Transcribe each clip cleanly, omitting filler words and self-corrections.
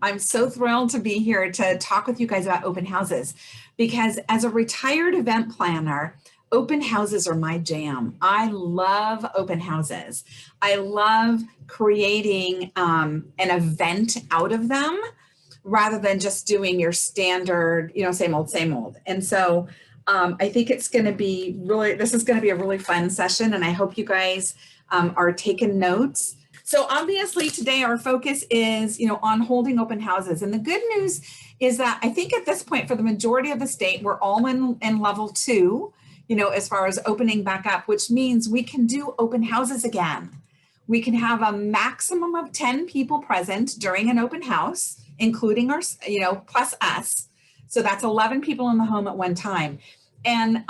I'm so thrilled to be here to talk with you guys about open houses because as a retired event planner, open houses are my jam. I love open houses. I love creating an event out of them rather than just doing your standard, same old, same old. And so I think it's going to be this is going to be a really fun session, and I hope you guys are taking notes. So obviously today our focus is, on holding open houses. And the good news is that I think at this point for the majority of the state, we're all in level 2, as far as opening back up, which means we can do open houses again. We can have a maximum of 10 people present during an open house, including our, plus us. So that's 11 people in the home at one time. And,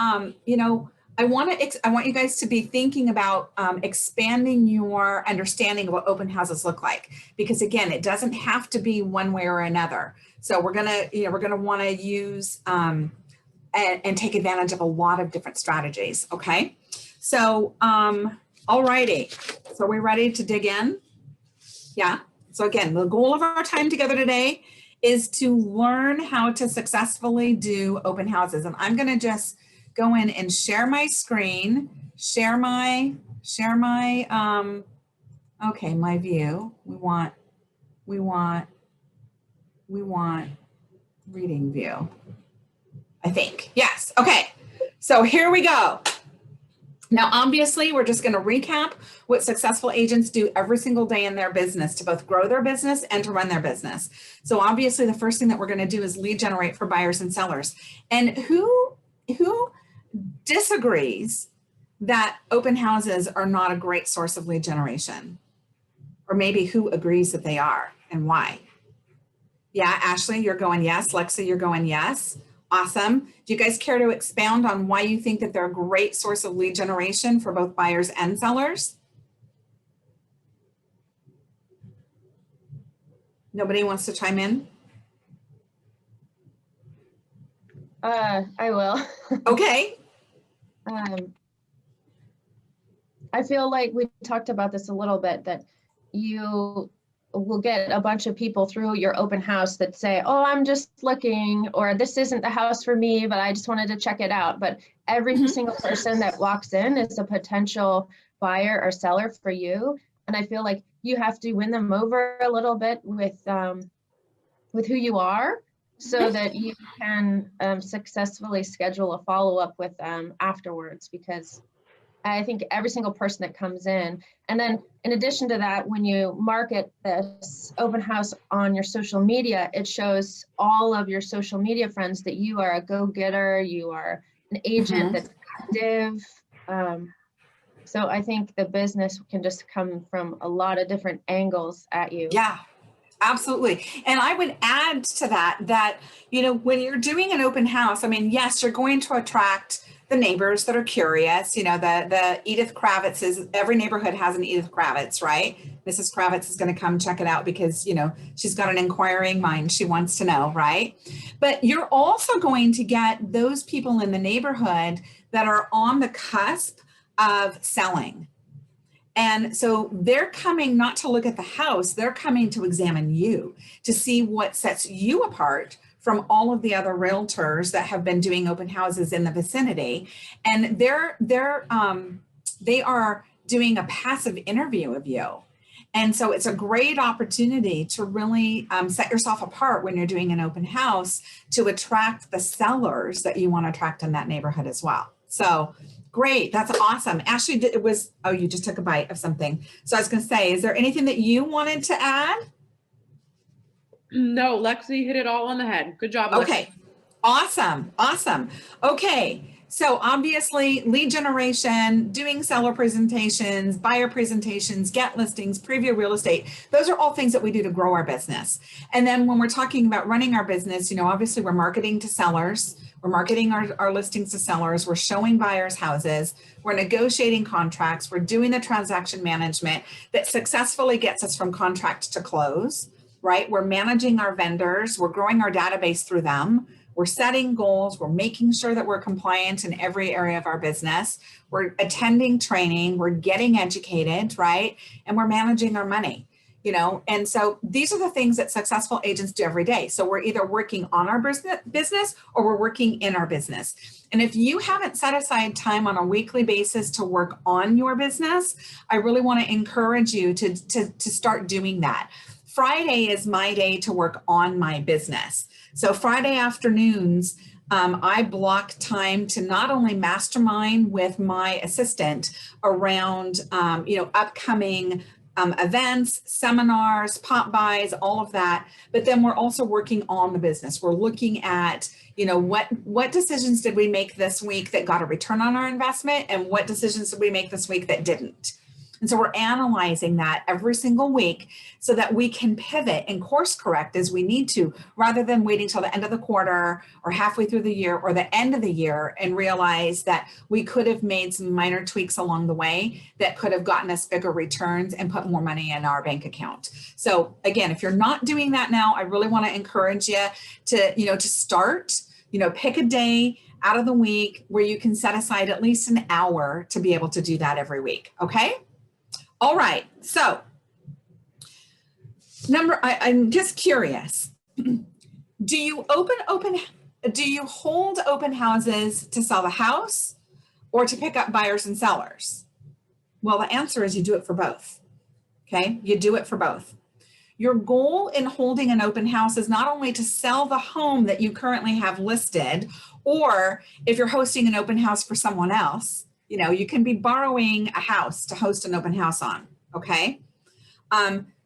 I want you guys to be thinking about expanding your understanding of what open houses look like, because again, it doesn't have to be one way or another. So we're gonna want to use and take advantage of a lot of different strategies. Okay, so all righty. So are we ready to dig in? Yeah. So again, the goal of our time together today is to learn how to successfully do open houses, and I'm going to just go in and share my screen, share my my view. We want reading view, I think. Yes. Okay. So here we go. Now, obviously, we're just going to recap what successful agents do every single day in their business to both grow their business and to run their business. So obviously, the first thing that we're going to do is lead generate for buyers and sellers. And who disagrees that open houses are not a great source of lead generation? Or maybe who agrees that they are and why? Yeah, Ashley, you're going yes. Lexi, you're going yes. Awesome. Do you guys care to expound on why you think that they're a great source of lead generation for both buyers and sellers? Nobody wants to chime in? I will. Okay. I feel like we talked about this a little bit, that you will get a bunch of people through your open house that say, oh, I'm just looking, or this isn't the house for me, but I just wanted to check it out. But every single person that walks in is a potential buyer or seller for you. And I feel like you have to win them over a little bit with who you are, so that you can successfully schedule a follow-up with them afterwards, because I think every single person that comes in, and then in addition to that, when you market this open house on your social media, it shows all of your social media friends that you are a go-getter, you are an agent that's active. So I think the business can just come from a lot of different angles at you. Yeah. Absolutely. And I would add to that, when you're doing an open house, I mean, yes, you're going to attract the neighbors that are curious. The Edith Kravitz's, every neighborhood has an Edith Kravitz, right? Mrs. Kravitz is going to come check it out because, she's got an inquiring mind. She wants to know, right? But you're also going to get those people in the neighborhood that are on the cusp of selling. And so they're coming not to look at the house, they're coming to examine you, to see what sets you apart from all of the other realtors that have been doing open houses in the vicinity. And they are doing a passive interview of you. And so it's a great opportunity to really set yourself apart when you're doing an open house to attract the sellers that you want to attract in that neighborhood as well. So great. That's awesome. Ashley, you just took a bite of something. So I was going to say, is there anything that you wanted to add? No, Lexi hit it all on the head. Good job, Lexi. Okay. Awesome. Okay. So obviously lead generation, doing seller presentations, buyer presentations, get listings, preview real estate. Those are all things that we do to grow our business. And then when we're talking about running our business, obviously we're marketing to sellers. We're marketing our listings to sellers. We're showing buyers houses. We're negotiating contracts. We're doing the transaction management that successfully gets us from contract to close, right? We're managing our vendors. We're growing our database through them. We're setting goals. We're making sure that we're compliant in every area of our business. We're attending training. We're getting educated, right? And we're managing our money. you know, and so these are the things that successful agents do every day. So we're either working on our business or we're working in our business. And if you haven't set aside time on a weekly basis to work on your business, I really want to encourage you to start doing that. Friday is my day to work on my business. So Friday afternoons, I block time to not only mastermind with my assistant around, upcoming events, seminars, pop buys, all of that. But then we're also working on the business. We're looking at, what decisions did we make this week that got a return on our investment, and what decisions did we make this week that didn't? And so we're analyzing that every single week so that we can pivot and course correct as we need to, rather than waiting till the end of the quarter or halfway through the year or the end of the year and realize that we could have made some minor tweaks along the way that could have gotten us bigger returns and put more money in our bank account. So again, if you're not doing that now, I really want to encourage you to start, pick a day out of the week where you can set aside at least an hour to be able to do that every week. Okay. All right, so I'm just curious. Do you hold open houses to sell the house or to pick up buyers and sellers? Well, the answer is you do it for both. Okay, you do it for both. Your goal in holding an open house is not only to sell the home that you currently have listed, or if you're hosting an open house for someone else, you can be borrowing a house to host an open house on, okay?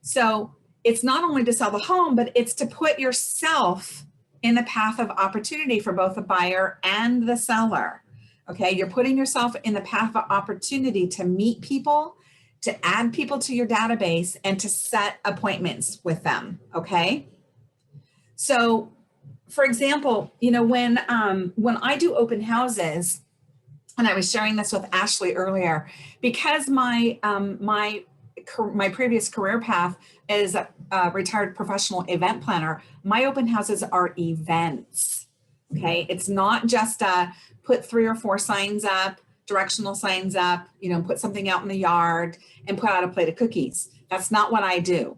So it's not only to sell the home, but it's to put yourself in the path of opportunity for both the buyer and the seller, okay? You're putting yourself in the path of opportunity to meet people, to add people to your database, and to set appointments with them, okay? So, for example, when I do open houses, and I was sharing this with Ashley earlier, because my previous career path is a retired professional event planner, my open houses are events, okay? It's not just put 3 or 4 signs up, directional signs up, put something out in the yard and put out a plate of cookies. That's not what I do.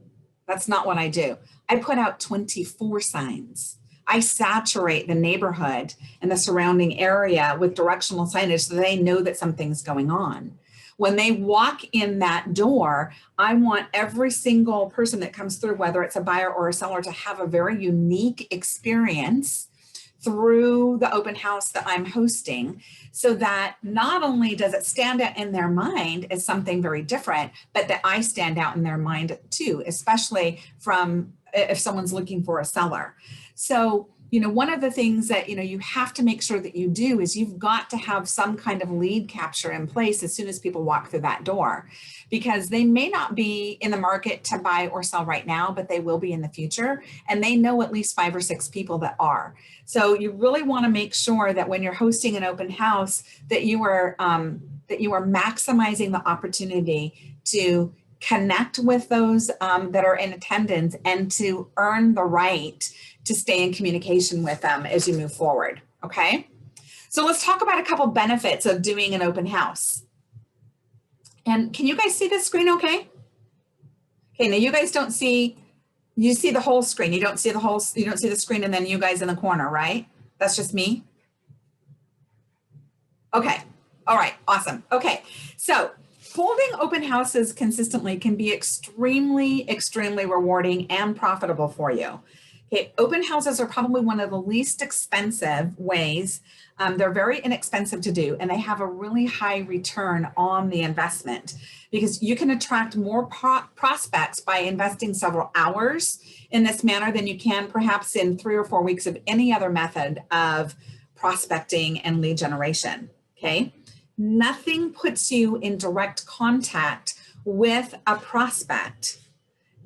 That's not what I do. I put out 24 signs. I saturate the neighborhood and the surrounding area with directional signage so they know that something's going on. When they walk in that door, I want every single person that comes through, whether it's a buyer or a seller, to have a very unique experience through the open house that I'm hosting, so that not only does it stand out in their mind as something very different, but that I stand out in their mind too, especially from if someone's looking for a seller. So, one of the things that, you have to make sure that you do is you've got to have some kind of lead capture in place as soon as people walk through that door, because they may not be in the market to buy or sell right now, but they will be in the future. And they know at least 5 or 6 people that are. So you really want to make sure that when you're hosting an open house, that you are maximizing the opportunity to connect with those that are in attendance and to earn the right to stay in communication with them as you move forward, okay? So let's talk about a couple benefits of doing an open house. And can you guys see this screen okay? Okay, now you guys don't see, you see the whole screen. You don't see the screen and then you guys in the corner, right? That's just me? Okay, all right, awesome. Okay, so holding open houses consistently can be extremely, extremely rewarding and profitable for you. Okay, open houses are probably one of the least expensive ways. They're very inexpensive to do, and they have a really high return on the investment, because you can attract more prospects by investing several hours in this manner than you can perhaps in 3 or 4 weeks of any other method of prospecting and lead generation, okay? Nothing puts you in direct contact with a prospect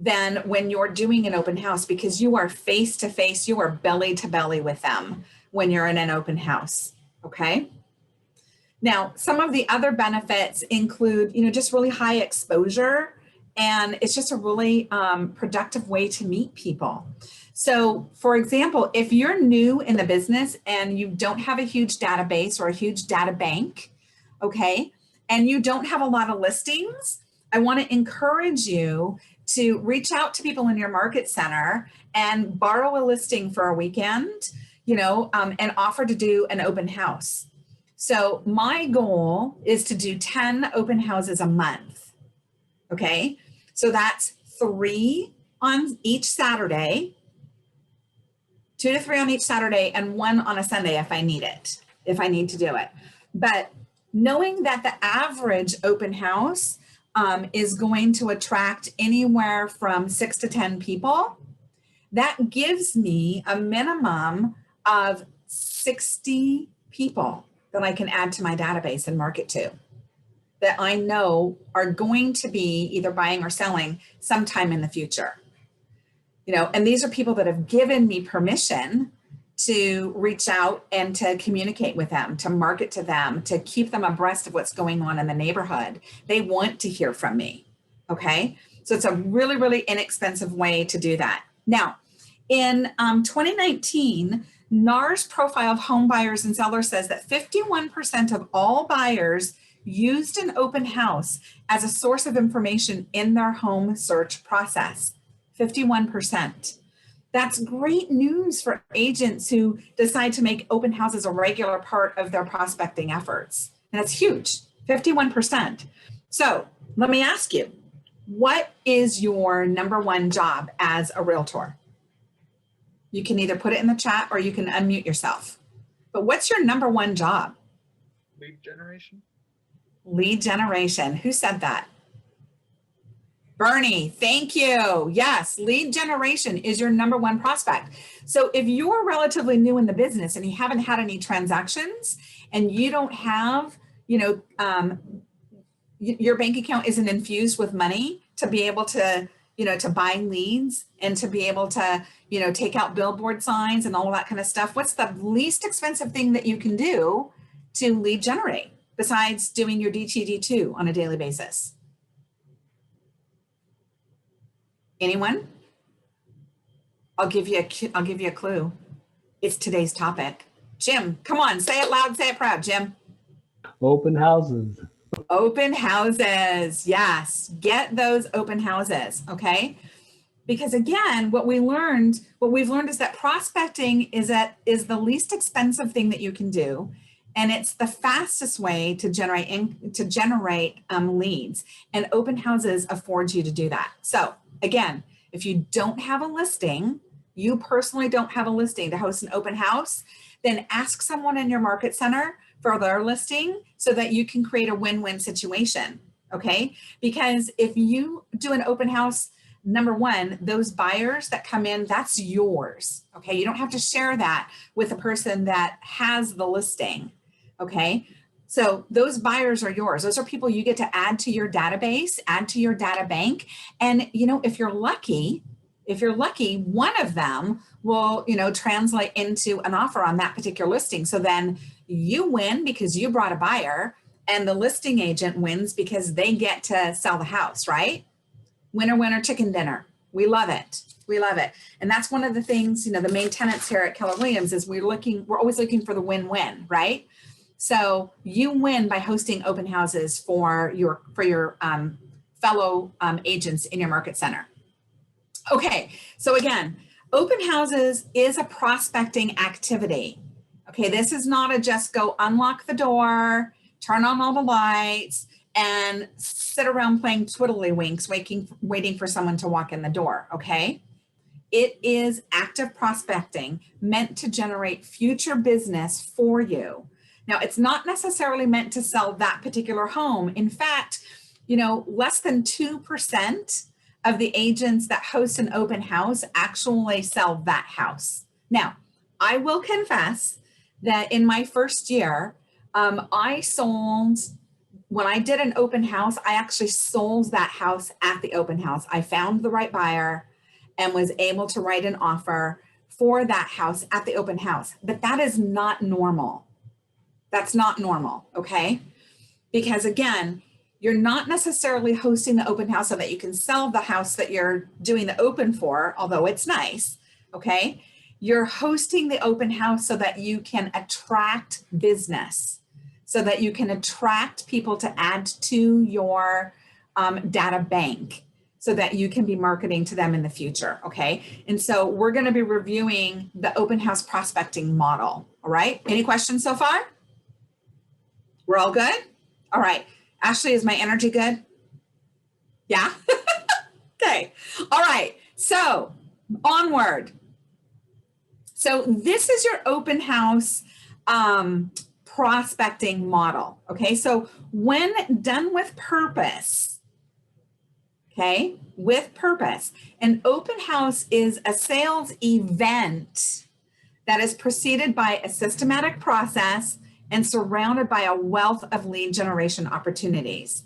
than when you're doing an open house, because you are face to face, you are belly to belly with them when you're in an open house, okay? Now, some of the other benefits include, just really high exposure, and it's just a really productive way to meet people. So for example, if you're new in the business and you don't have a huge database or a huge data bank, okay, and you don't have a lot of listings, I want to encourage you to reach out to people in your market center and borrow a listing for a weekend, and offer to do an open house. So my goal is to do 10 open houses a month. Okay. So that's 3 on each Saturday, 2 to 3 on each Saturday, and 1 on a Sunday if I need it, if I need to do it. But knowing that the average open house is going to attract anywhere from 6 to 10 people, that gives me a minimum of 60 people that I can add to my database and market to, that I know are going to be either buying or selling sometime in the future. And these are people that have given me permission to reach out and to communicate with them, to market to them, to keep them abreast of what's going on in the neighborhood. They want to hear from me. Okay. So it's a really, really inexpensive way to do that. Now, in 2019, NAR's profile of home buyers and sellers says that 51% of all buyers used an open house as a source of information in their home search process. 51%. That's great news for agents who decide to make open houses a regular part of their prospecting efforts. And it's huge, 51%. So let me ask you, what is your number one job as a realtor? You can either put it in the chat or you can unmute yourself. But what's your number one job? Lead generation. Lead generation. Who said that? Bernie, thank you. Yes, lead generation is your number one prospect. So if you're relatively new in the business and you haven't had any transactions and you don't have, your bank account isn't infused with money to be able to, to buy leads and to be able to, take out billboard signs and all of that kind of stuff, what's the least expensive thing that you can do to lead generate besides doing your DTD2 on a daily basis? Anyone? I'll give you a clue. It's today's topic. Jim, come on, say it loud, say it proud, Jim. Open houses. Open houses. Yes, get those open houses, okay? Because again, what we've learned is that prospecting is the least expensive thing that you can do. And it's the fastest way to generate leads, and open houses affords you to do that. So again, if you don't have a listing, you personally don't have a listing to host an open house, then ask someone in your market center for their listing so that you can create a win-win situation, okay? Because if you do an open house, number one, those buyers that come in, that's yours, okay? You don't have to share that with the person that has the listing, okay? So those buyers are yours. Those are people you get to add to your database, add to your data bank. And, if you're lucky, one of them will, translate into an offer on that particular listing. So then you win because you brought a buyer, and the listing agent wins because they get to sell the house, right? Winner, winner, chicken dinner. We love it. We love it. And that's one of the things, the main tenets here at Keller Williams is we're always looking for the win-win, right? So you win by hosting open houses for your fellow agents in your market center. Okay, so again, open houses is a prospecting activity. Okay, this is not a just go unlock the door, turn on all the lights, and sit around playing twiddlywinks, waiting for someone to walk in the door, okay? It is active prospecting meant to generate future business for you. Now, it's not necessarily meant to sell that particular home. In fact, less than 2% of the agents that host an open house actually sell that house. Now, I will confess that in my first year, when I did an open house, I actually sold that house at the open house. I found the right buyer and was able to write an offer for that house at the open house. But that is not normal. That's not normal, okay? Because again, you're not necessarily hosting the open house so that you can sell the house that you're doing the open for, although it's nice, okay? You're hosting the open house so that you can attract business, so that you can attract people to add to your data bank, so that you can be marketing to them in the future, okay? And so we're going to be reviewing the open house prospecting model, all right? Any questions so far? We're all good? All right. Ashley, is my energy good? Yeah? Okay. All right. So onward. So this is your open house prospecting model, okay? So when done with purpose, okay, with purpose, an open house is a sales event that is preceded by a systematic process and surrounded by a wealth of lead generation opportunities.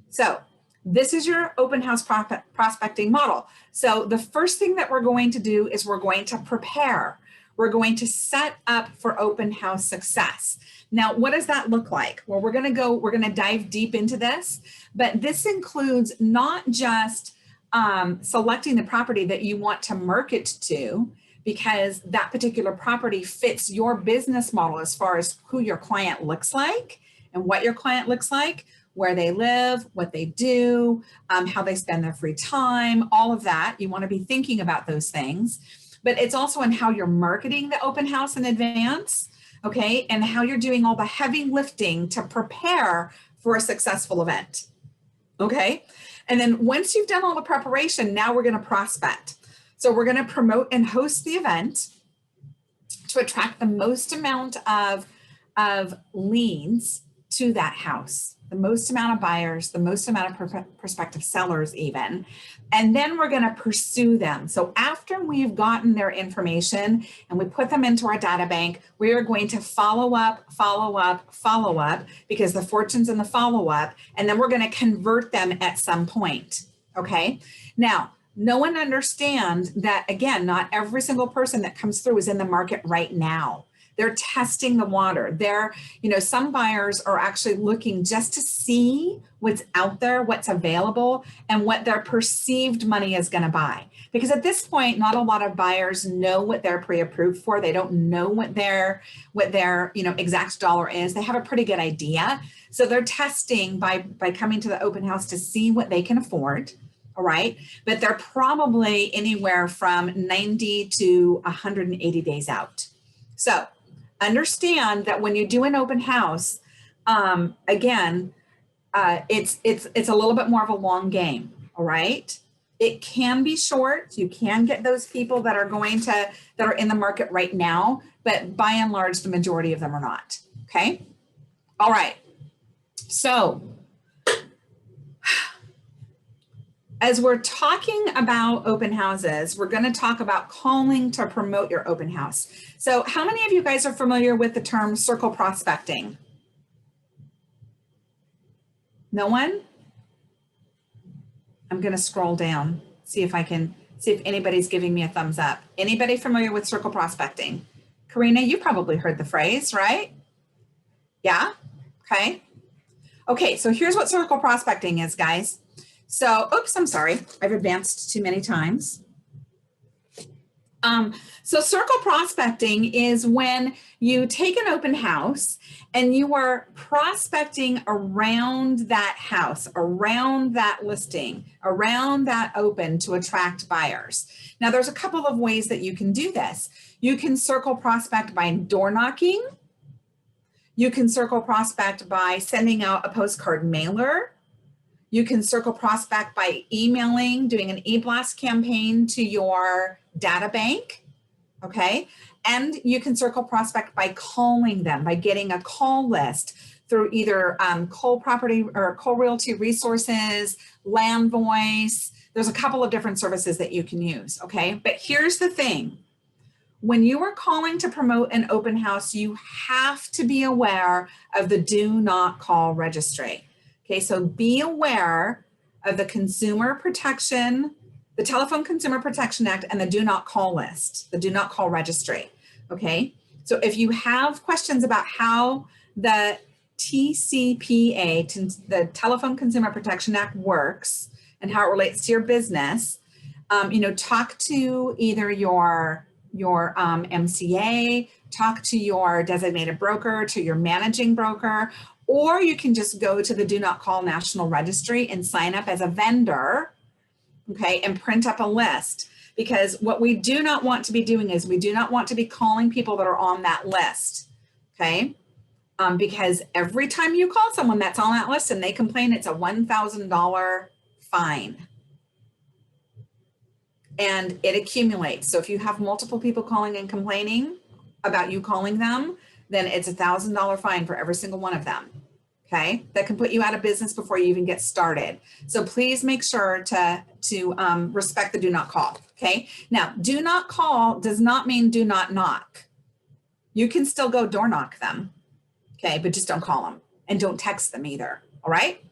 So this is your open house prospecting model. So the first thing that we're going to do is we're going to prepare. We're going to set up for open house success. Now, what does that look like? Well, we're going to dive deep into this, but this includes not just selecting the property that you want to market to, because that particular property fits your business model as far as who your client looks like and what your client looks like, where they live, what they do, how they spend their free time, all of that. You want to be thinking about those things, but it's also in how you're marketing the open house in advance, okay? And how you're doing all the heavy lifting to prepare for a successful event, okay? And then once you've done all the preparation, now we're going to prospect. So we're going to promote and host the event to attract the most amount of leads to that house, the most amount of buyers, the most amount of prospective sellers even. And then we're going to pursue them. So after we've gotten their information and we put them into our data bank, we are going to follow up, because the fortune's in the follow up, and then we're going to convert them at some point. Okay. Now, no one understands that, again, not every single person that comes through is in the market right now. They're testing the water. Some buyers are actually looking just to see what's out there, what's available, and what their perceived money is going to buy. Because at this point, not a lot of buyers know what they're pre-approved for. They don't know what their exact dollar is. They have a pretty good idea. So they're testing by coming to the open house to see what they can afford. All right. But they're probably anywhere from 90 to 180 days out. So understand that when you do an open house, it's a little bit more of a long game. All right. It can be short. You can get those people that are in the market right now, but by and large, the majority of them are not. Okay. All right. So as we're talking about open houses, we're going to talk about calling to promote your open house. So how many of you guys are familiar with the term circle prospecting? No one? I'm going to scroll down, see if anybody's giving me a thumbs up. Anybody familiar with circle prospecting? Karina, you probably heard the phrase, right? Yeah? Okay. Okay, so here's what circle prospecting is, guys. So, oops, I'm sorry. I've advanced too many times. So circle prospecting is when you take an open house and you are prospecting around that house, around that listing, around that open to attract buyers. Now, there's a couple of ways that you can do this. You can circle prospect by door knocking. You can circle prospect by sending out a postcard mailer. You can circle prospect by emailing, doing an e-blast campaign to your data bank, okay? And you can circle prospect by calling them, by getting a call list through either Cole Property or Cole Realty Resources, Land Voice. There's a couple of different services that you can use, okay? But here's the thing. When you are calling to promote an open house, you have to be aware of the Do Not Call registry. Okay, so be aware of the the Telephone Consumer Protection Act, and the Do Not Call list, the Do Not Call registry. Okay, so if you have questions about how the TCPA, the Telephone Consumer Protection Act, works and how it relates to your business, talk to either your MCA, talk to your designated broker, to your managing broker, or you can just go to the Do Not Call National Registry and sign up as a vendor okay, and print up a list, because what we do not want to be doing is we do not want to be calling people that are on that list, okay? Because every time you call someone that's on that list and they complain, it's a $1,000 fine. And it accumulates. So if you have multiple people calling and complaining about you calling them, then it's a $1,000 fine for every single one of them. Okay, that can put you out of business before you even get started. So please make sure to respect the do not call. Okay, now do not call does not mean do not knock. You can still go door knock them. Okay, but just don't call them and don't text them either. All right.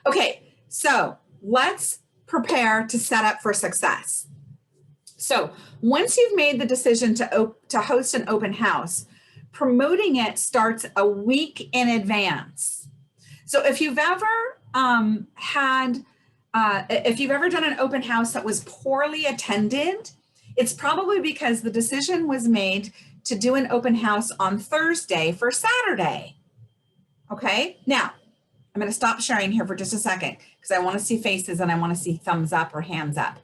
Okay, so let's prepare to set up for success. So once you've made the decision to host an open house, promoting it starts a week in advance. So if you've ever if you've ever done an open house that was poorly attended, it's probably because the decision was made to do an open house on Thursday for Saturday. Okay, now I'm going to stop sharing here for just a second because I want to see faces and I want to see thumbs up or hands up.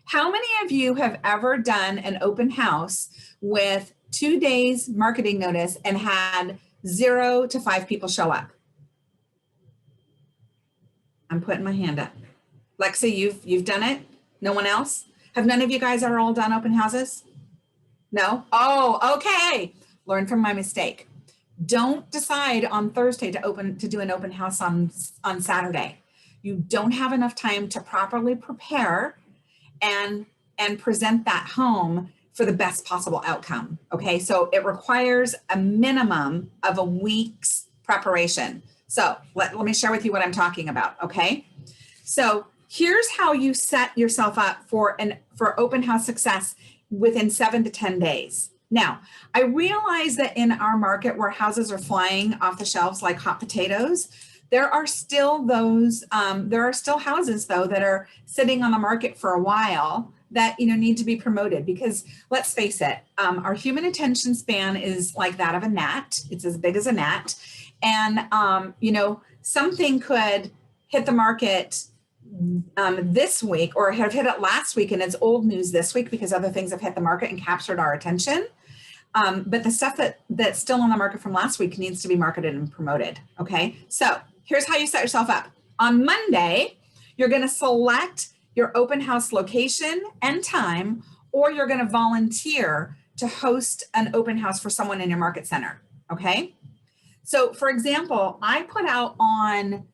How many of you have ever done an open house with 2 days marketing notice and had 0 to 5 people show up? I'm putting my hand up. Lexi, you've done it? No one else? Have none of you guys ever all done open houses? No? Oh, okay. Learn from my mistake. Don't decide on Thursday to do an open house on Saturday. You don't have enough time to properly prepare and present that home for the best possible outcome. Okay, so it requires a minimum of a week's preparation. So let me share with you what I'm talking about, okay? So here's how you set yourself up for open house success within 7 to 10 days. Now, I realize that in our market where houses are flying off the shelves like hot potatoes, there are still houses though that are sitting on the market for a while that need to be promoted, because let's face it, our human attention span is like that of a gnat. It's as big as a gnat. And, something could hit the market this week or have hit it last week and it's old news this week because other things have hit the market and captured our attention. But the stuff that's still on the market from last week needs to be marketed and promoted. Okay, so here's how you set yourself up. On Monday, you're going to select your open house location and time, or you're going to volunteer to host an open house for someone in your market center. Okay. So for example, I put out on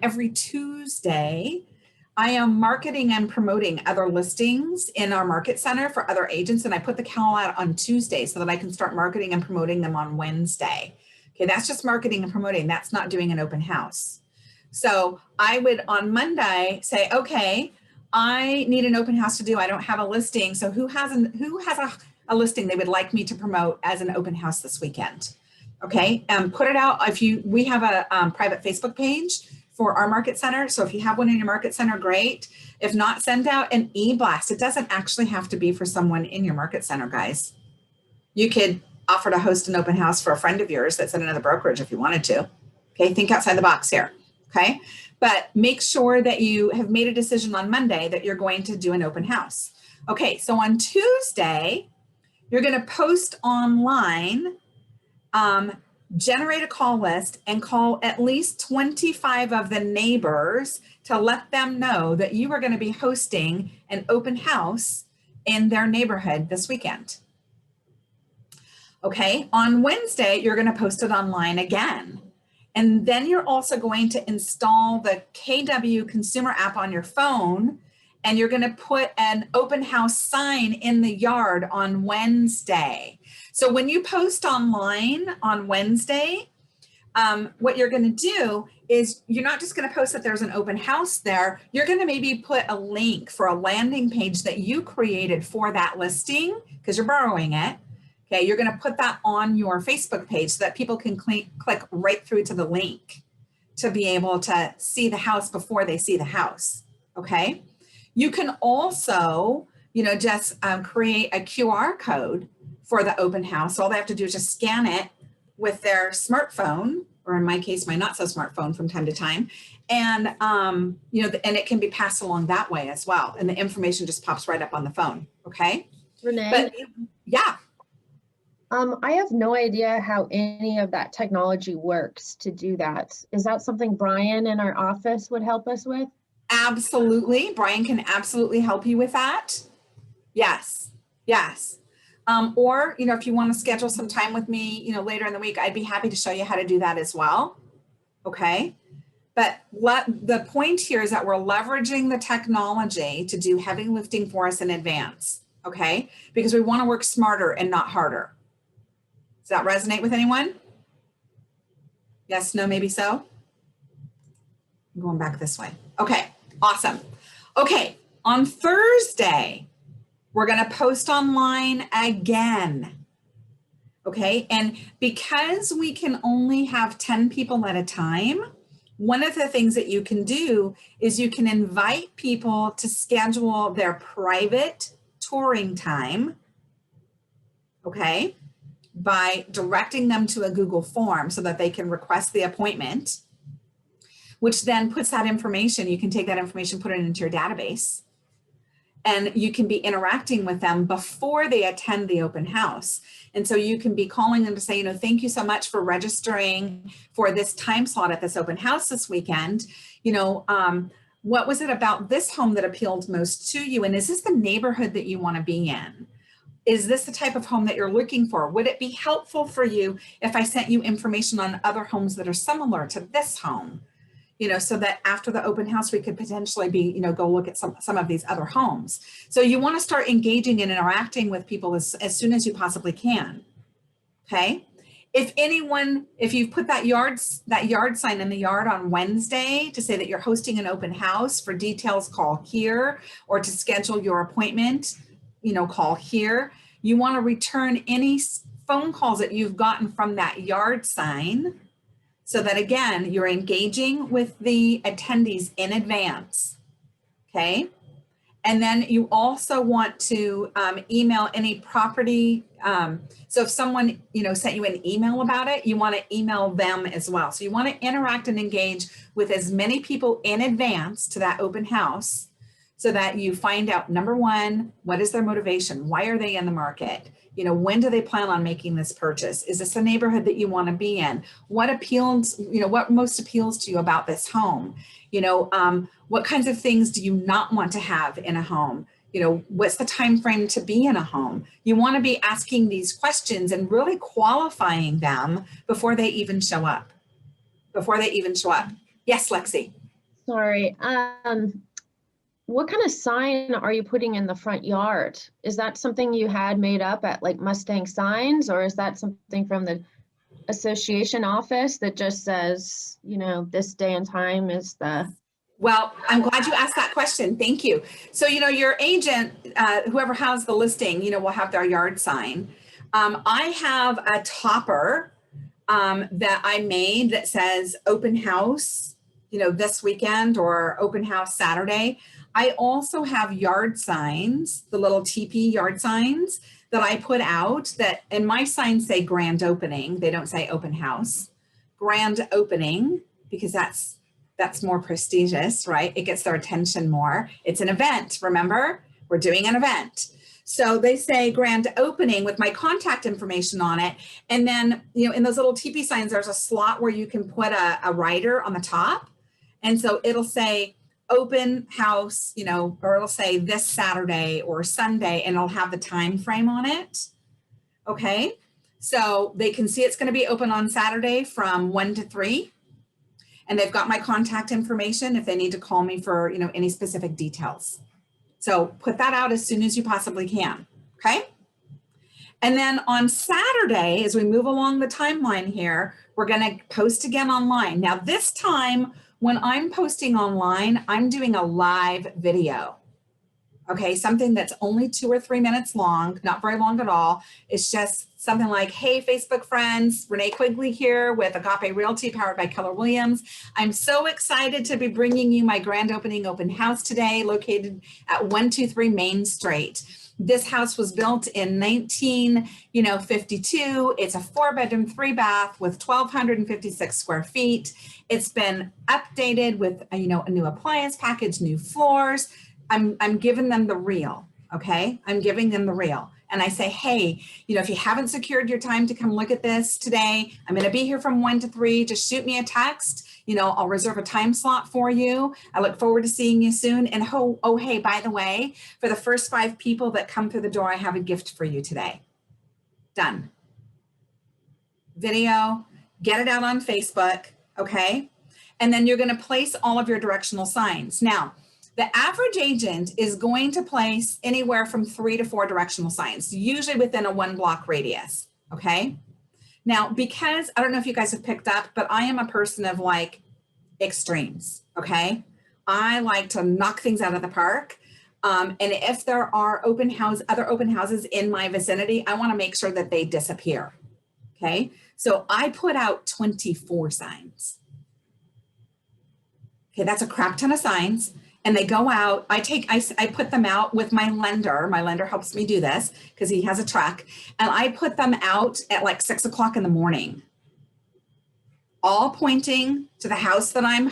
every Tuesday, I am marketing and promoting other listings in our market center for other agents. And I put the call out on Tuesday so that I can start marketing and promoting them on Wednesday. Okay, that's just marketing and promoting. That's not doing an open house. So I would on Monday say, okay, I need an open house to do. I don't have a listing. So who has a listing they would like me to promote as an open house this weekend? Okay, put it out. We have a private Facebook page for our market center. So if you have one in your market center, great. If not, send out an e-blast. It doesn't actually have to be for someone in your market center, guys. You could offer to host an open house for a friend of yours that's in another brokerage if you wanted to. Okay, think outside the box here. Okay, but make sure that you have made a decision on Monday that you're going to do an open house. Okay, so on Tuesday, you're going to post online, generate a call list and call at least 25 of the neighbors to let them know that you are going to be hosting an open house in their neighborhood this weekend. Okay, on Wednesday, you're going to post it online again. And then you're also going to install the KW consumer app on your phone, and you're going to put an open house sign in the yard on Wednesday. So when you post online on Wednesday, what you're going to do is you're not just going to post that there's an open house there. You're going to maybe put a link for a landing page that you created for that listing because you're borrowing it. Okay, you're going to put that on your Facebook page so that people can click right through to the link to be able to see the house before they see the house. Okay, you can also, just create a QR code for the open house. All they have to do is just scan it with their smartphone, or in my case, my not so smartphone from time to time, And, you know, and it can be passed along that way as well. And the information just pops right up on the phone. Okay. Renee, But yeah, I have no idea how any of that technology works to do that. Is that something Brian in our office would help us with? absolutely. Brian can absolutely help you with that. Yes. Yes. Or, you know, if you want to schedule some time with me, you know, later in the week, I'd be happy to show you how to do that as well. Okay. But the point here is that we're leveraging the technology to do heavy lifting for us in advance. Okay. Because we want to work smarter and not harder. Does that resonate with anyone? Yes, no, maybe so. I'm going back this way. Okay, awesome. Okay, on Thursday, we're going to post online again. Okay, and because we can only have 10 people at a time, one of the things that you can do is you can invite people to schedule their private touring time. Okay, by directing them to a Google form so that they can request the appointment, which then puts that information, you can take that information, put it into your database, and you can be interacting with them before they attend the open house. And so you can be calling them to say, you know, thank you so much for registering for this time slot at this open house this weekend. You know, what was it about this home that appealed most to you? And is this the neighborhood that you want to be in? Is this the type of home that you're looking for? Would it be helpful for you if I sent you information on other homes that are similar to this home? You know, so that after the open house, we could potentially be, you know, go look at some of these other homes. So you want to start engaging and interacting with people as soon as you possibly can. Okay. If you've put that yard sign in the yard on Wednesday to say that you're hosting an open house, for details, call here, or to schedule your appointment, you know, call here. You want to return any phone calls that you've gotten from that yard sign so that, again, you're engaging with the attendees in advance. Okay. And then you also want to email any property. So if someone, you know, sent you an email about it, you want to email them as well. So you want to interact and engage with as many people in advance to that open house, so that you find out, number one, what is their motivation? Why are they in the market? You know, when do they plan on making this purchase? Is this a neighborhood that you want to be in? What appeals, you know, what most appeals to you about this home? You know, what kinds of things do you not want to have in a home? You know, what's the time frame to be in a home? You want to be asking these questions and really qualifying them before they even show up. Yes, Lexi. Sorry. What kind of sign are you putting in the front yard? Is that something you had made up at like Mustang Signs, or is that something from the association office that just says, you know, this day and time is the... Well, I'm glad you asked that question. Thank you. So, you know, your agent, whoever has the listing, you know, will have their yard sign. I have a topper that I made that says open house, you know, this weekend, or open house Saturday. I also have yard signs, the little teepee yard signs that I put out that, and my signs say grand opening. They don't say open house. Grand opening, because that's more prestigious, right? It gets their attention more. It's an event, remember? We're doing an event. So they say grand opening with my contact information on it. And then, you know, in those little teepee signs, there's a slot where you can put a writer on the top. And so it'll say open house, you know, or it'll say this Saturday or Sunday, and it'll have the time frame on it. Okay. So they can see it's going to be open on Saturday from 1 to 3. And they've got my contact information if they need to call me for, you know, any specific details. So put that out as soon as you possibly can. Okay. And then on Saturday, as we move along the timeline here, we're going to post again online. Now this time, when I'm posting online, I'm doing a live video. Okay, something that's only 2 or 3 minutes long, not very long at all. It's just something like, hey, Facebook friends, Renee Quigley here with Agape Realty powered by Keller Williams. I'm so excited to be bringing you my grand opening open house today, located at 123 Main Street. This house was built in 1952. It's a 4-bedroom, 3-bath with 1,256 square feet. It's been updated with, a new appliance package, new floors. I'm giving them the real, okay? I'm giving them the real. And I say, hey, if you haven't secured your time to come look at this today, I'm going to be here from 1 to 3. Just shoot me a text. I'll reserve a time slot for you. I look forward to seeing you soon. And hey, by the way, for the first 5 people that come through the door, I have a gift for you today. Done. Video, get it out on Facebook, okay? And then you're going to place all of your directional signs. Now, the average agent is going to place anywhere from 3 to 4 directional signs, usually within a 1-block radius, okay? Now, because I don't know if you guys have picked up, but I am a person of like extremes, okay? I like to knock things out of the park. And if there are other open houses in my vicinity, I want to make sure that they disappear, okay? So I put out 24 signs. Okay, that's a crap ton of signs. And they go out, I put them out with my lender. My lender helps me do this because he has a truck. And I put them out at like 6 o'clock in the morning, all pointing to the house that I'm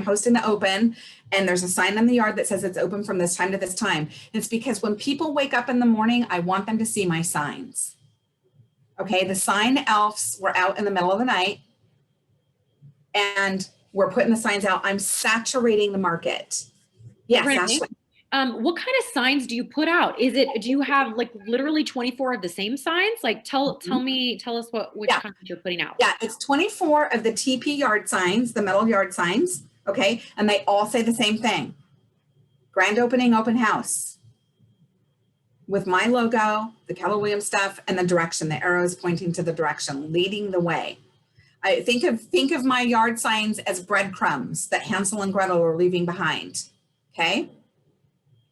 hosting the open. And there's a sign in the yard that says it's open from this time to this time. And it's because when people wake up in the morning, I want them to see my signs. Okay, the sign elves were out in the middle of the night and we're putting the signs out. I'm saturating the market. Yes, Brittany, Ashley. what kind of signs do you put out? Do you have like literally 24 of the same signs? Like tell us which kinds you're putting out. Yeah, it's 24 of the TP yard signs, the metal yard signs, okay? And they all say the same thing. Grand opening, open house. With my logo, the Keller Williams stuff, and the direction, the arrows pointing to the direction, leading the way. I think of my yard signs as breadcrumbs that Hansel and Gretel are leaving behind. Okay.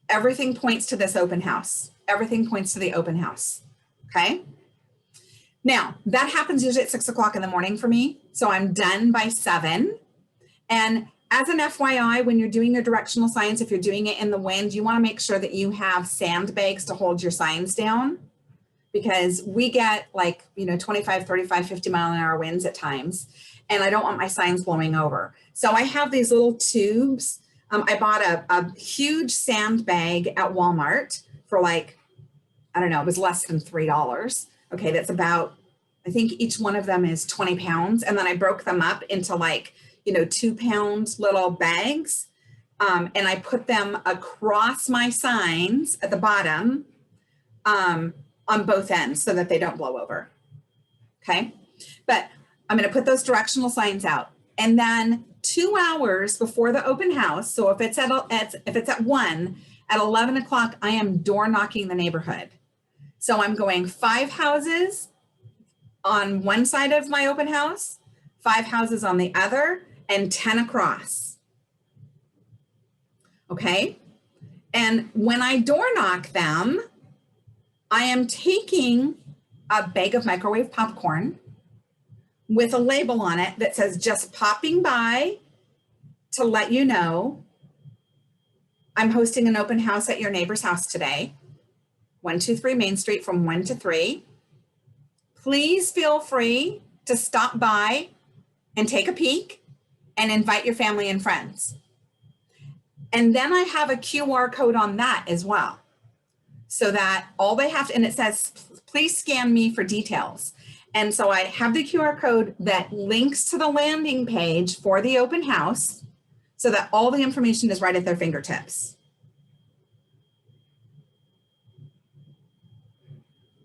Everything points to this open house. Everything points to the open house. Okay. Now that happens usually at 6 o'clock in the morning for me. So I'm done by 7. And as an FYI, when you're doing your directional signs, if you're doing it in the wind, you want to make sure that you have sandbags to hold your signs down because we get like, 25, 35, 50 mile an hour winds at times. And I don't want my signs blowing over. So I have these little tubes. I bought a huge sandbag at Walmart for like, I don't know, it was less than $3. Okay, that's about, I think each one of them is 20 pounds. And then I broke them up into like, 2-pound little bags. And I put them across my signs at the bottom on both ends so that they don't blow over. Okay, but I'm going to put those directional signs out. And then 2 hours before the open house, so if it's at 1, at 11 o'clock, I am door knocking the neighborhood. So I'm going 5 houses on one side of my open house, 5 houses on the other, and 10 across. Okay? And when I door knock them, I am taking a bag of microwave popcorn with a label on it that says just popping by to let you know I'm hosting an open house at your neighbor's house today, 123 Main Street from 1 to 3. Please feel free to stop by and take a peek and invite your family and friends. And then I have a QR code on that as well. So that all they have to, and it says, please scan me for details. And so I have the QR code that links to the landing page for the open house so that all the information is right at their fingertips.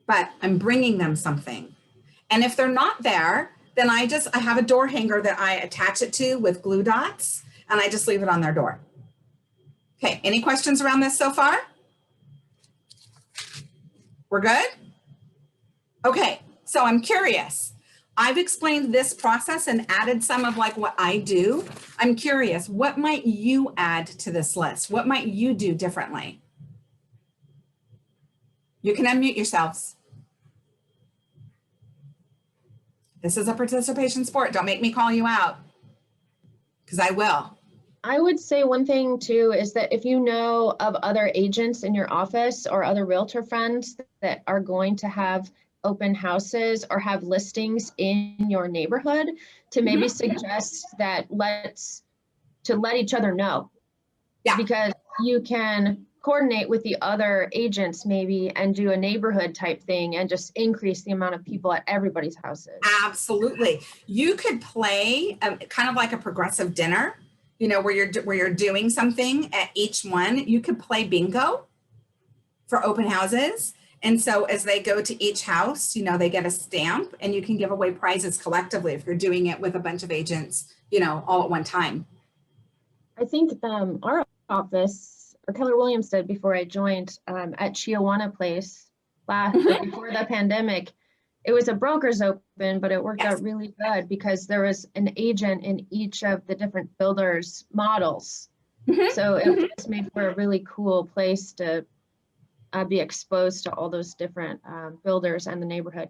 But I'm bringing them something. And if they're not there, then I have a door hanger that I attach it to with glue dots, and I just leave it on their door. Okay, any questions around this so far? We're good? Okay, so I'm curious. I've explained this process and added some of like what I do. I'm curious, what might you add to this list? What might you do differently? You can unmute yourselves. This is a participation sport. Don't make me call you out, because I will. I would say one thing too is that if you know of other agents in your office or other realtor friends that are going to have open houses or have listings in your neighborhood, to maybe suggest that let each other know. Yeah. Because you can coordinate with the other agents maybe and do a neighborhood type thing and just increase the amount of people at everybody's houses. Absolutely. You could play kind of like a progressive dinner, you know, where you're doing something at each one. You could play bingo for open houses. And so as they go to each house, you know, they get a stamp and you can give away prizes collectively if you're doing it with a bunch of agents, you know, all at one time. I think our office, or Keller Williams did before I joined, at Chiawana Place before the pandemic, it was a broker's open, but it worked Yes. out really good because there was an agent in each of the different builders' models. Mhm. So it just made for a really cool place to be exposed to all those different builders and the neighborhood.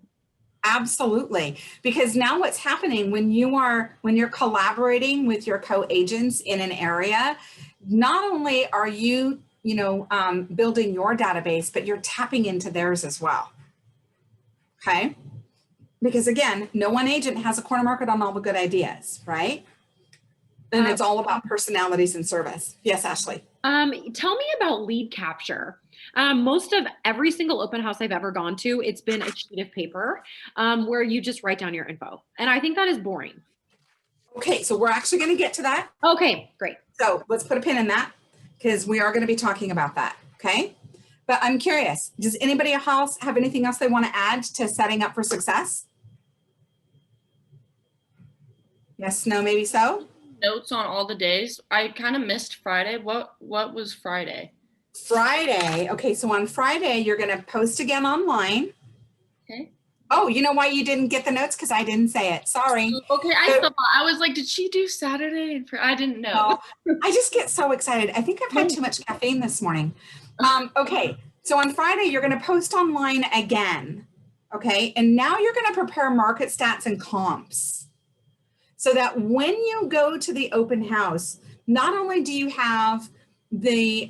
Absolutely. Because now what's happening when you're collaborating with your co-agents in an area, not only are you, building your database, but you're tapping into theirs as well. Okay. Because again, no one agent has a corner market on all the good ideas, right? And it's all about personalities and service. Yes, Ashley. Tell me about lead capture. Most of every single open house I've ever gone to, it's been a sheet of paper where you just write down your info. And I think that is boring. Okay, so we're actually going to get to that. Okay, great. So let's put a pin in that because we are going to be talking about that. Okay. But I'm curious, does anybody else have anything else they want to add to setting up for success? Yes, no, maybe so. Notes on all the days. I kind of missed Friday. What was Friday? Friday. Okay, so on Friday, you're going to post again online. Okay. Oh, you know why you didn't get the notes? Because I didn't say it. Sorry. Okay, I was like, did she do Saturday? And I didn't know. No, I just get so excited. I think I've had too much caffeine this morning. Okay, so on Friday, you're going to post online again. Okay, and now you're going to prepare market stats and comps so that when you go to the open house, not only do you have the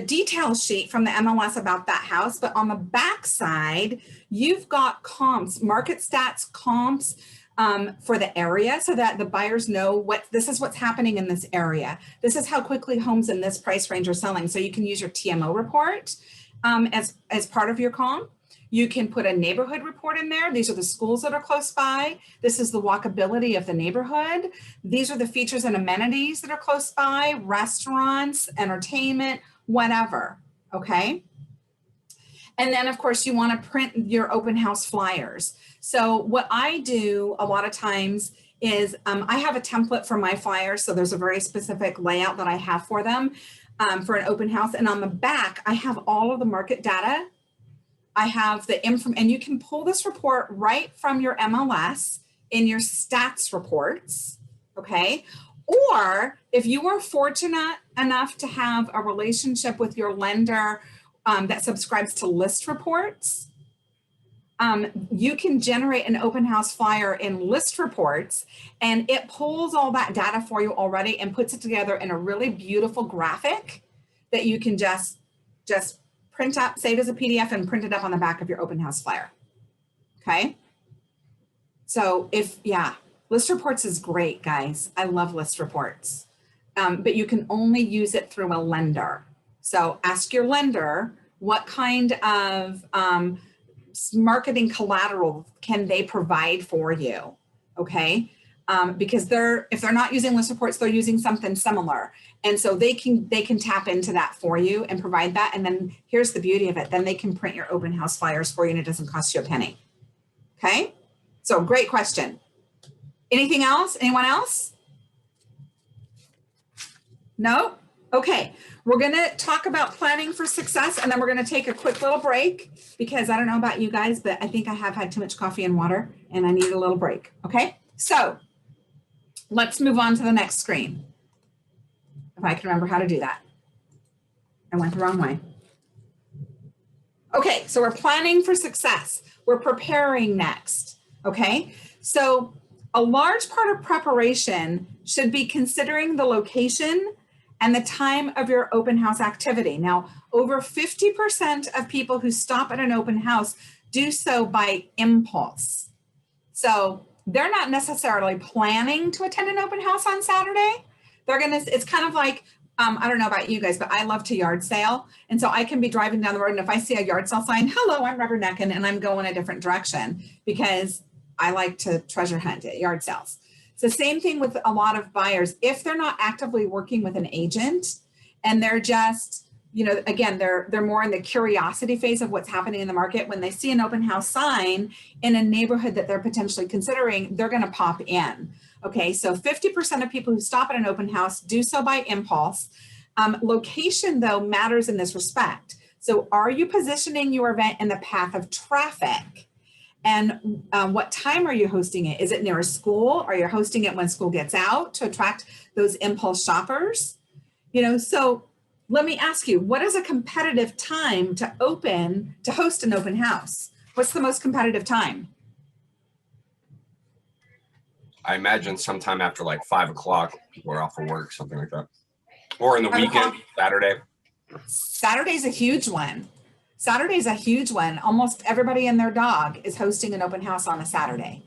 detail sheet from the MLS about that house, but on the back side, you've got comps, market stats, comps for the area so that the buyers know this is what's happening in this area. This is how quickly homes in this price range are selling. So you can use your TMO report as part of your comp. You can put a neighborhood report in there. These are the schools that are close by. This is the walkability of the neighborhood. These are the features and amenities that are close by, restaurants, entertainment, whatever, okay? And then of course you wanna print your open house flyers. So what I do a lot of times is I have a template for my flyers. So there's a very specific layout that I have for them for an open house. And on the back, I have all of the market data. I have the info, and you can pull this report right from your MLS in your stats reports, okay? Or if you are fortunate enough to have a relationship with your lender that subscribes to list reports, you can generate an open house flyer in list reports, and it pulls all that data for you already and puts it together in a really beautiful graphic that you can just print up, save as a PDF and print it up on the back of your open house flyer. Okay. So list reports is great, guys. I love list reports, but you can only use it through a lender. So ask your lender, what kind of marketing collateral can they provide for you? Okay. Because if they're not using list reports, they're using something similar. And so they can tap into that for you and provide that. And then here's the beauty of it. Then they can print your open house flyers for you and it doesn't cost you a penny. Okay. So great question. Anything else? Anyone else? No? Okay. We're going to talk about planning for success and then we're going to take a quick little break because I don't know about you guys, but I think I have had too much coffee and water and I need a little break. Okay. So let's move on to the next screen. If I can remember how to do that. I went the wrong way. Okay, so we're planning for success. We're preparing next. Okay, so a large part of preparation should be considering the location and the time of your open house activity. Now, over 50% of people who stop at an open house do so by impulse. So they're not necessarily planning to attend an open house on Saturday. It's kind of like, I don't know about you guys, but I love to yard sale. And so I can be driving down the road, and if I see a yard sale sign, hello, I'm rubbernecking, and I'm going a different direction because I like to treasure hunt at yard sales. It's the same thing with a lot of buyers. If they're not actively working with an agent and they're just, again, they're more in the curiosity phase of what's happening in the market, when they see an open house sign in a neighborhood that they're potentially considering, they're going to pop in. Okay, so 50% of people who stop at an open house do so by impulse. Location, though, matters in this respect. So are you positioning your event in the path of traffic? And what time are you hosting it? Is it near a school? Are you hosting it when school gets out to attract those impulse shoppers? So let me ask you, what is a competitive time to host an open house? What's the most competitive time? I imagine sometime after like 5 o'clock, people are off of work, something like that. Or in the 5 weekend, o'clock? Saturday. Saturday's a huge one. Saturday's a huge one. Almost everybody and their dog is hosting an open house on a Saturday.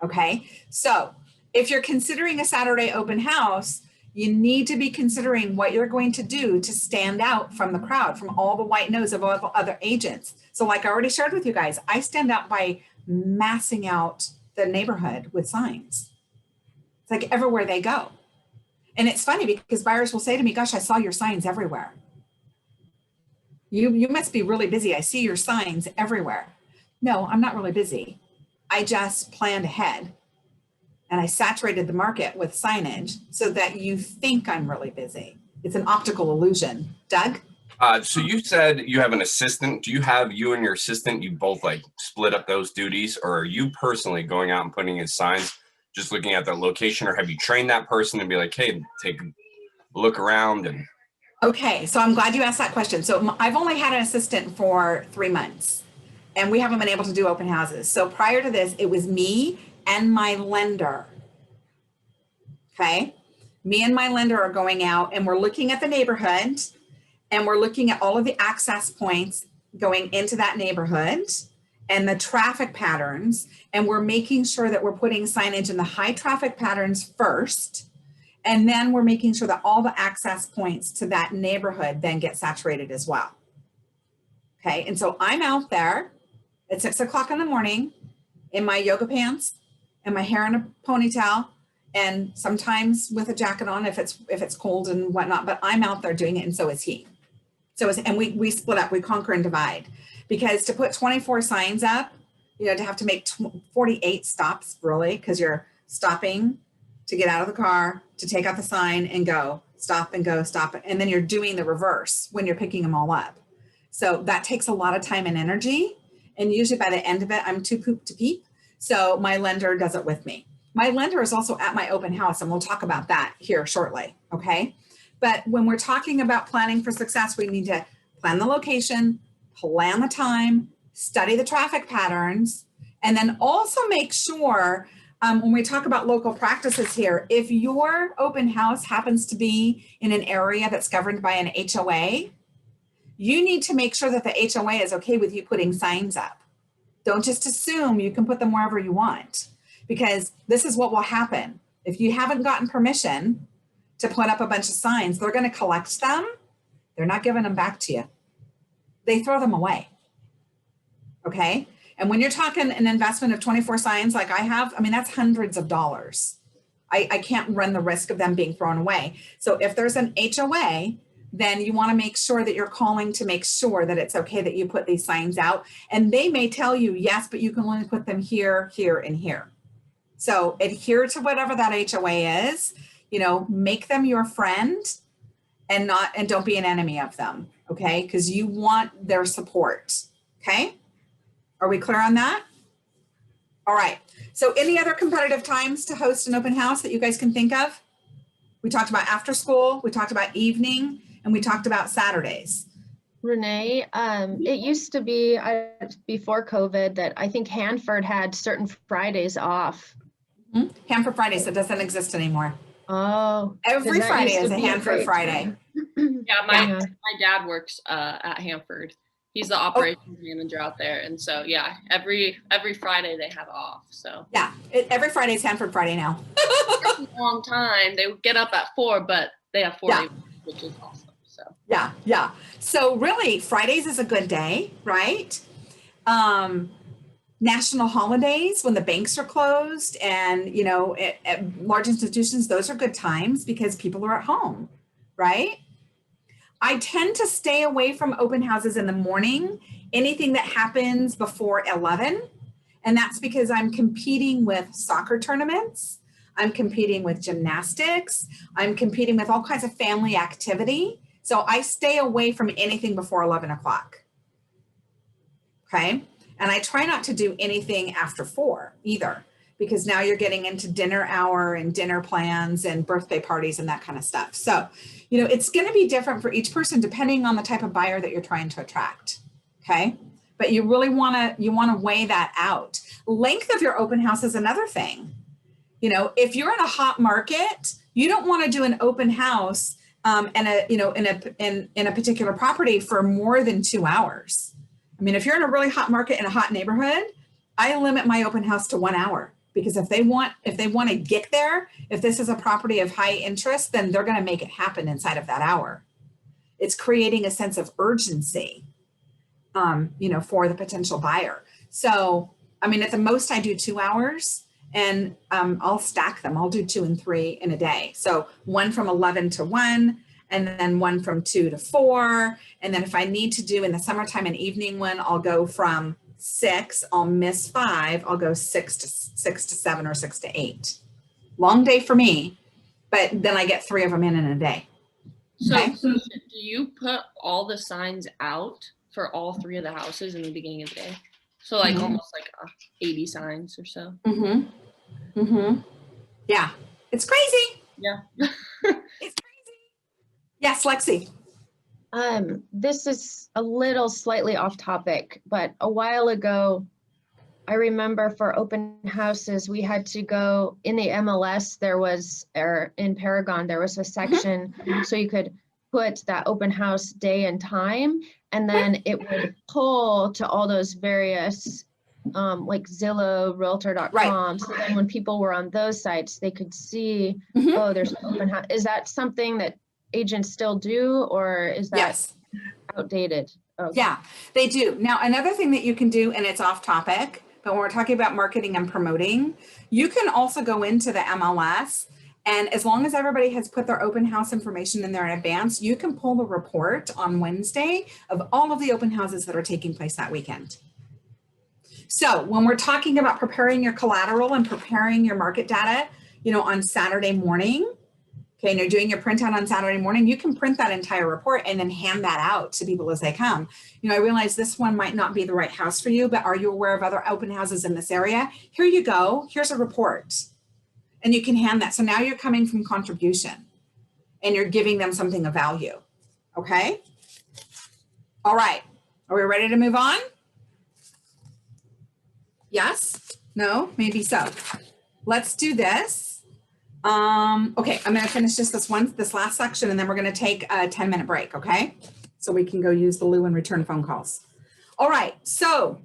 Okay, so if you're considering a Saturday open house, you need to be considering what you're going to do to stand out from the crowd, from all the white noise of all other agents. So like I already shared with you guys, I stand out by massing out the neighborhood with signs. It's like everywhere they go. And it's funny because buyers will say to me, gosh, I saw your signs everywhere. You must be really busy. I see your signs everywhere. No, I'm not really busy. I just planned ahead and I saturated the market with signage so that you think I'm really busy. It's an optical illusion. Doug? So you said you have an assistant. Do you have you and your assistant, you both like split up those duties, or are you personally going out and putting in signs, just looking at the location, or have you trained that person and be like, hey, take a look around? And Okay, so I'm glad you asked that question. So I've only had an assistant for 3 months and we haven't been able to do open houses. So prior to this, it was me and my lender. Okay, me and my lender are going out and we're looking at the neighborhood and we're looking at all of the access points going into that neighborhood and the traffic patterns. And we're making sure that we're putting signage in the high traffic patterns first. And then we're making sure that all the access points to that neighborhood then get saturated as well. Okay, and so I'm out there at 6 o'clock in the morning in my yoga pants and my hair in a ponytail, and sometimes with a jacket on if it's cold and whatnot, but I'm out there doing it, and so is he. And we split up, we conquer and divide, because to put 24 signs up, to have to make 48 stops really, because you're stopping to get out of the car, to take out the sign and go, stop and go, stop. And then you're doing the reverse when you're picking them all up. So that takes a lot of time and energy. And usually by the end of it, I'm too poop to peep. So my lender does it with me. My lender is also at my open house, and we'll talk about that here shortly, okay? But when we're talking about planning for success, we need to plan the location, plan the time, study the traffic patterns, and then also make sure when we talk about local practices here, if your open house happens to be in an area that's governed by an HOA, you need to make sure that the HOA is okay with you putting signs up. Don't just assume you can put them wherever you want, because this is what will happen. If you haven't gotten permission to put up a bunch of signs, they're going to collect them. They're not giving them back to you. They throw them away. Okay. And when you're talking an investment of 24 signs like I have, that's hundreds of dollars. I can't run the risk of them being thrown away. So if there's an HOA, then you want to make sure that you're calling to make sure that it's okay that you put these signs out. And they may tell you, yes, but you can only put them here, here, and here. So adhere to whatever that HOA is, make them your friend and don't be an enemy of them. Okay. Because you want their support. Okay. Are we clear on that? All right. So any other competitive times to host an open house that you guys can think of? We talked about after school, we talked about evening, and we talked about Saturdays. Renee, it used to be before COVID that I think Hanford had certain Fridays off. Hanford Fridays, that doesn't exist anymore. Oh. 'cause Every that Friday used is to a be Hanford great Friday. time. Yeah, Yeah. my dad works at Hanford. He's the operations manager out there, and so yeah, every Friday they have off. So Yeah, every Friday is Hanford Friday now. it's a long time. They get up at 4, but they have 4 Yeah. days, which is awesome. So Yeah, yeah. So really, Fridays is a good day, right? National holidays when the banks are closed and, you know, at large institutions, those are good times because people are at home, right? I tend to stay away from open houses in the morning, anything that happens before 11. And that's because I'm competing with soccer tournaments. I'm competing with gymnastics. I'm competing with all kinds of family activity. So I stay away from anything before 11 o'clock. Okay. And I try not to do anything after 4 either, because now you're getting into dinner hour and dinner plans and birthday parties and that kind of stuff. So, you know, it's going to be different for each person depending on the type of buyer that you're trying to attract. Okay. But you really want to weigh that out. Length of your open house is another thing. You know, if you're in a hot market, you don't want to do an open house in a particular property for more than 2 hours. I mean, if you're in a really hot market in a hot neighborhood, I limit my open house to 1 hour because if they want to get there, if this is a property of high interest, then they're going to make it happen inside of that hour. It's creating a sense of urgency, for the potential buyer. So, I mean, at the most I do 2 hours and I'll stack them. I'll do 2 and 3 in a day. So one from 11 to 1, and then one from 2 to 4. And then if I need to do in the summertime an evening one, I'll go from 6, I'll miss 5, I'll go 6 to 7 or 6 to 8. Long day for me, but then I get 3 of them in a day. So Okay. do you put all the signs out for all 3 of the houses in the beginning of the day? So like Mhm. almost like 80 signs or so. Yeah, it's crazy. Yeah. It's crazy. Yes, Lexi. This is a little slightly off topic, but a while ago, I remember for open houses, we had to go in the MLS, or in Paragon, there was a section so you could put that open house day and time, and then it would pull to all those various like Zillow, Realtor.com. So then when people were on those sites, they could see, oh, there's an open house. Is that something that agents still do, or is that Yes. outdated? Okay. Yeah, they do. Now, another thing that you can do, and it's off topic, but when we're talking about marketing and promoting, you can also go into the MLS, and as long as everybody has put their open house information in there in advance, you can pull the report on Wednesday of all of the open houses that are taking place that weekend. So when we're talking about preparing your collateral and preparing your market data, on Saturday morning, okay, and you're doing your printout on Saturday morning, you can print that entire report and then hand that out to people as they come. I realize this one might not be the right house for you, but are you aware of other open houses in this area? Here you go. Here's a report. And you can hand that. So now you're coming from contribution and you're giving them something of value. Okay. All right. Are we ready to move on? Yes? No? Maybe so. Let's do this. Okay, I'm going to finish just this last section, and then we're going to take a 10-minute break, okay? So we can go use the loo and return phone calls. All right, so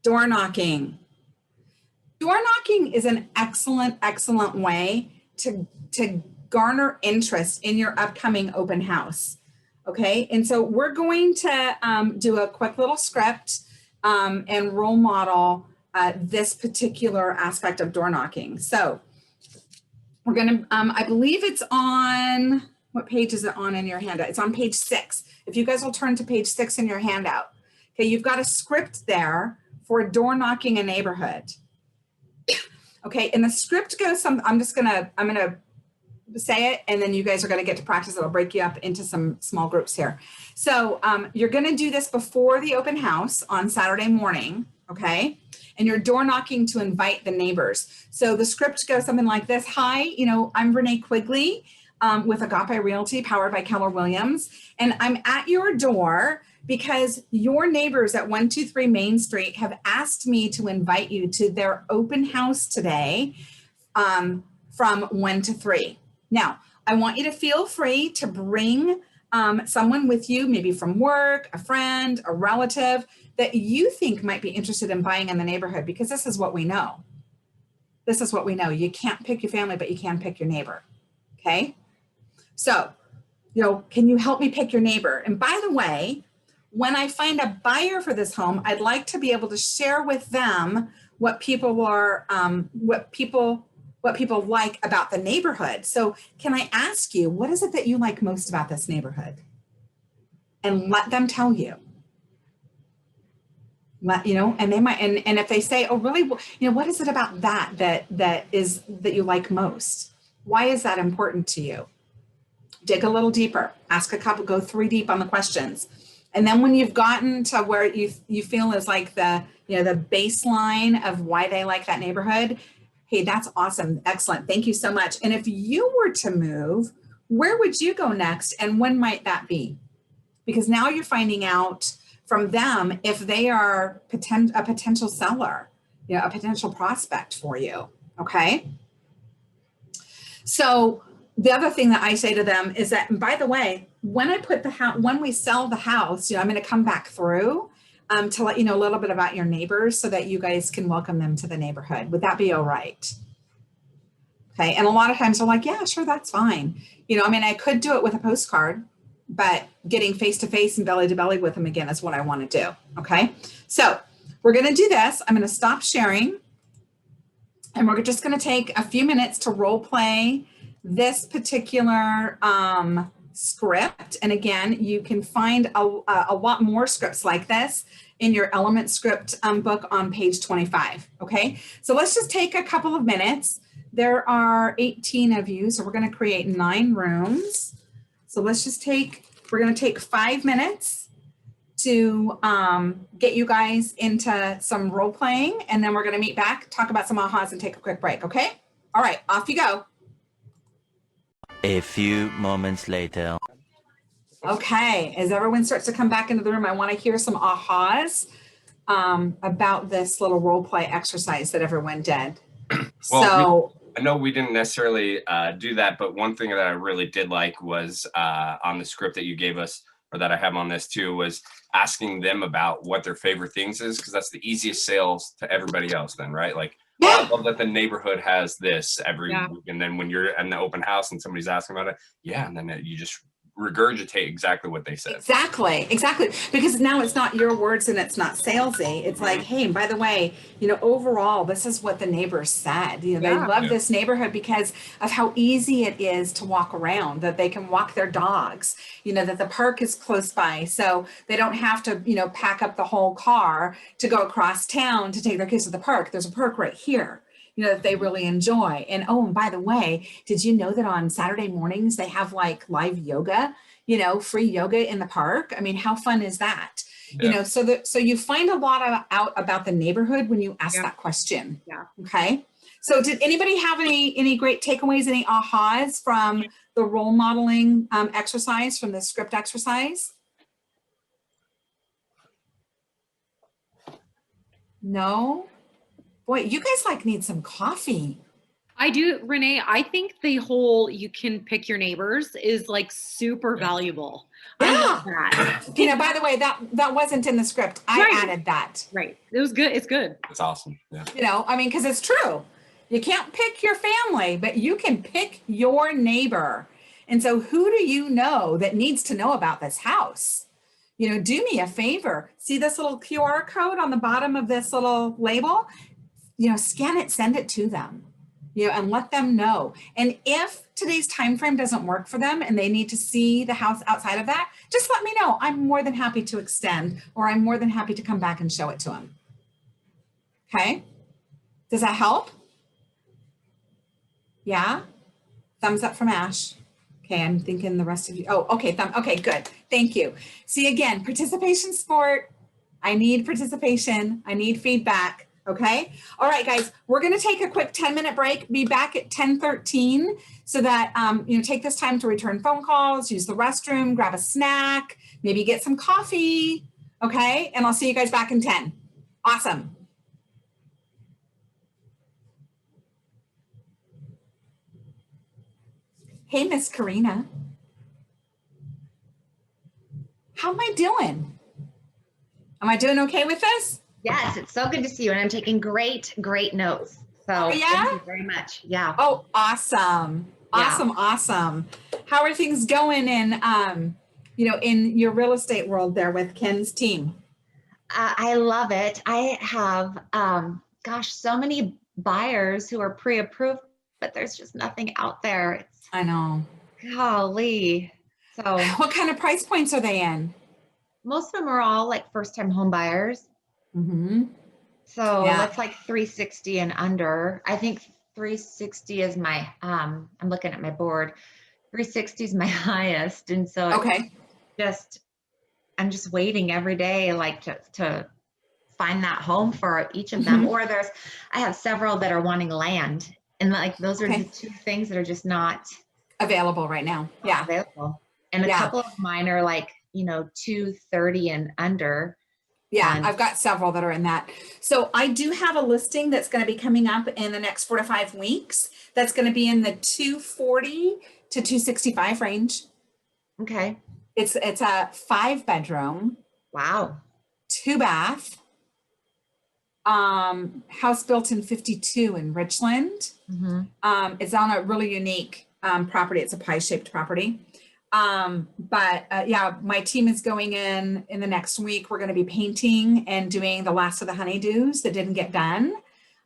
door knocking. Door knocking is an excellent, excellent way to garner interest in your upcoming open house, okay? And so we're going to do a quick little script and role model this particular aspect of door knocking. So we're going to, I believe it's on, what page is it on in your handout? It's on page 6. If you guys will turn to page 6 in your handout. Okay, you've got a script there for door knocking a neighborhood. Okay, and the script goes I'm going to say it, and then you guys are going to get to practice. It'll break you up into some small groups here. So you're going to do this before the open house on Saturday morning, okay? And you're door knocking to invite the neighbors. So the script goes something like this. Hi, I'm Renee Quigley with Agape Realty, powered by Keller Williams. And I'm at your door because your neighbors at 123 Main Street have asked me to invite you to their open house today from 1 to 3. Now, I want you to feel free to bring someone with you, maybe from work, a friend, a relative that you think might be interested in buying in the neighborhood, because this is what we know. This is what we know. You can't pick your family, but you can pick your neighbor. Okay. So, can you help me pick your neighbor? And by the way, when I find a buyer for this home, I'd like to be able to share with them what people are, what people like about the neighborhood. So can I ask you, what is it that you like most about this neighborhood? And let them tell you. And they might, and if they say, oh, really, what is it about that you like most? Why is that important to you? Dig a little deeper, ask a couple, go 3 deep on the questions. And then when you've gotten to where you feel is like the baseline of why they like that neighborhood, hey, that's awesome. Excellent. Thank you so much. And if you were to move, where would you go next? And when might that be? Because now you're finding out from them if they are a potential seller, a potential prospect for you. Okay. So the other thing that I say to them is that, and by the way, when I put when we sell the house, I'm going to come back through to let you know a little bit about your neighbors so that you guys can welcome them to the neighborhood. Would that be all right? Okay. And a lot of times they're like, yeah, sure, that's fine. I could do it with a postcard, but getting face-to-face and belly-to-belly with them again is what I want to do. Okay. So we're going to do this. I'm going to stop sharing and we're just going to take a few minutes to role play this particular script. And again, you can find a lot more scripts like this in your Element script book on page 25. Okay, so let's just take a couple of minutes. There are 18 of you, so we're going to create 9 rooms. So we're going to take 5 minutes to get you guys into some role playing, and then we're going to meet back, talk about some ahas, and take a quick break. Okay, all right, off you go. A few moments later. Okay, as everyone starts to come back into the room, I want to hear some ahas about this little role play exercise that everyone did. Well, I know we didn't necessarily do that, but one thing that I really did like was on the script that you gave us, or that I have on this too, was asking them about what their favorite things is, because that's the easiest sales to everybody else then, right? Like, I love that the neighborhood has this every week. And then when you're in the open house and somebody's asking about it, and then you just regurgitate exactly what they said. Exactly. Because now it's not your words and it's not salesy. It's like, hey, by the way, overall, this is what the neighbors said. They love this neighborhood because of how easy it is to walk around, that they can walk their dogs, that the park is close by. So they don't have to, pack up the whole car to go across town to take their kids to the park. There's a park right here. That they really enjoy. And and by the way, did you know that on Saturday mornings they have like live yoga, free yoga in the park? I mean, how fun is that? Yeah. So you find a lot out about the neighborhood when you ask that question. Yeah. Okay. So did anybody have any great takeaways, any ahas from the role modeling exercise, from the script exercise? No? Boy, you guys need some coffee. I do, Renee. I think the whole you can pick your neighbors is super valuable. Yeah. I love that. By the way, that wasn't in the script. I added that. Right. It was good. It's good. It's awesome. Yeah. Because it's true. You can't pick your family, but you can pick your neighbor. And so who do you know that needs to know about this house? Do me a favor. See this little QR code on the bottom of this little label? Scan it, send it to them, and let them know. And if today's time frame doesn't work for them and they need to see the house outside of that, just let me know. I'm more than happy to extend, or I'm more than happy to come back and show it to them. Okay. Does that help? Yeah. Thumbs up from Ash. Okay. I'm thinking the rest of you. Oh, okay. Okay, good. Thank you. See, again, participation sport. I need participation. I need feedback. Okay. All right, guys, we're going to take a quick 10-minute break, be back at 10:13 so that, take this time to return phone calls, use the restroom, grab a snack, maybe get some coffee. Okay. And I'll see you guys back in 10. Awesome. Hey, Miss Karina. How am I doing? Am I doing okay with this? Yes, it's so good to see you. And I'm taking great notes. So yeah? thank you very much. Yeah. Oh, awesome. Awesome. Awesome. How are things going in, in your real estate world there with Ken's team? I love it. I have, so many buyers who are pre-approved, but there's just nothing out there. I know. Golly. So what kind of price points are they in? Most of them are all like first-time home buyers. Mm-hmm. So that's like 360 and under. I think 360 is my, I'm looking at my board. 360 is my highest. And so I'm just waiting every day, like to find that home for each of them. Or I have several that are wanting land. And like, those are the two things that are just not available right now. Yeah. Available. And a couple of mine are like, 230 and under. Yeah, I've got several that are in that. So I do have a listing that's going to be coming up in the next 4 to 5 weeks. That's going to be in the 240 to 265 range. Okay. It's a 5-bedroom. Wow. 2-bath. House built in 52 in Richland. Mm-hmm. It's on a really unique property. It's a pie-shaped property. My team is going in the next week. We're going to be painting and doing the last of the honeydews that didn't get done.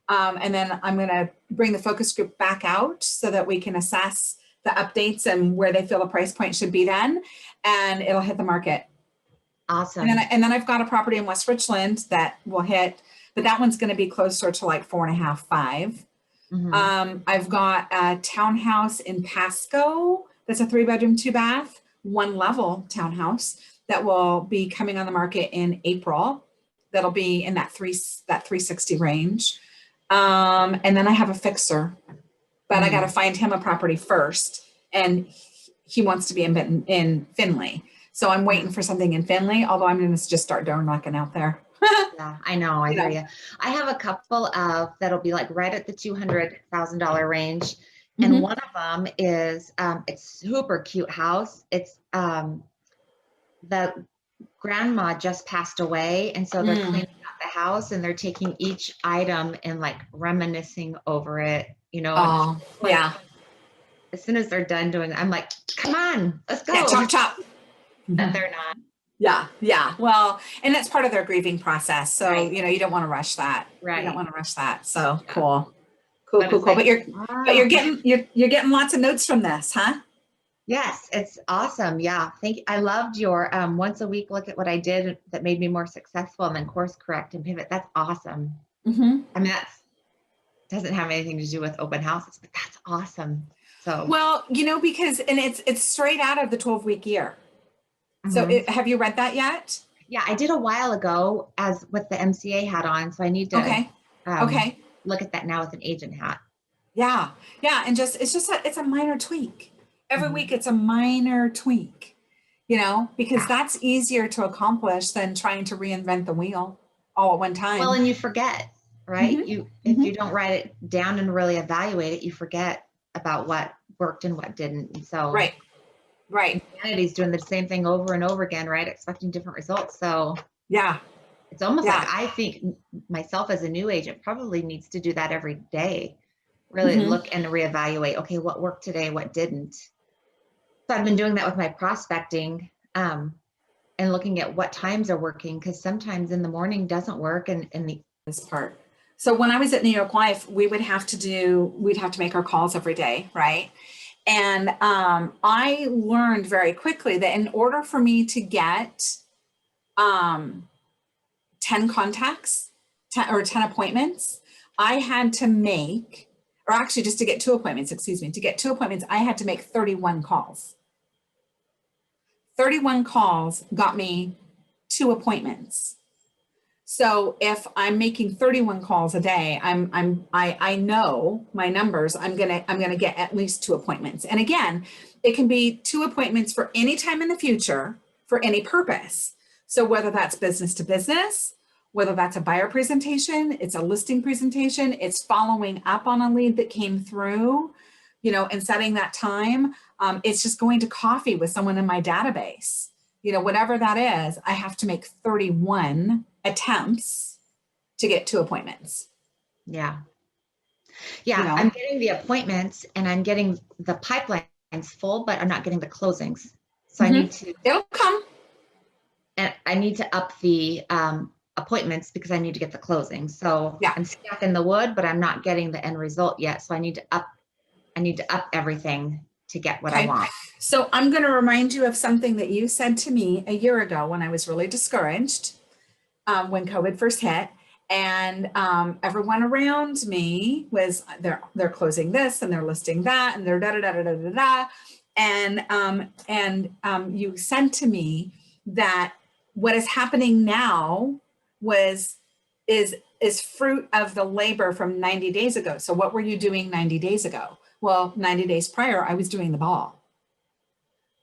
And then I'm going to bring the focus group back out so that we can assess the updates and where they feel the price point should be then, and it'll hit the market. Awesome. And then I've got a property in West Richland that will hit, but that one's going to be closer to like 4.5, 5. Mm-hmm. I've got a townhouse in Pasco. That's a 3-bedroom, 2-bath, 1-level townhouse that will be coming on the market in April. That'll be in that 360 range. And then I have a fixer, but I got to find him a property first, and he wants to be in Findlay. So I'm waiting for something in Findlay, although I'm going to just start door knocking out there. Yeah, I know. I hear you. I have a couple of that'll be like right at the $200,000 range. And one of them is, it's super cute house. It's, the grandma just passed away. And so they're cleaning out the house and they're taking each item and like reminiscing over it, As soon as they're done doing it, I'm like, come on, let's go. Yeah, chop. But they're not. Yeah. Well, and that's part of their grieving process. So, you don't want to rush that. Right. You don't want to rush that. So cool. But you're getting lots of notes from this, huh? Yes, it's awesome. Yeah. Thank you. I loved your once a week look at what I did that made me more successful and then course correct and pivot. That's awesome. Mm-hmm. I mean, doesn't have anything to do with open houses, but that's awesome. So well, because it's straight out of the 12-week year. So have you read that yet? Yeah, I did a while ago as with the MCA hat on. So I need to look at that now with an agent hat. Yeah. And it's a minor tweak. Every week it's a minor tweak, because that's easier to accomplish than trying to reinvent the wheel all at one time. Well, and you forget, right? If you don't write it down and really evaluate it, you forget about what worked and what didn't. And so Right. Humanity's doing the same thing over and over again, right? Expecting different results. So yeah. It's almost like I think myself as a new agent probably needs to do that every day. Really look and reevaluate, okay, what worked today, what didn't. So I've been doing that with my prospecting and looking at what times are working, because sometimes in the morning doesn't work and this part. So when I was at New York Life, we'd have to make our calls every day, right? And I learned very quickly that in order for me to get 10 contacts, 10 appointments, I had to make, or actually just to get 2 appointments, I had to make 31 calls. 31 calls got me 2 appointments. So if I'm making 31 calls a day, I know my numbers, I'm gonna get at least 2 appointments. And again, it can be 2 appointments for any time in the future for any purpose. So whether that's business to business, whether that's a buyer presentation, it's a listing presentation, it's following up on a lead that came through, you know, and setting that time. It's just going to coffee with someone in my database. You know, whatever that is, I have to make 31 attempts to get 2 appointments. Yeah. Yeah, You know? I'm getting the appointments and I'm getting the pipelines full, but I'm not getting the closings. So I Mhm. need to, It'll come. and I need to up the appointments because I need to get the closings. So Yeah. I'm stuck in the wood, but I'm not getting the end result yet. So I need to up everything to get what I Okay. want. So I'm going to remind you of something that you said to me a year ago when I was really discouraged when COVID first hit. And everyone around me was they're closing this and they're listing that and they're da da da da da da da. And you said to me that what is happening now is fruit of the labor from 90 days ago. So what were you doing 90 days ago? Well, 90 days prior, I was doing the ball.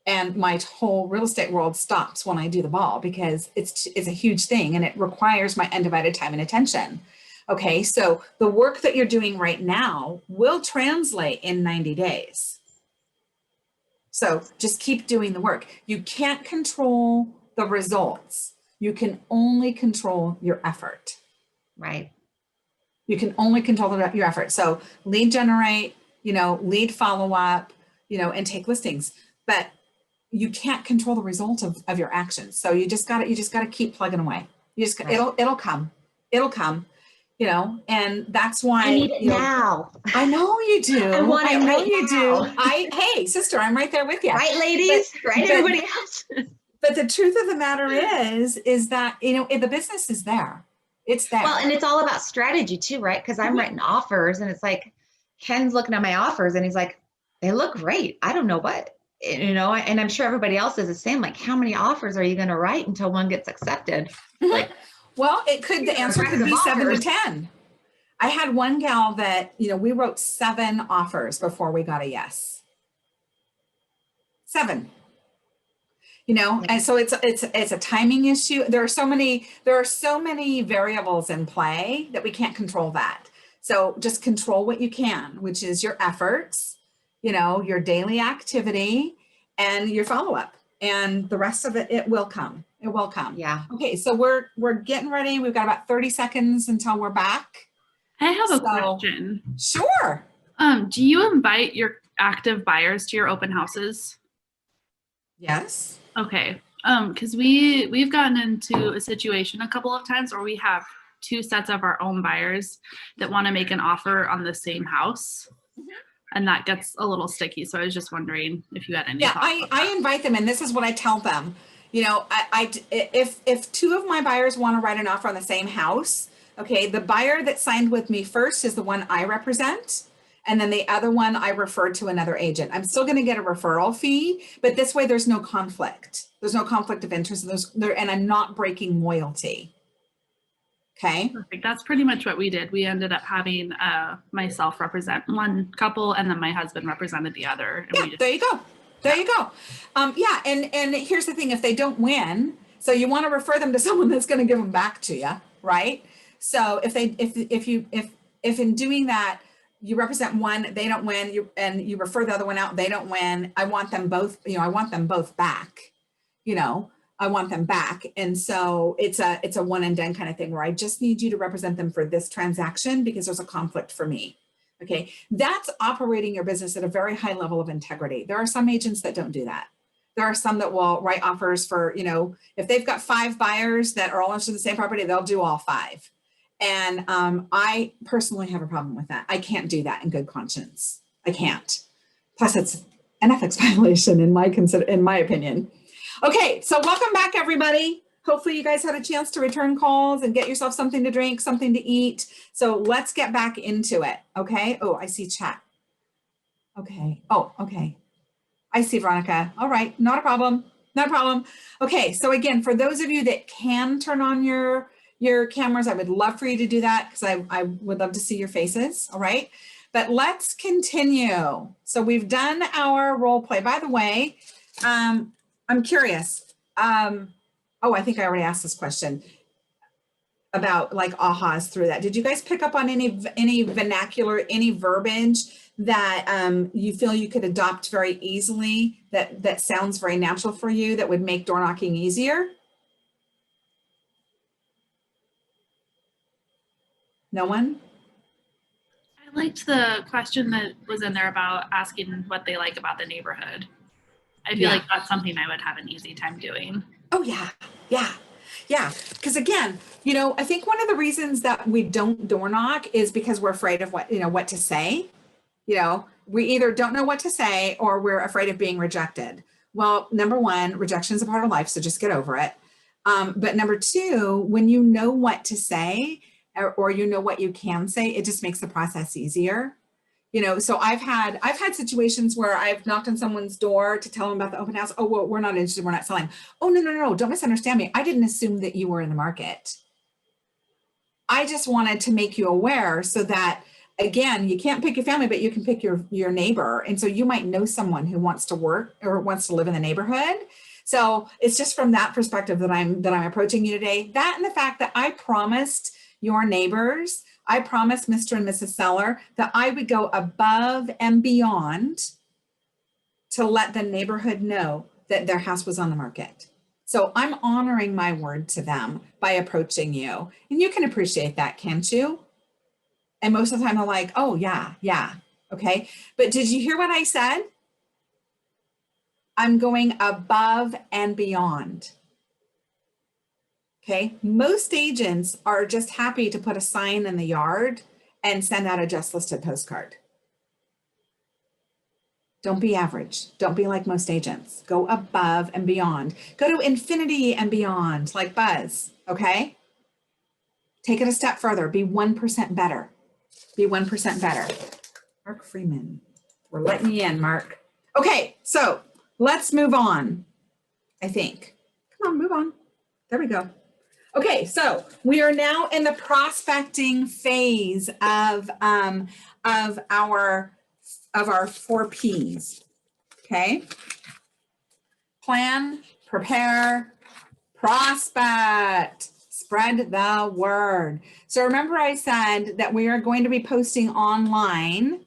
And my whole real estate world stops when I do the ball because it's a huge thing and it requires my undivided time and attention. Okay, so the work that you're doing right now will translate in 90 days. So just keep doing the work. You can't control the results. You can only control your effort. Right. You can only control your effort. So lead generate, you know, lead follow up, you know, and take listings. But you can't control the result of your actions. So you just gotta keep plugging away. You just Right. it'll come, you know, and that's why I need it you know, now. I know you do. I want it know right you now. do. Hey, sister, I'm right there with you. Right, ladies? Right, but- everybody else? But the truth of the matter is that, you know, the business is there. It's there. Well, and it's all about strategy too, right? Because I'm writing offers and it's like, Ken's looking at my offers and he's like, they look great. I don't know what, you know, and I'm sure everybody else is the same. Like, how many offers are you going to write until one gets accepted? Like, well, the answer could be 7 to 10. I had one gal that, you know, we wrote 7 offers before we got a yes. 7. You know, and so it's a timing issue. There are so many variables in play that we can't control that. So just control what you can, which is your efforts, you know, your daily activity and your follow-up, and the rest of it will come. It will come. yeah. Okay, so we're getting ready. We've got about 30 seconds until we're back. I have a So- question. Sure. Do you invite your active buyers to your open houses? Yes. Okay. Because we've gotten into a situation a couple of times where we have 2 sets of our own buyers that want to make an offer on the same house. And that gets a little sticky. So I was just wondering if you had any Yeah, thoughts about I that. invite them, and this is what I tell them. You know, if 2 of my buyers want to write an offer on the same house, okay, the buyer that signed with me first is the one I represent. And then the other one I referred to another agent. I'm still going to get a referral fee, but this way there's no conflict. There's no conflict of interest. And I'm not breaking loyalty. Okay. Perfect. That's pretty much what we did. We ended up having myself represent one couple and then my husband represented the other. And Yeah, we just, there you go. There you go. Yeah, and here's the thing: if they don't win, so you want to refer them to someone that's going to give them back to you, right? So if in doing that you represent one, they don't win, you refer the other one out, they don't win. I want them both. You know, I want them both back. You know, I want them back, and so it's a one and done kind of thing where I just need you to represent them for this transaction because there's a conflict for me. Okay, that's operating your business at a very high level of integrity. There are some agents that don't do that. There are some that will write offers for, you know, if they've got 5 buyers that are all interested in the same property, they'll do all 5. And I personally have a problem with that. I can't do that in good conscience. I can't. Plus, it's an ethics violation in my opinion. Okay, so welcome back, everybody. Hopefully you guys had a chance to return calls and get yourself something to drink, something to eat. So let's get back into it, okay? Oh, I see chat. Okay, oh, okay. I see Veronica. All right, not a problem, not a problem. Okay, so again, for those of you that can turn on your your cameras, I would love for you to do that because I would love to see your faces. All right. But let's continue. So we've done our role play. By the way, I'm curious. Oh, I think I already asked this question about like ahas through that. Did you guys pick up on any vernacular, any verbiage that you feel you could adopt very easily, that sounds very natural for you, that would make door knocking easier? No one? I liked the question that was in there about asking what they like about the neighborhood. I feel Yeah. like that's something I would have an easy time doing. Oh yeah, yeah, yeah. Because again, I think one of the reasons that we don't door knock is because we're afraid of what to say. We either don't know what to say or we're afraid of being rejected. Well, number one, rejection is a part of life, so just get over it. But number two, when you know what to say or you know what you can say, it just makes the process easier. So I've had situations where I've knocked on someone's door to tell them about the open house. Oh, well, we're not interested. We're not selling. Oh, no. Don't misunderstand me. I didn't assume that you were in the market. I just wanted to make you aware so that, again, you can't pick your family, but you can pick your neighbor. And so you might know someone who wants to work or wants to live in the neighborhood. So it's just from that perspective that I'm approaching you today. That and the fact that I promised your neighbors, I promised Mr. and Mrs. Seller that I would go above and beyond to let the neighborhood know that their house was on the market. So I'm honoring my word to them by approaching you. And you can appreciate that, can't you? And most of the time they're like, oh yeah. Okay. But did you hear what I said? I'm going above and beyond. Okay. Most agents are just happy to put a sign in the yard and send out a just listed postcard. Don't be average. Don't be like most agents. Go above and beyond. Go to infinity and beyond, like Buzz. Okay. Take it a step further. Be 1% better. Be 1% better. Mark Freeman. We're letting you in, Mark. Okay. So let's move on. I think. Come on, move on. There we go. Okay, so we are now in the prospecting phase of our 4 Ps. Okay. Plan, prepare, prospect, spread the word. So remember I said that we are going to be posting online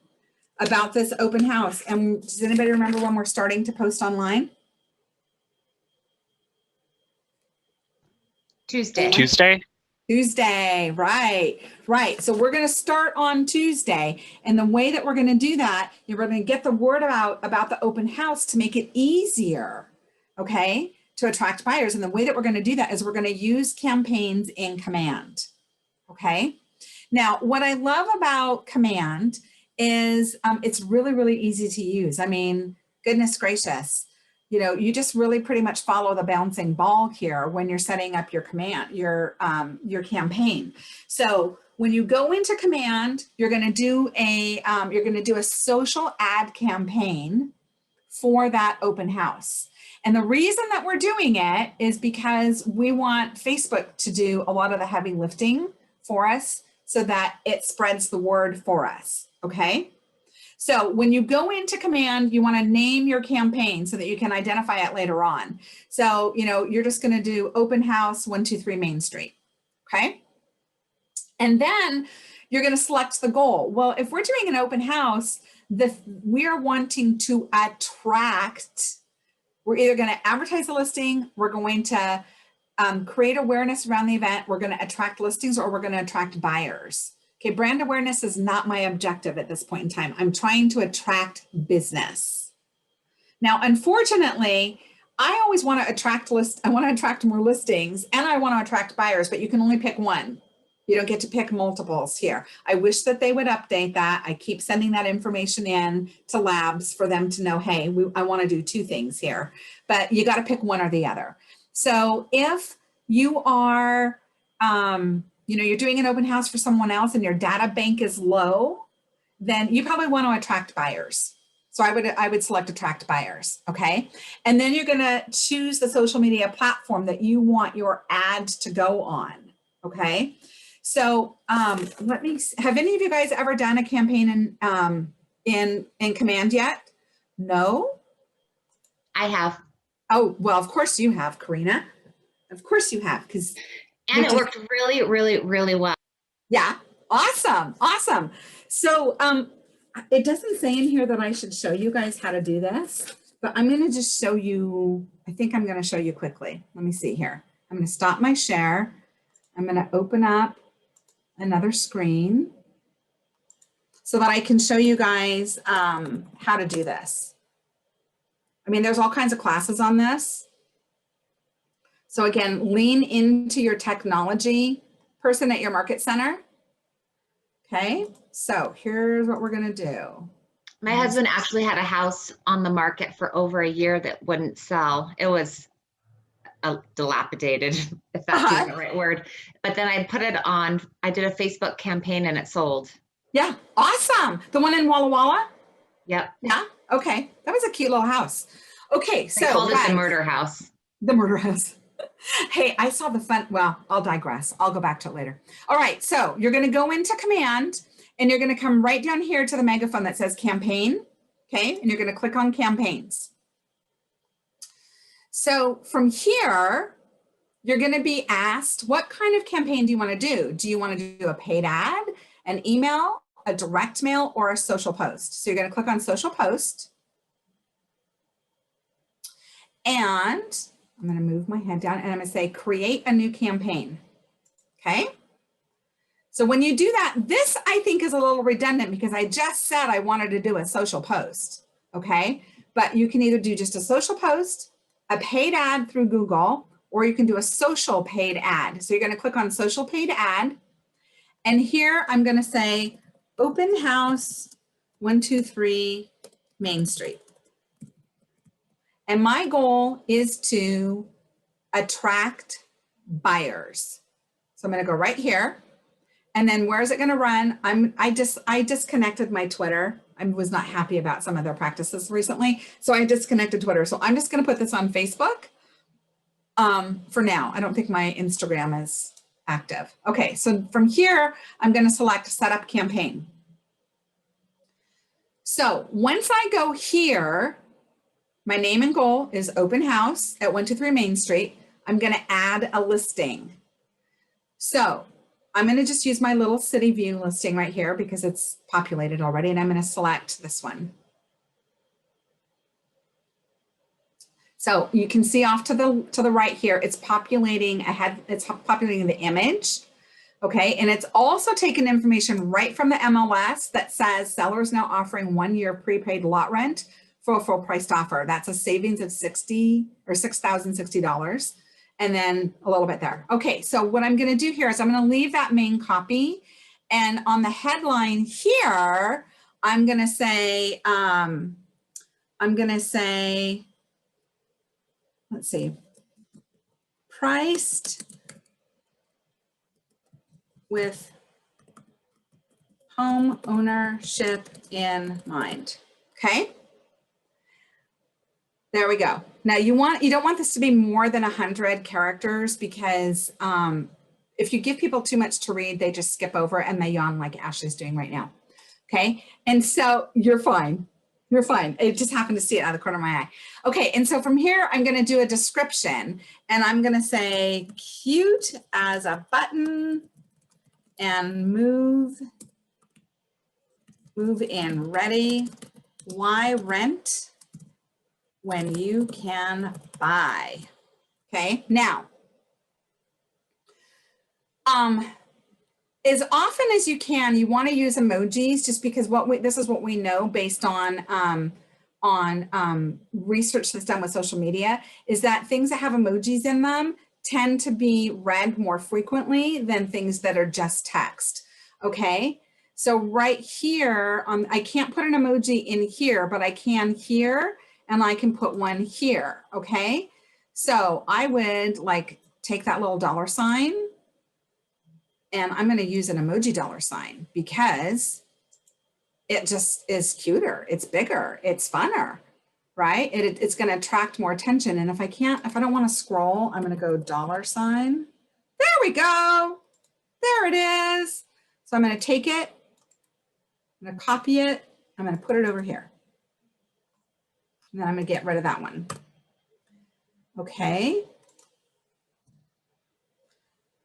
about this open house. And does anybody remember when we're starting to post online? Tuesday. Tuesday, right. So we're going to start on Tuesday. And the way that we're going to do that, you're going to get the word about the open house to make it easier, okay, to attract buyers. And the way that we're going to do that is we're going to use campaigns in Command, okay? Now, what I love about Command is it's really, really easy to use. I mean, goodness gracious. You just really pretty much follow the bouncing ball here when you're setting up your campaign. So when you go into Command, you're going to do a social ad campaign for that open house. And the reason that we're doing it is because we want Facebook to do a lot of the heavy lifting for us so that it spreads the word for us. Okay. So when you go into Command, you want to name your campaign so that you can identify it later on. So, you're just going to do open house 123 Main Street. Okay. And then you're going to select the goal. Well, if we're doing an open house, we're wanting to attract, we're either going to advertise a listing, we're going to create awareness around the event, we're going to attract listings, or we're going to attract buyers. Okay, brand awareness is not my objective at this point in time. I'm trying to attract business. Now, unfortunately, I always want to attract more listings and I want to attract buyers, but you can only pick one. You don't get to pick multiples here. I wish that they would update that. I keep sending that information in to labs for them to know, hey, I want to do 2 things here, but you got to pick one or the other. So if you are, you're doing an open house for someone else and your data bank is low, then you probably want to attract buyers. So I would select attract buyers. Okay. And then you're going to choose the social media platform that you want your ad to go on. Okay. So have any of you guys ever done a campaign in Command yet? No? I have, Oh, well, of course you have, Karina. Of course you have, because and it worked really, really, really well. yeah, awesome, awesome. So it doesn't say in here that I should show you guys how to do this, but I'm going to just show you. I think I'm going to show you quickly. Let me see here. I'm going to stop my share. I'm going to open up another screen so that I can show you guys how to do this. I mean, there's all kinds of classes on this. So again, lean into your technology person at your market center. Okay, so here's what we're gonna do. My husband actually had a house on the market for over a year that wouldn't sell. It was dilapidated, if that's even the right word. But then I put it on, I did a Facebook campaign and it sold. Yeah, awesome. The one in Walla Walla? Yep. Yeah, okay. That was a cute little house. Okay, They so called it the guys, murder house. the murder house. Hey, I saw the fun. Well, I'll digress. I'll go back to it later. All right, so you're going to go into Command and you're going to come right down here to the megaphone that says campaign. Okay, and you're going to click on campaigns. So from here, you're going to be asked, what kind of campaign do you want to do? Do you want to do a paid ad, an email, a direct mail, or a social post? So you're going to click on social post. And I'm going to move my head down and I'm going to say create a new campaign. Okay. So when you do that, this I think is a little redundant because I just said I wanted to do a social post. Okay. But you can either do just a social post, a paid ad through Google, or you can do a social paid ad. So you're going to click on social paid ad. And here I'm going to say open house 123 Main Street. And my goal is to attract buyers. So I'm going to go right here. And then where is it going to run? I disconnected my Twitter. I was not happy about some of their practices recently. So I disconnected Twitter. So I'm just going to put this on Facebook for now. I don't think my Instagram is active. Okay, so from here, I'm going to select set up campaign. So once I go here, my name and goal is open house at 123 Main Street. I'm going to add a listing. So I'm going to just use my little city view listing right here because it's populated already. And I'm going to select this one. So you can see off to the right here, it's populating ahead. It's populating the image. Okay. And it's also taken information right from the MLS that says sellers now offering 1 year prepaid lot rent for a full priced offer. That's a savings of $6,060 and then a little bit there. Okay, so what I'm going to do here is I'm going to leave that main copy, and on the headline here, I'm going to say, let's see, priced with home ownership in mind. Okay. There we go. Now you don't want this to be more than 100 characters because if you give people too much to read, they just skip over and they yawn like Ashley's doing right now. Okay. And so you're fine. You're fine. I just happened to see it out of the corner of my eye. Okay. And so from here, I'm going to do a description and I'm going to say cute as a button and move in ready. Why rent when you can buy? Okay, now, as often as you can, you want to use emojis just because this is what we know based on research that's done with social media is that things that have emojis in them tend to be read more frequently than things that are just text. Okay, so right here, I can't put an emoji in here, but I can here. And I can put one here, okay? So I would like take that little $sign and I'm gonna use an emoji $sign because it just is cuter, it's bigger, it's funner, right? It's gonna attract more attention. And if I don't wanna scroll, I'm gonna go $sign. There we go. There it is. So I'm going to take it, I'm going to copy it, I'm going to put it over here. And then I'm going to get rid of that one. Okay.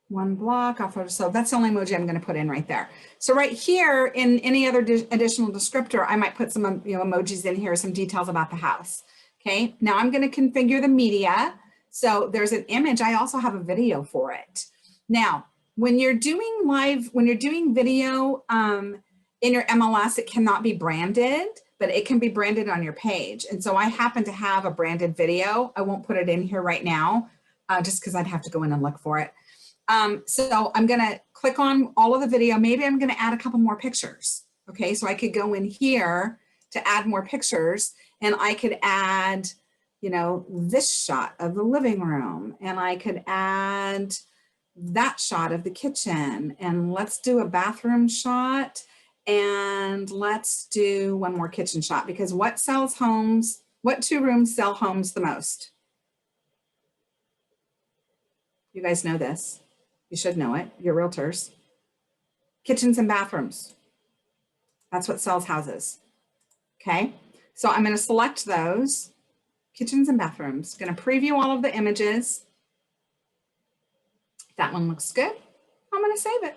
One block off of, so that's the only emoji I'm going to put in right there. So right here in any other additional descriptor, I might put some emojis in here, some details about the house. Okay, now I'm going to configure the media. So there's an image. I also have a video for it. Now, when you're doing video in your MLS, it cannot be branded, but it can be branded on your page. And so I happen to have a branded video. I won't put it in here right now, just because I'd have to go in and look for it. So I'm going to click on all of the video. Maybe I'm going to add a couple more pictures. Okay, so I could go in here to add more pictures, and I could add, you know, this shot of the living room, and I could add that shot of the kitchen, and let's do a bathroom shot, and let's do one more kitchen shot, because what sells homes, what 2 rooms sell homes the most? You guys know this. You should know it. You're realtors. Kitchens and bathrooms. That's what sells houses. Okay. So I'm going to select those. Kitchens and bathrooms. Going to preview all of the images. That one looks good. I'm going to save it.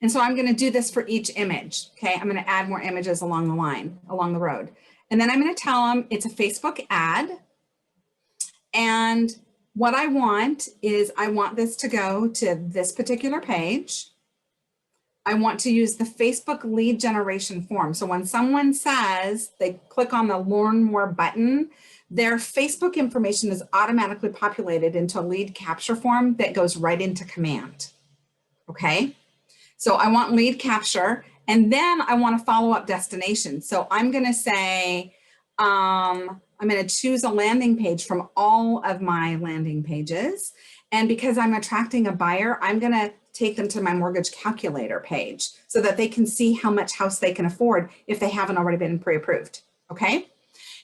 And so I'm going to do this for each image. Okay. I'm going to add more images along the line, along the road. And then I'm going to tell them it's a Facebook ad. And what I want is I want this to go to this particular page. I want to use the Facebook lead generation form. So when someone says they click on the Learn More button, their Facebook information is automatically populated into a lead capture form that goes right into command. Okay, so I want lead capture, and then I want a follow-up destination. So I'm going to say, I'm going to choose a landing page from all of my landing pages. And because I'm attracting a buyer, I'm going to take them to my mortgage calculator page so that they can see how much house they can afford if they haven't already been pre-approved. Okay.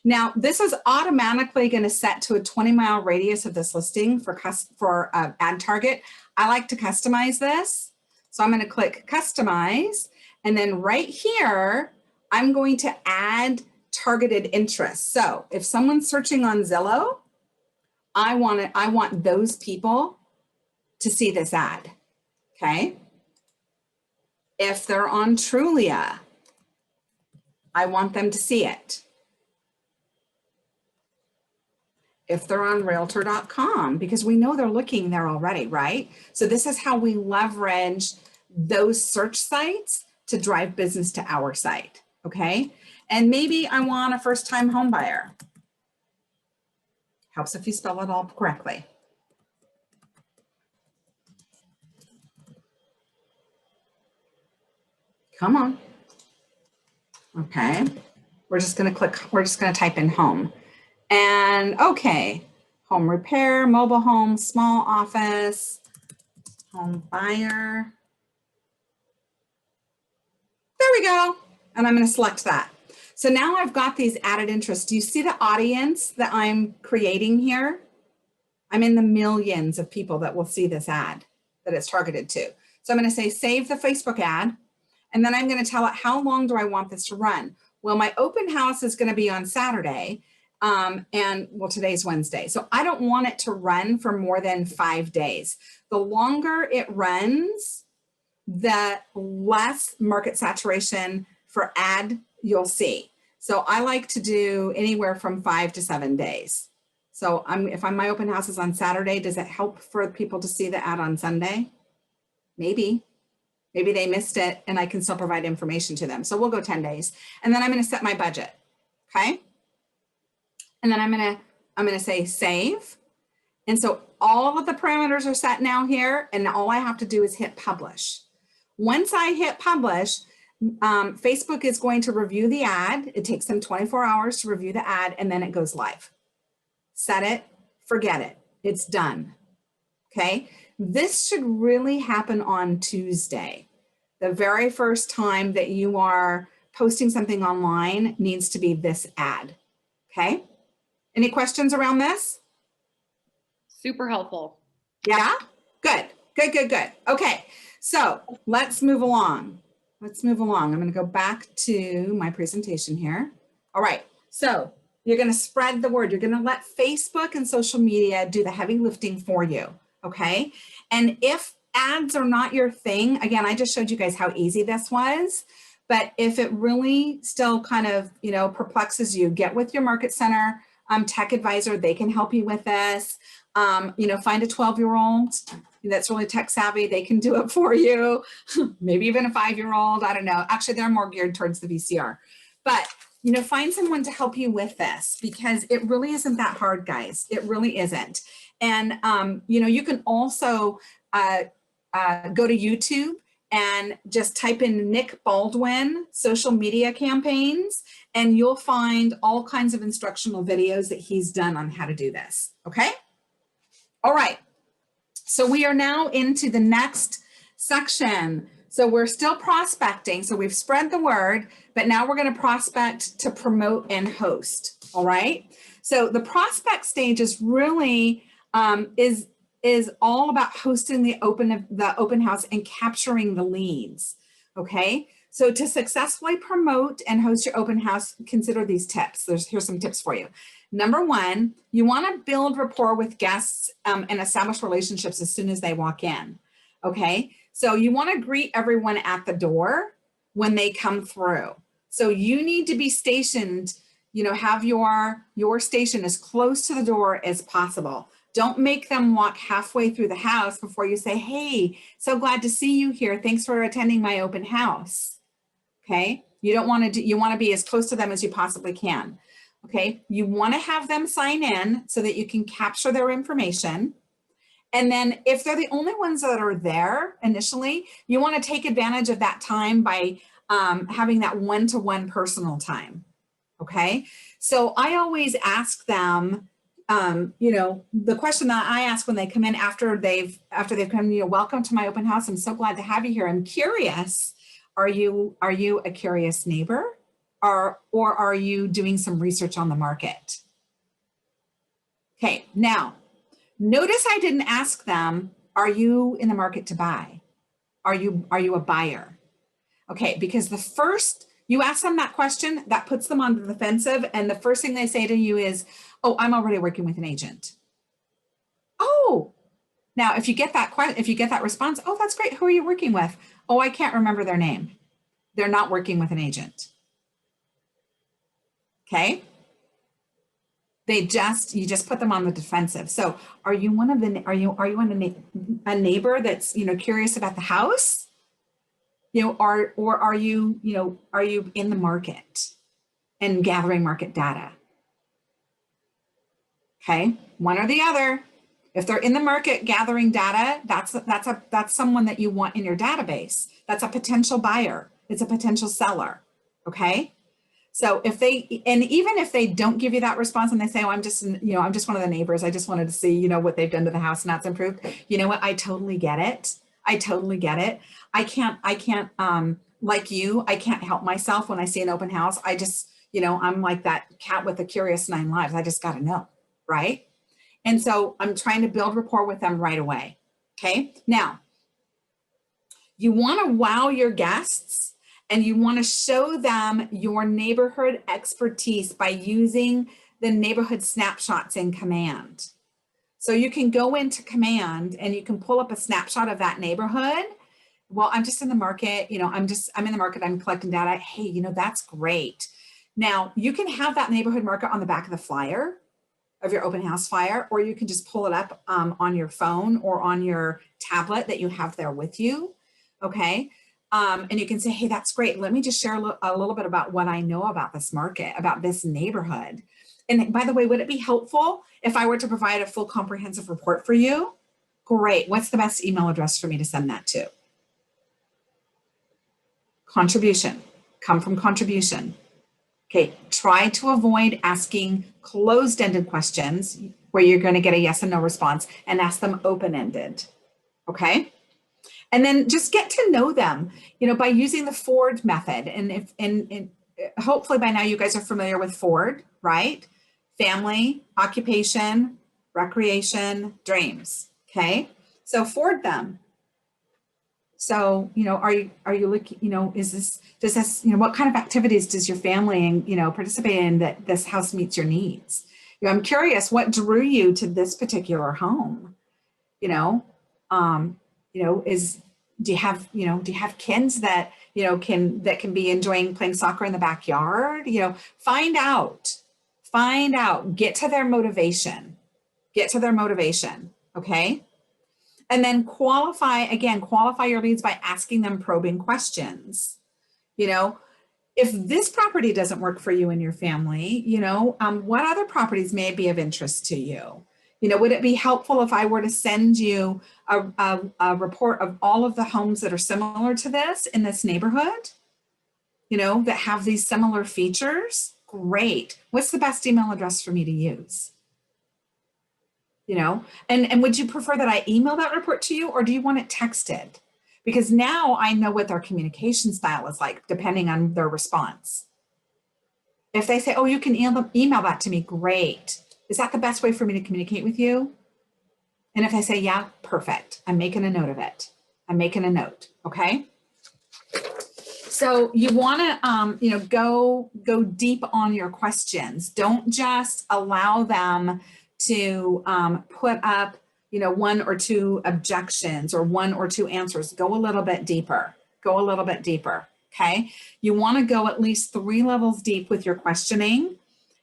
Now this is automatically going to set to a 20-mile radius of this listing for ad target. I like to customize this. So I'm going to click customize. And then right here, I'm going to add targeted interests. So if someone's searching on Zillow, I want those people to see this ad. Okay. If they're on Trulia, I want them to see it. If they're on realtor.com, because we know they're looking there already, right? So this is how we leverage those search sites to drive business to our site. Okay. And maybe I want a first-time home buyer. Helps if you spell it all correctly. Come on. Okay. We're just going to type in home. And okay, home repair, mobile home, small office, home buyer. There we go. And I'm going to select that. So now I've got these added interests. Do you see the audience that I'm creating here? I'm in the millions of people that will see this ad that it's targeted to. So I'm going to say save the Facebook ad. And then I'm going to tell it how long do I want this to run? Well, my open house is going to be on Saturday. And well, today's Wednesday. So I don't want it to run for more than 5 days. The longer it runs, the less market saturation for ad you'll see. So I like to do anywhere from 5 to 7 days. So if my open house is on Saturday, does it help for people to see the ad on Sunday? Maybe they missed it and I can still provide information to them. So we'll go 10 days. And then I'm going to set my budget. Okay. And then I'm going to say save. And so all of the parameters are set now here, and all I have to do is hit publish. Once I hit publish, Facebook is going to review the ad. It takes them 24 hours to review the ad, and then it goes live. Set it, forget it. It's done. Okay. This should really happen on Tuesday. The very first time that you are posting something online needs to be this ad. Okay. Any questions around this? Super helpful. Yeah, good, Good, good, good. Okay, so let's move along. Let's move along. I'm going to go back to my presentation here. All right, so you're going to spread the word. You're going to let Facebook and social media do the heavy lifting for you, okay? And if ads are not your thing, again, I just showed you guys how easy this was, but if it really still kind of, you know, perplexes you, get with your market center tech advisor. They can help you with this. You know, find a 12-year-old that's really tech savvy. They can do it for you. Maybe even a 5-year-old. I don't know. Actually, they're more geared towards the VCR. But, you know, find someone to help you with this because it really isn't that hard, guys. It really isn't. And, you know, you can also go to YouTube and just type in Nick Baldwin social media campaigns, and you'll find all kinds of instructional videos that he's done on how to do this. Okay. All right. So we are now into the next section. So we're still prospecting. So we've spread the word, but now we're going to prospect to promote and host. All right. So the prospect stage is really is all about hosting the open house and capturing the leads. Okay. So to successfully promote and host your open house, consider these tips. Here's some tips for you. Number one, you want to build rapport with guests and establish relationships as soon as they walk in. Okay. So you want to greet everyone at the door when they come through. So you need to be stationed, you know, have your station as close to the door as possible. Don't make them walk halfway through the house before you say, hey, so glad to see you here. Thanks for attending my open house. Okay. You don't want to you want to be as close to them as you possibly can. Okay. You want to have them sign in so that you can capture their information. And then if they're the only ones that are there initially, you want to take advantage of that time by having that one-to-one personal time. Okay. So I always ask them, you know, the question that I ask when they come in after they've come, you know, welcome to my open house. I'm so glad to have you here. I'm curious. Are you a curious neighbor or are you doing some research on the market? Okay. Now notice I didn't ask them, are you in the market to buy? Are you a buyer? Okay. Because the first you ask them that question, that puts them on the defensive. And the first thing they say to you is, oh, I'm already working with an agent. Oh, now if you get that response, oh, that's great. Who are you working with? Oh, I can't remember their name. They're not working with an agent. Okay. You just put them on the defensive. So are you a neighbor that's, you know, curious about the house? You know, or are you in the market and gathering market data? Okay, one or the other. If they're in the market gathering data, that's someone that you want in your database. That's a potential buyer. It's a potential seller. Okay. So even if they don't give you that response and they say, oh, I'm just one of the neighbors. I just wanted to see, you know, what they've done to the house and that's improved. You know what? I totally get it. I can't, like you, I can't help myself when I see an open house. I just, you know, I'm like that cat with the curious 9 lives. I just got to know. Right. And so I'm trying to build rapport with them right away. Okay. Now you want to wow your guests and you want to show them your neighborhood expertise by using the neighborhood snapshots in Command. So you can go into Command and you can pull up a snapshot of that neighborhood. Well, I'm just in the market, you know, I'm in the market, I'm collecting data. Hey, you know, that's great. Now you can have that neighborhood market on the back of the flyer of your open house flyer, or you can just pull it up on your phone or on your tablet that you have there with you. Okay. And you can say, hey, that's great. Let me just share a little bit about what I know about this market, about this neighborhood. And by the way, would it be helpful if I were to provide a full comprehensive report for you? Great. What's the best email address for me to send that to? Contribution. Come from contribution. Okay. Try to avoid asking closed-ended questions where you're going to get a yes and no response, and ask them open-ended. Okay. And then just get to know them, you know, by using the Ford method. And hopefully by now you guys are familiar with Ford, right? Family, occupation, recreation, dreams. Okay. So Ford them. So, are you looking, does this, what kind of activities does your family and, participate in that this house meets your needs? I'm curious, what drew you to this particular home? You know, um, do you have kids that, can be enjoying playing soccer in the backyard? Find out, get to their motivation, okay? And then qualify your leads by asking them probing questions. If this property doesn't work for you and your family, what other properties may be of interest to you? Would it be helpful if I were to send you a report of all of the homes that are similar to this in this neighborhood, that have these similar features? Great. What's the best email address for me to use? And would you prefer that I email that report to you, or do you want it texted? Because now I know what their communication style is like, depending on their response. If they say, oh, you can email that to me, great. Is that the best way for me to communicate with you? And if I say, yeah, perfect. I'm making a note of it. Okay? So you want to, go deep on your questions. Don't just allow them to put up, one or two objections or one or two answers. Go a little bit deeper. Okay? You want to go at least 3 levels deep with your questioning.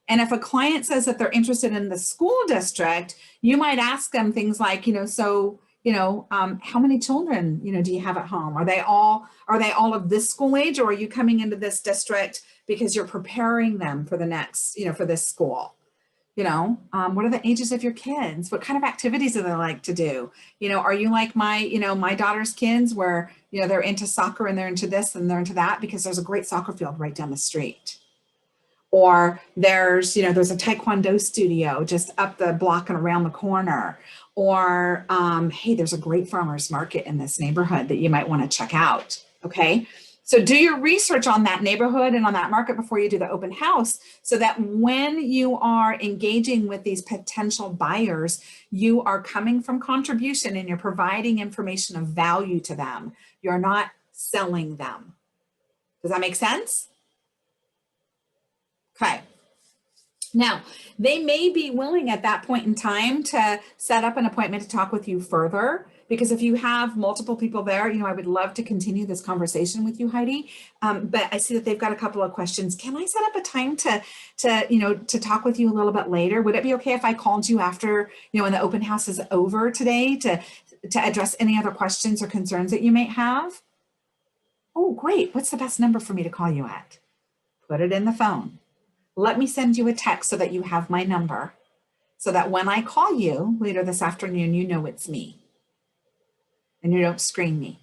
And if a client says that they're interested in the school district, you might ask them things like, how many children, do you have at home? Are they all of this school age, or are you coming into this district because you're preparing them for the next, for this school? What are the ages of your kids? What kind of activities do they like to do? Are you like my daughter's kids where, they're into soccer and they're into this and they're into that because there's a great soccer field right down the street. Or there's a Taekwondo studio just up the block and around the corner. Or, hey, there's a great farmer's market in this neighborhood that you might want to check out, okay? So do your research on that neighborhood and on that market before you do the open house, so that when you are engaging with these potential buyers, you are coming from contribution and you're providing information of value to them. You're not selling them. Does that make sense? Okay. Now, they may be willing at that point in time to set up an appointment to talk with you further, because if you have multiple people there, I would love to continue this conversation with you, Heidi. But I see that they've got a couple of questions. Can I set up a time to talk with you a little bit later? Would it be okay if I called you after, when the open house is over today to address any other questions or concerns that you may have? Oh, great. What's the best number for me to call you at? Put it in the phone. Let me send you a text so that you have my number, so that when I call you later this afternoon, you know it's me and you don't screen me.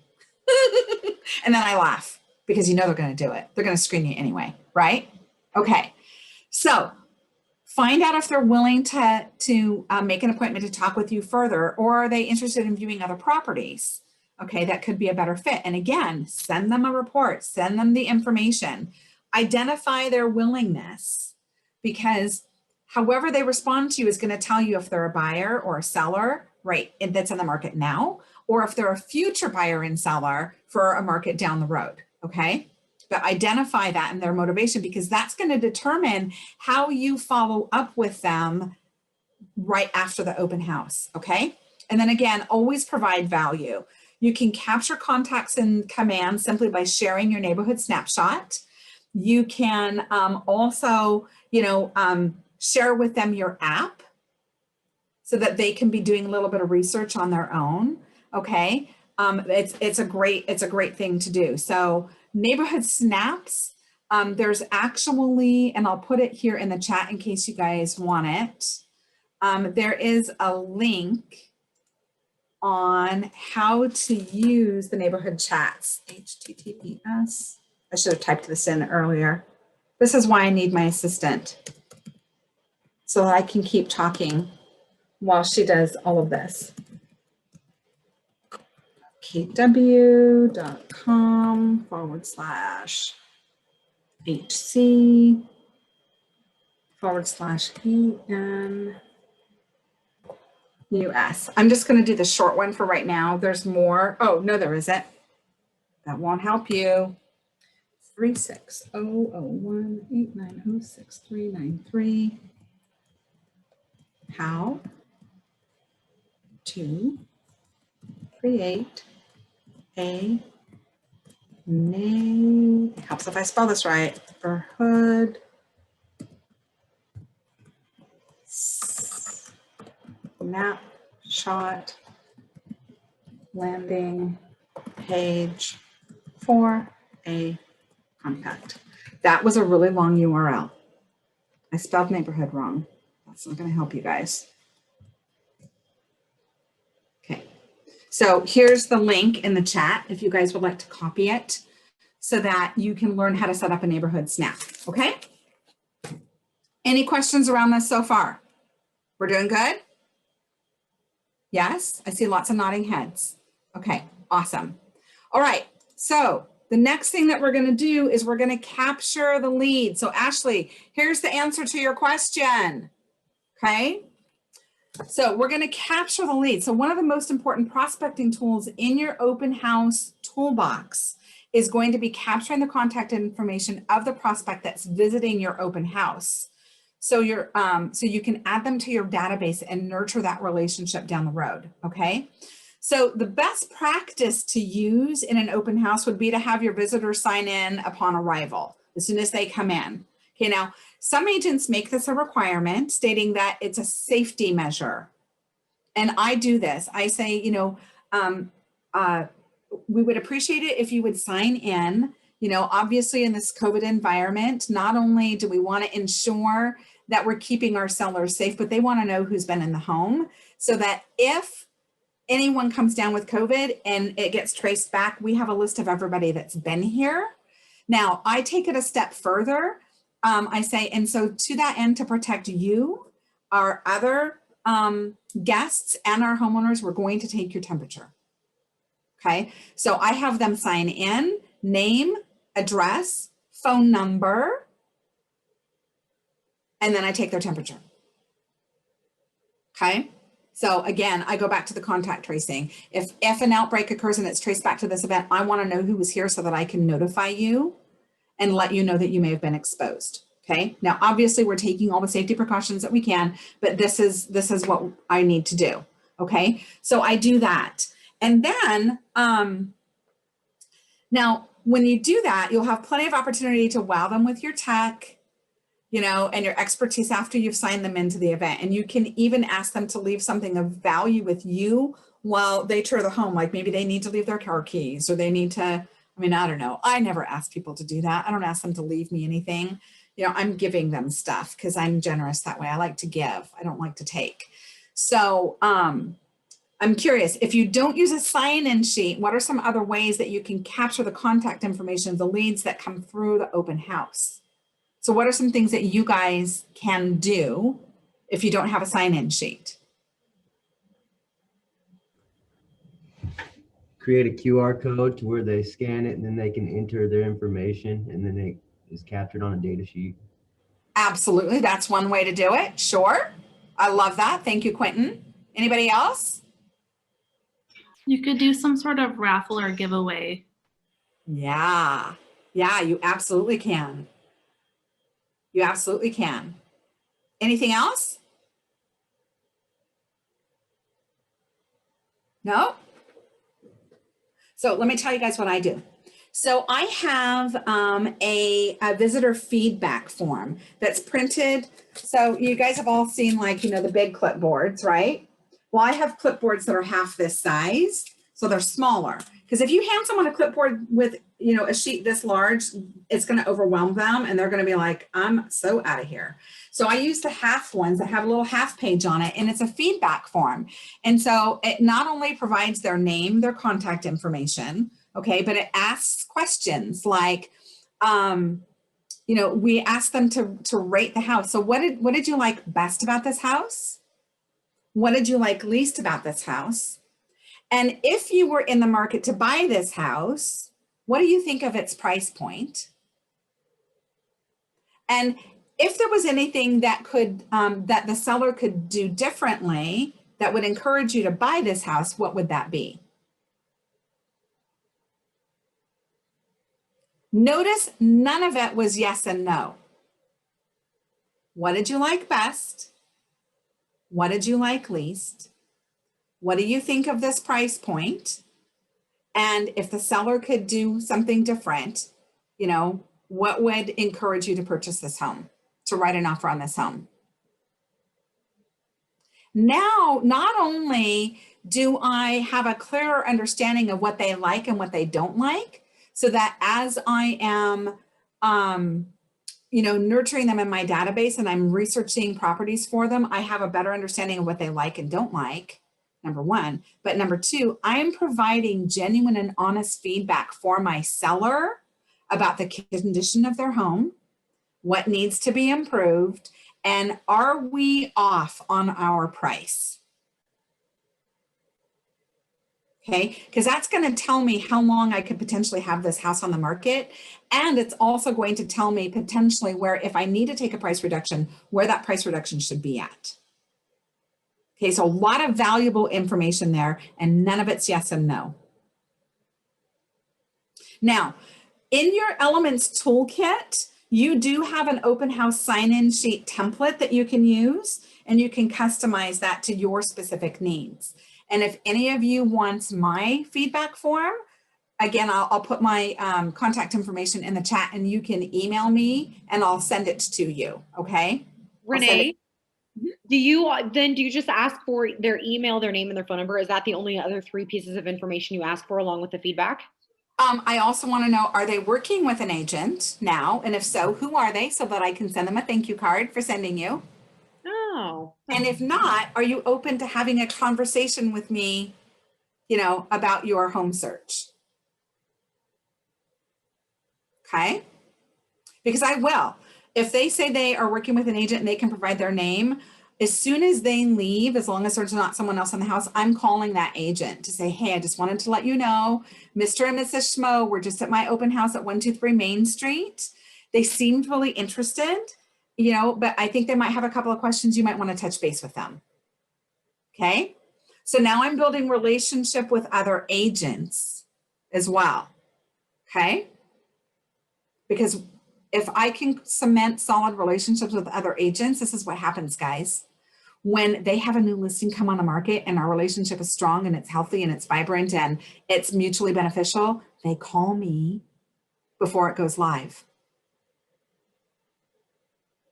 And then I laugh because they're going to do it. They're going to screen you anyway, right? Okay. So find out if they're willing to make an appointment to talk with you further, or are they interested in viewing other properties? Okay, that could be a better fit. And again, send them a report, send them the information. Identify their willingness, because however they respond to you is going to tell you if they're a buyer or a seller, right, that's in the market now, or if they're a future buyer and seller for a market down the road, okay? But identify that and their motivation, because that's going to determine how you follow up with them right after the open house, okay? And then again, always provide value. You can capture contacts and commands simply by sharing your neighborhood snapshot. You can also, share with them your app so that they can be doing a little bit of research on their own. Okay, it's a great thing to do. So neighborhood snaps. There's actually, and I'll put it here in the chat in case you guys want it. There is a link on how to use the neighborhood chats. HTTPS. I should have typed this in earlier. This is why I need my assistant, so that I can keep talking while she does all of this. kw.com/hc/ENUS. I'm just going to do the short one for right now. There's more. Oh, no, there isn't. That won't help you. 3600189063393. How to create a name. Helps if I spell this right. Neighborhood snapshot landing page for a compact. That was a really long URL. I spelled neighborhood wrong. That's not going to help you guys. Okay, so here's the link in the chat if you guys would like to copy it so that you can learn how to set up a neighborhood snap. Okay. Any questions around this so far? We're doing good? Yes, I see lots of nodding heads. Okay, awesome. All right, so the next thing that we're going to do is we're going to capture the lead. So Ashley, here's the answer to your question. Okay, so we're going to capture the lead. So one of the most important prospecting tools in your open house toolbox is going to be capturing the contact information of the prospect that's visiting your open house. So so you can add them to your database and nurture that relationship down the road. Okay. So the best practice to use in an open house would be to have your visitors sign in upon arrival as soon as they come in. Okay. Now, some agents make this a requirement, stating that it's a safety measure. And I do this. I say, we would appreciate it if you would sign in. Obviously in this COVID environment, not only do we want to ensure that we're keeping our sellers safe, but they want to know who's been in the home so that if anyone comes down with COVID and it gets traced back, we have a list of everybody that's been here. Now, I take it a step further. I say, and so to that end, to protect you, our other guests and our homeowners, we're going to take your temperature. Okay, so I have them sign in, name, address, phone number, and then I take their temperature. Okay, so again, I go back to the contact tracing. If an outbreak occurs and it's traced back to this event, I want to know who was here so that I can notify you and let you know that you may have been exposed. Okay, now obviously we're taking all the safety precautions that we can, but this is what I need to do. Okay, so I do that. And then now when you do that, you'll have plenty of opportunity to wow them with your tech, and your expertise after you've signed them into the event. And you can even ask them to leave something of value with you while they tour the home. Like maybe they need to leave their car keys or they need to, I don't know. I never ask people to do that. I don't ask them to leave me anything. I'm giving them stuff because I'm generous that way. I like to give. I don't like to take. So, I'm curious, if you don't use a sign-in sheet, what are some other ways that you can capture the contact information, the leads that come through the open house? So what are some things that you guys can do if you don't have a sign-in sheet? Create a QR code to where they scan it and then they can enter their information and then it is captured on a data sheet. Absolutely, that's one way to do it. Sure, I love that. Thank you, Quentin. Anybody else? You could do some sort of raffle or giveaway. Yeah, you absolutely can. You absolutely can. Anything else? No? So let me tell you guys what I do. So I have a visitor feedback form that's printed. So you guys have all seen the big clipboards, right? Well, I have clipboards that are half this size, so they're smaller. Because if you hand someone a clipboard with, a sheet this large, it's going to overwhelm them and they're going to be like, I'm so out of here. So I use the half ones that have a little half page on it, and it's a feedback form. And so it not only provides their name, their contact information, okay, but it asks questions like, we ask them to rate the house. So what did you like best about this house? What did you like least about this house? And if you were in the market to buy this house, what do you think of its price point? And if there was anything that that the seller could do differently that would encourage you to buy this house, what would that be? Notice none of it was yes and no. What did you like best? What did you like least? What do you think of this price point? And if the seller could do something different, you know, what would encourage you to purchase this home, to write an offer on this home? Now, not only do I have a clearer understanding of what they like and what they don't like, so that as I am, you know, nurturing them in my database and I'm researching properties for them, I have a better understanding of what they like and don't like, number one. But number two, I'm providing genuine and honest feedback for my seller about the condition of their home, what needs to be improved, and are we off on our price? Okay, because that's going to tell me how long I could potentially have this house on the market. And it's also going to tell me potentially where, if I need to take a price reduction, where that price reduction should be at. Okay, so a lot of valuable information there, and none of it's yes and no. Now, in your Elements Toolkit, you do have an open house sign-in sheet template that you can use, and you can customize that to your specific needs. And if any of you wants my feedback form, again, I'll put my contact information in the chat, and you can email me and I'll send it to you, okay? Renee, do you just ask for their email, their name, and their phone number? Is that the only other 3 pieces of information you ask for along with the feedback? I also want to know, are they working with an agent now? And if so, who are they, so that I can send them a thank you card for sending you? Oh. And if not, are you open to having a conversation with me, you know, about your home search? Okay. Because I will. If they say they are working with an agent and they can provide their name, as soon as they leave, as long as there's not someone else in the house, I'm calling that agent to say, hey, I just wanted to let you know, Mr. and Mrs. Schmo, we're just at my open house at 123 Main Street. They seemed really interested, you know, but I think they might have a couple of questions. You might want to touch base with them. Okay. So now I'm building relationship with other agents as well. Okay. Because if I can cement solid relationships with other agents, this is what happens, guys. When they have a new listing come on the market and our relationship is strong and it's healthy and it's vibrant and it's mutually beneficial, they call me before it goes live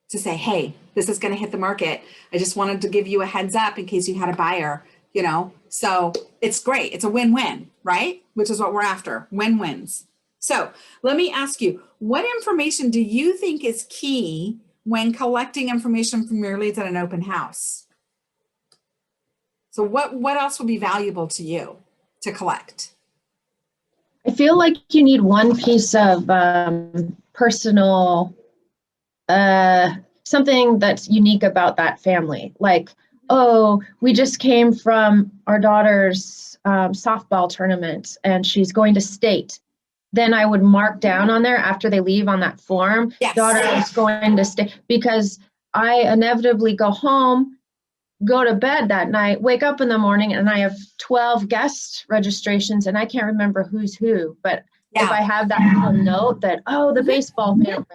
to say, hey, this is going to hit the market. I just wanted to give you a heads up in case you had a buyer, you know. So it's great. It's a win-win, right? Which is what we're after, win-wins. So let me ask you, what information do you think is key when collecting information from your leads at an open house? So what else would be valuable to you to collect? I feel like you need one piece of personal, something that's unique about that family. Like, oh, we just came from our daughter's softball tournament and she's going to state. Then I would mark down on there after they leave on that form, yes, daughter is going to stay, because I inevitably go home, go to bed that night, wake up in the morning, and I have 12 guest registrations and I can't remember who's who. But if I have that little note that, oh, the baseball family.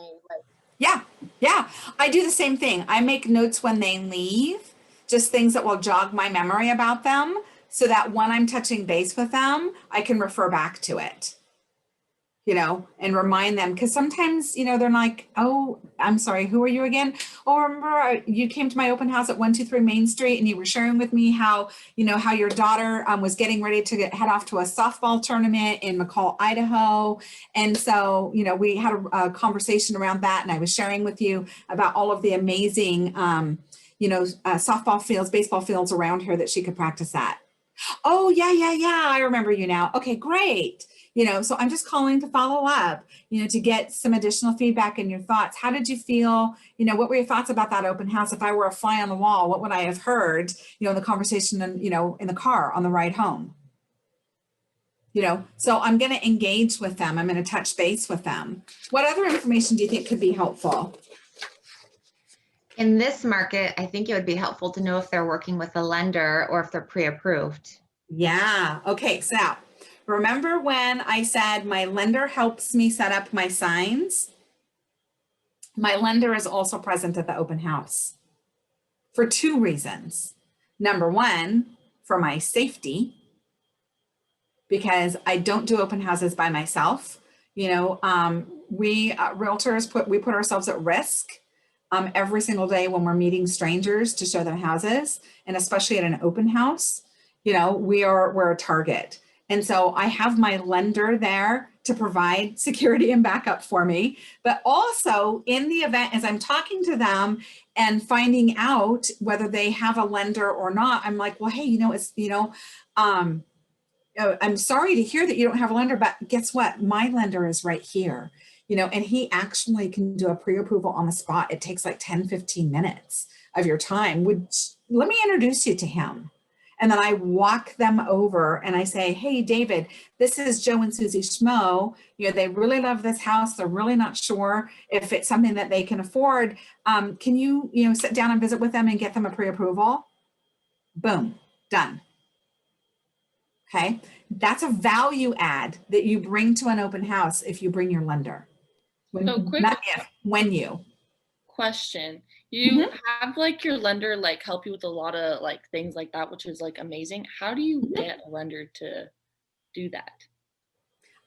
Yeah, I do the same thing. I make notes when they leave, just things that will jog my memory about them, so that when I'm touching base with them, I can refer back to it, you know, and remind them. Because sometimes, you know, they're like, oh, I'm sorry, who are you again? Oh, remember you came to my open house at 123 Main Street and you were sharing with me how, you know, how your daughter was getting ready to head off to a softball tournament in McCall, Idaho. And so, you know, we had a conversation around that, and I was sharing with you about all of the amazing, you know, softball fields, baseball fields around here that she could practice at. Oh, yeah, I remember you now. Okay, great. You know, so I'm just calling to follow up, you know, to get some additional feedback and your thoughts. How did you feel? You know, what were your thoughts about that open house? If I were a fly on the wall, what would I have heard, you know, in the conversation and, you know, in the car on the ride home? You know, so I'm going to engage with them. I'm going to touch base with them. What other information do you think could be helpful? In this market, I think it would be helpful to know if they're working with a lender or if they're pre-approved. Yeah. Okay. So now, Remember when I said my lender helps me set up my signs? My lender is also present at the open house for two reasons. Number one, for my safety, because I don't do open houses by myself. You know, we realtors put ourselves at risk every single day when we're meeting strangers to show them houses, and especially at an open house, you know, we're a target. And so I have my lender there to provide security and backup for me, but also in the event as I'm talking to them and finding out whether they have a lender or not, I'm like, well, hey, I'm sorry to hear that you don't have a lender, but guess what? My lender is right here, and he actually can do a pre-approval on the spot. It takes like 10, 15 minutes of your time. Let me introduce you to him. And then I walk them over and I say, hey, David, this is Joe and Susie Schmo. They really love this house. They're really not sure if it's something that they can afford. Can you, sit down and visit with them and get them a pre-approval? Boom, done. Okay, that's a value add that you bring to an open house if you bring your lender. When you. Question. You have like your lender like help you with a lot of like things like that, which is like amazing. How do you get a lender to do that?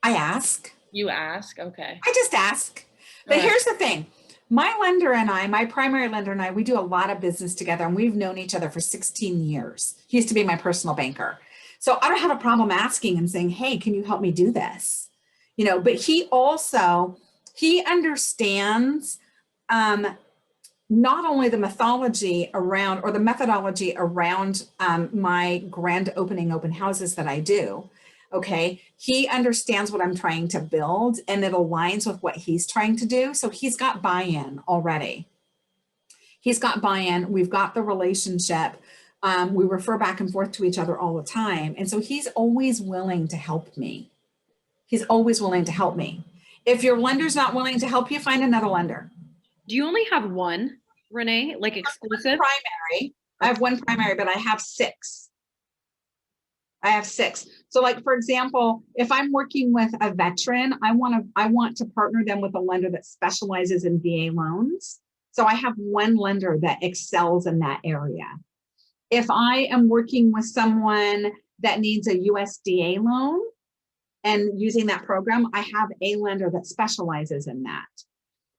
I ask. You ask? Okay. I just ask. But here's the thing. My lender and I, my primary lender and I, we do a lot of business together and we've known each other for 16 years. He used to be my personal banker. So I don't have a problem asking and saying, hey, can you help me do this? But he understands not only the methodology around or the methodology around my grand opening open houses that I do. Okay. He understands what I'm trying to build and it aligns with what he's trying to do. So he's got buy-in already. He's got buy-in. We've got the relationship. We refer back and forth to each other all the time. And so he's always willing to help me. He's always willing to help me. If your lender's not willing to help you, find another lender. Do you only have one, Renee, like exclusive? Primary. I have one primary, but I have six. So like, for example, if I'm working with a veteran, I want to partner them with a lender that specializes in VA loans. So I have one lender that excels in that area. If I am working with someone that needs a USDA loan and using that program, I have a lender that specializes in that.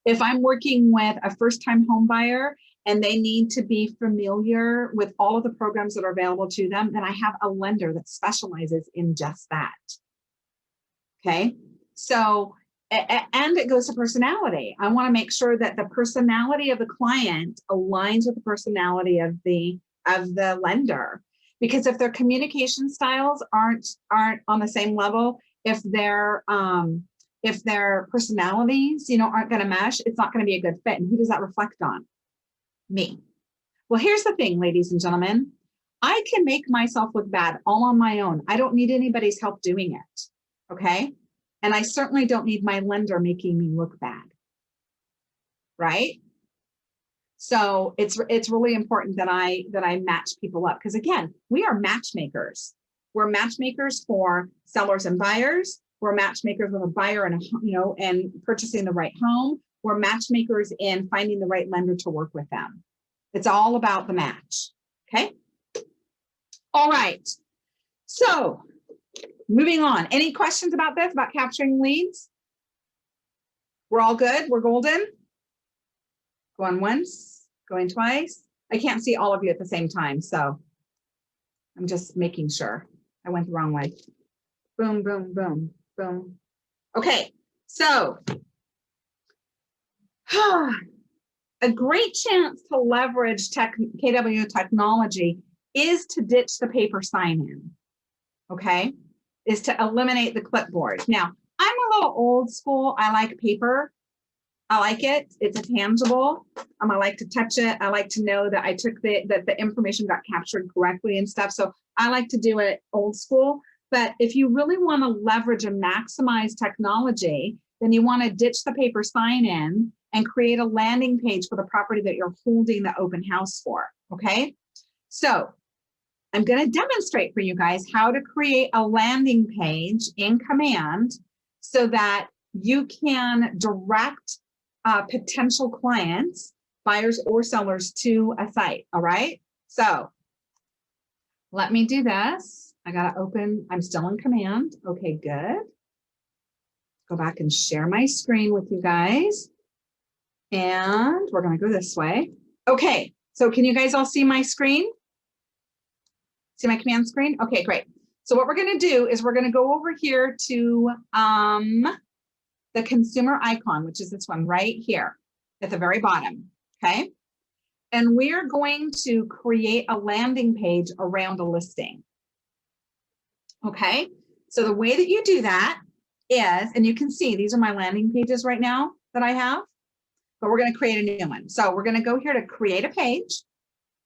If I'm working with a first-time home buyer and they need to be familiar with all of the programs that are available to them, then I have a lender that specializes in just that. Okay, so, and it goes to personality. I want to make sure that the personality of the client aligns with the personality of the lender, because if their communication styles aren't on the same level, if their personalities, aren't going to mesh, it's not going to be a good fit. And who does that reflect on? Me. Well, here's the thing, ladies and gentlemen, I can make myself look bad all on my own. I don't need anybody's help doing it. Okay. And I certainly don't need my lender making me look bad. Right. So it's really important that I match people up, because again, we are matchmakers. We're matchmakers for sellers and buyers. We're matchmakers with a buyer and and purchasing the right home. We're matchmakers in finding the right lender to work with them. It's all about the match. Okay. All right. So moving on. Any questions about this, about capturing leads? We're all good. We're golden. Going once, going twice. I can't see all of you at the same time, so I'm just making sure. I went the wrong way. Boom, boom, boom, boom. Okay, so a great chance to leverage KW technology is to ditch the paper sign-in, okay? Is to eliminate the clipboard. Now, I'm a little old school. I like paper. I like it. It's tangible. I like to touch it. I like to know that I took that the information got captured correctly and stuff. So I like to do it old school. But if you really want to leverage and maximize technology, then you want to ditch the paper sign-in and create a landing page for the property that you're holding the open house for. Okay. So I'm going to demonstrate for you guys how to create a landing page in Command so that you can direct potential clients, buyers or sellers, to a site. All right. So let me do this. I got to open. I'm still in Command. Okay, good. Go back and share my screen with you guys. And we're going to go this way. Okay. So can you guys all see my screen? See my Command screen? Okay, great. So what we're going to do is we're going to go over here to the consumer icon, which is this one right here at the very bottom. Okay. And we're going to create a landing page around a listing. Okay. So the way that you do that is, and you can see these are my landing pages right now that I have, but we're going to create a new one. So we're going to go here to create a page.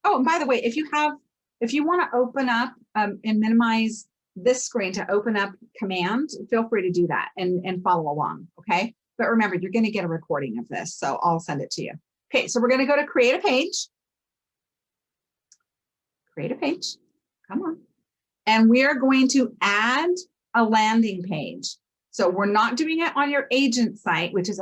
Oh, and by the way, if you want to open up and minimize this screen to open up Command, feel free to do that and follow along, okay? But remember, you're going to get a recording of this, so I'll send it to you. Okay, so we're going to go to create a page. Create a page, come on. And we are going to add a landing page. So we're not doing it on your agent site, which is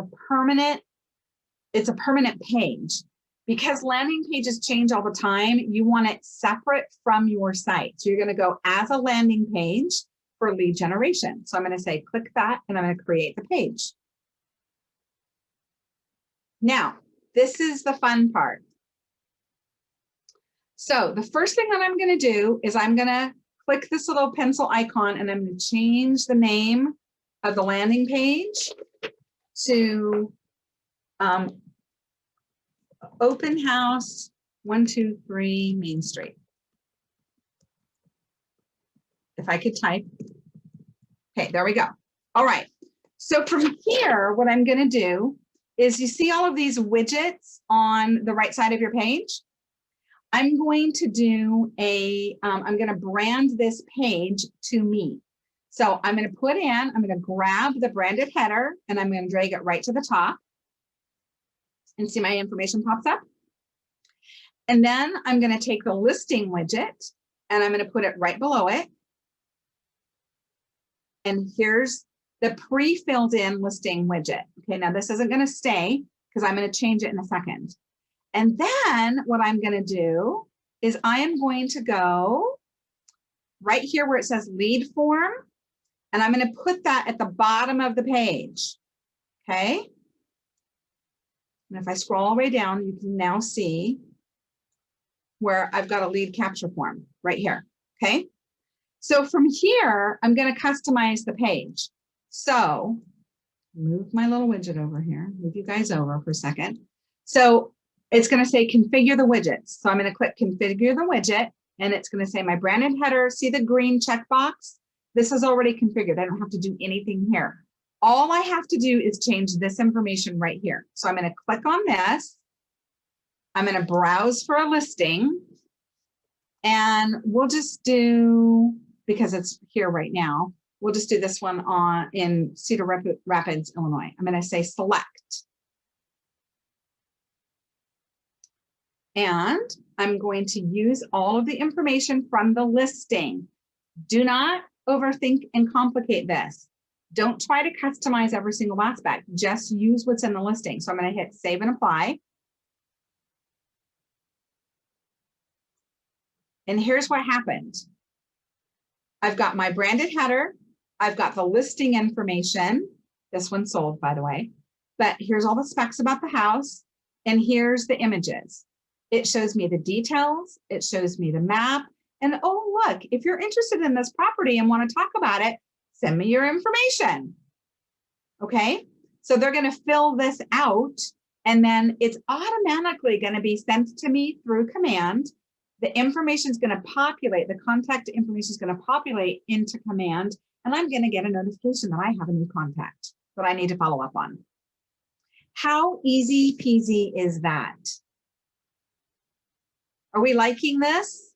it's a permanent page. Because landing pages change all the time, you want it separate from your site. So you're going to go as a landing page for lead generation. So I'm going to say, click that, and I'm going to create the page. Now, this is the fun part. So the first thing that I'm going to do is I'm going to click this little pencil icon, and I'm going to change the name of the landing page to Open House 123 Main Street. If I could type. Okay, there we go. All right. So from here, what I'm going to do is, you see all of these widgets on the right side of your page? I'm going to do I'm going to brand this page to me. So I'm going to I'm going to grab the branded header, and I'm going to drag it right to the top. And see my information pops up. And then I'm going to take the listing widget, and I'm going to put it right below it. And here's the pre-filled in listing widget. Okay, now this isn't going to stay because I'm going to change it in a second. And then what I'm going to do is I am going to go right here where it says lead form, and I'm going to put that at the bottom of the page. Okay. And if I scroll all the way down, you can now see where I've got a lead capture form right here. Okay. So from here, I'm going to customize the page. So move my little widget over here, move you guys over for a second. So it's going to say configure the widgets. So I'm going to click configure the widget, and it's going to say my branded header. See the green checkbox? This is already configured. I don't have to do anything here. All I have to do is change this information right here. So I'm going to click on this. I'm going to browse for a listing, and we'll just do, because it's here right now, we'll just do this one in Cedar Rapids, Illinois. I'm going to say select. And I'm going to use all of the information from the listing. Do not overthink and complicate this. Don't try to customize every single aspect. Just use what's in the listing. So I'm going to hit save and apply. And here's what happened. I've got my branded header. I've got the listing information. This one sold, by the way. But here's all the specs about the house. And here's the images. It shows me the details. It shows me the map. And oh, look, if you're interested in this property and want to talk about it, send me your information. Okay, so they're going to fill this out, and then it's automatically going to be sent to me through Command. The information is going to populate, the contact information is going to populate into Command, and I'm going to get a notification that I have a new contact that I need to follow up on. How easy peasy is that? Are we liking this?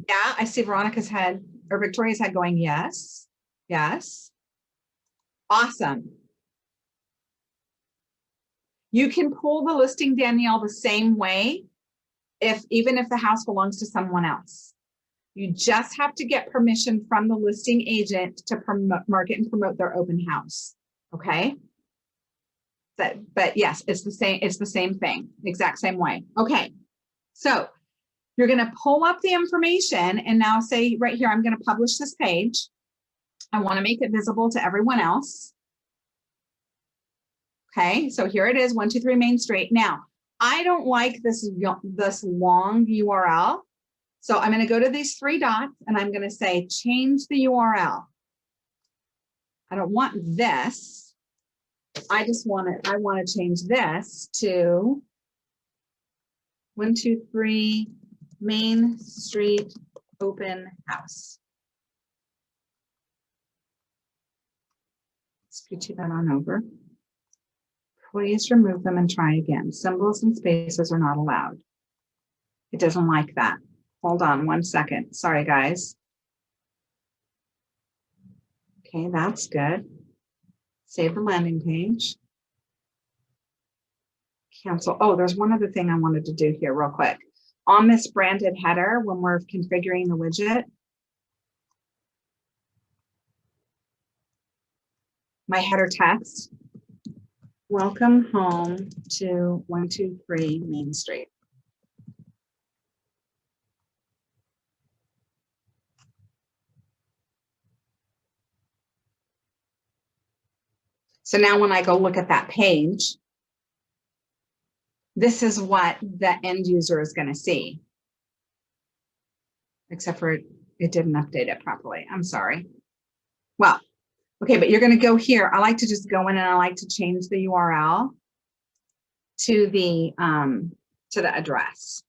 Yeah, I see Veronica's head, or Victoria's head going, yes, yes. Awesome. You can pull the listing, Danielle, the same way, even if the house belongs to someone else. You just have to get permission from the listing agent to market and promote their open house. Okay. But yes, it's the same thing, exact same way. Okay. So you're going to pull up the information and now say right here, I'm going to publish this page. I want to make it visible to everyone else. Okay. So here it is, 123 Main Street. Now, I don't like this long URL. So I'm going to go to these three dots and I'm going to say, change the URL. I don't want this. I want to change this to 123 Main Street Open House. Scooch that on over. Please remove them and try again. Symbols and spaces are not allowed. It doesn't like that. Hold on 1 second. Sorry, guys. Okay, that's good. Save the landing page. Cancel. Oh, there's one other thing I wanted to do here real quick. On this branded header, when we're configuring the widget, my header text, welcome home to 123 Main Street. So now when I go look at that page, this is what the end user is going to see. Except for it didn't update it properly. I'm sorry. Well, okay, but you're going to go here. I like to just go in and I like to change the URL to the address.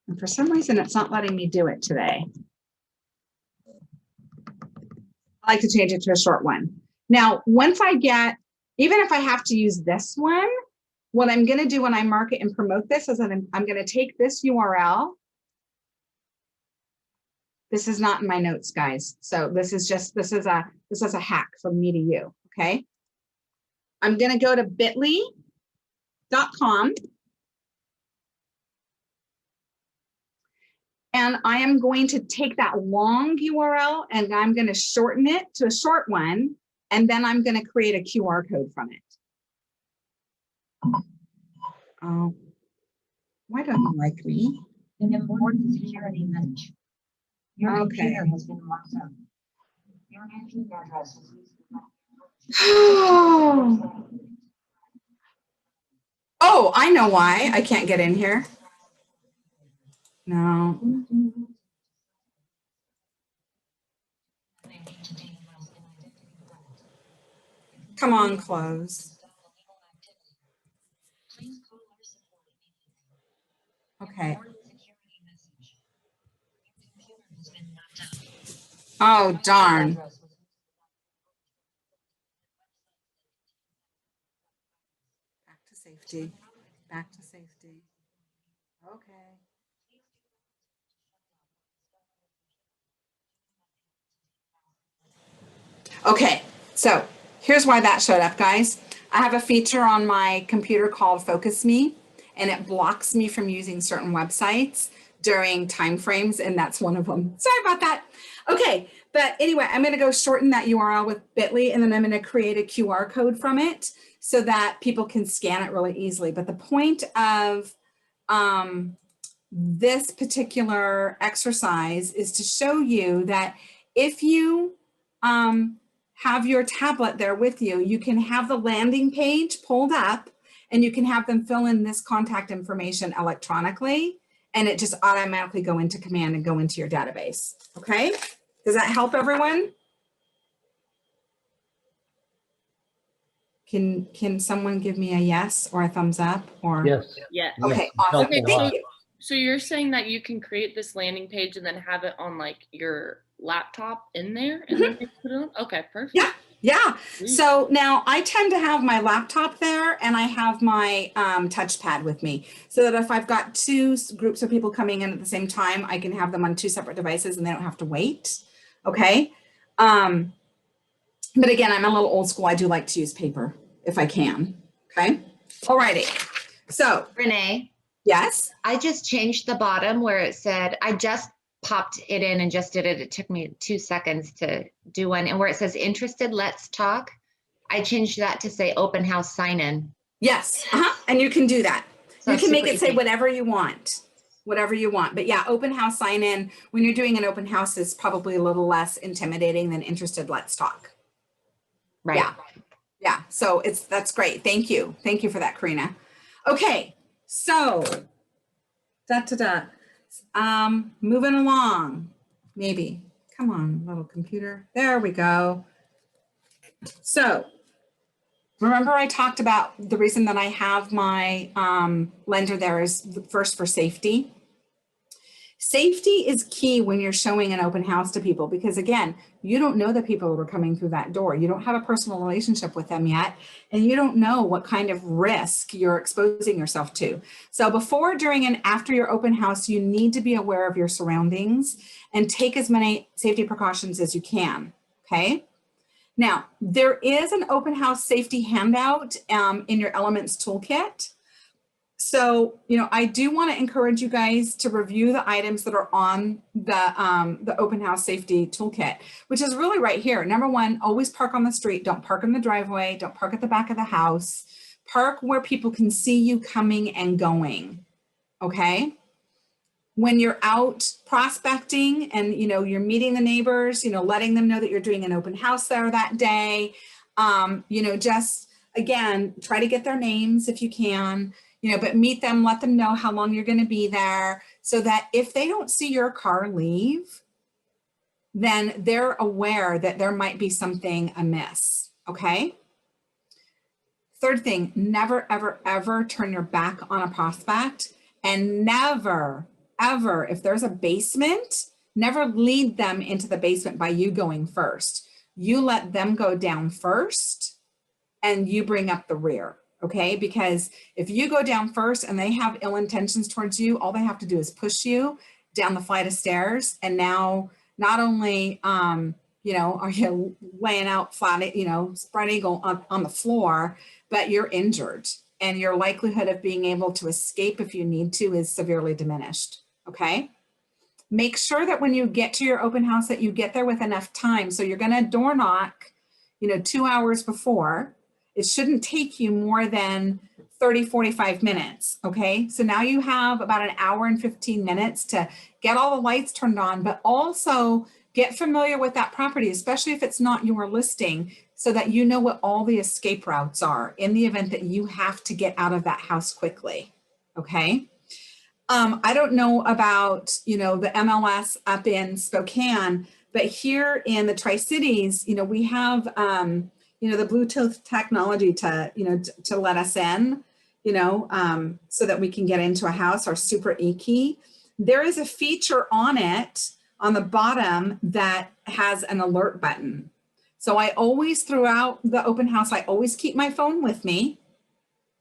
And for some reason, it's not letting me do it today. I like to change it to a short one. Now, once I get, even if I have to use this one, what I'm going to do when I market and promote this is that I'm going to take this URL. This is not in my notes, guys. So this is a hack from me to you. Okay. I'm going to go to bit.ly.com. And I am going to take that long URL and I'm going to shorten it to a short one. And then I'm going to create a QR code from it. Oh, why don't you like me? An important security message. Your computer has been locked up. Your IP address is Oh, I know why I can't get in here. No. Come on, close. Okay. Oh, darn. Back to safety. Back to safety. Okay. Okay, so here's why that showed up, guys. I have a feature on my computer called Focus Me, and it blocks me from using certain websites during time frames, and that's one of them. Sorry about that. Okay, but anyway, I'm going to go shorten that URL with Bitly, and then I'm going to create a QR code from it so that people can scan it really easily. But the point of this particular exercise is to show you that if you have your tablet there with you, you can have the landing page pulled up and you can have them fill in this contact information electronically, and it just automatically go into command and go into your database. Okay, does that help everyone? Can someone give me a yes or a thumbs up or? Yes. Yeah. Okay, awesome. Okay, Thank you. so you're saying that you can create this landing page and then have it on like your laptop in there and then put it on? Okay, perfect. Yeah. Yeah. So now I tend to have my laptop there and I have my touchpad with me so that if I've got two groups of people coming in at the same time, I can have them on two separate devices and they don't have to wait. Okay. But again, I'm a little old school. I do like to use paper if I can. Okay. All righty. So Renee, Yes. I just changed the bottom where it said, I just popped it in and just did it. It took me 2 seconds to do one. And where it says interested, let's talk. I changed that to say open house sign in. Yes. And you can do that. So You it's can make super it say easy. whatever you want. Whatever you want. But yeah, open house sign in when you're doing an open house is probably a little less intimidating than interested, let's talk. Right. Yeah. Yeah. So that's great. Thank you. Thank you for that, Karina. Okay. So moving along, maybe. Come on, little computer. There we go. So remember I talked about the reason that I have my lender there is first for safety. Safety is key when you're showing an open house to people because again, you don't know the people who are coming through that door. You don't have a personal relationship with them yet, and you don't know what kind of risk you're exposing yourself to. So before, during, and after your open house, you need to be aware of your surroundings and take as many safety precautions as you can, okay? Now, there is an open house safety handout in your Elements Toolkit. So, I do want to encourage you guys to review the items that are on the open house safety toolkit, which is really right here. Number one, always park on the street. Don't park in the driveway. Don't park at the back of the house. Park where people can see you coming and going. Okay. When you're out prospecting and, you're meeting the neighbors, letting them know that you're doing an open house there that day, just again, try to get their names if you can. But meet them, let them know how long you're going to be there so that if they don't see your car leave, then they're aware that there might be something amiss, okay? Third thing, never, ever, ever turn your back on a prospect, and never, ever, if there's a basement, never lead them into the basement by you going first. You let them go down first and you bring up the rear. Okay, because if you go down first and they have ill intentions towards you, all they have to do is push you down the flight of stairs. And now not only, are you laying out flat, spread eagle on the floor, but you're injured and your likelihood of being able to escape if you need to is severely diminished. Okay. Make sure that when you get to your open house that you get there with enough time. So you're going to door knock, 2 hours before. It shouldn't take you more than 30, 45 minutes, okay? So now you have about an hour and 15 minutes to get all the lights turned on, but also get familiar with that property, especially if it's not your listing, so that you know what all the escape routes are in the event that you have to get out of that house quickly, okay? I don't know about, the MLS up in Spokane, but here in the Tri-Cities, we have, the Bluetooth technology to, to let us in, so that we can get into a house, our Super E-Key. There is a feature on it on the bottom that has an alert button. So I always, throughout the open house, I always keep my phone with me.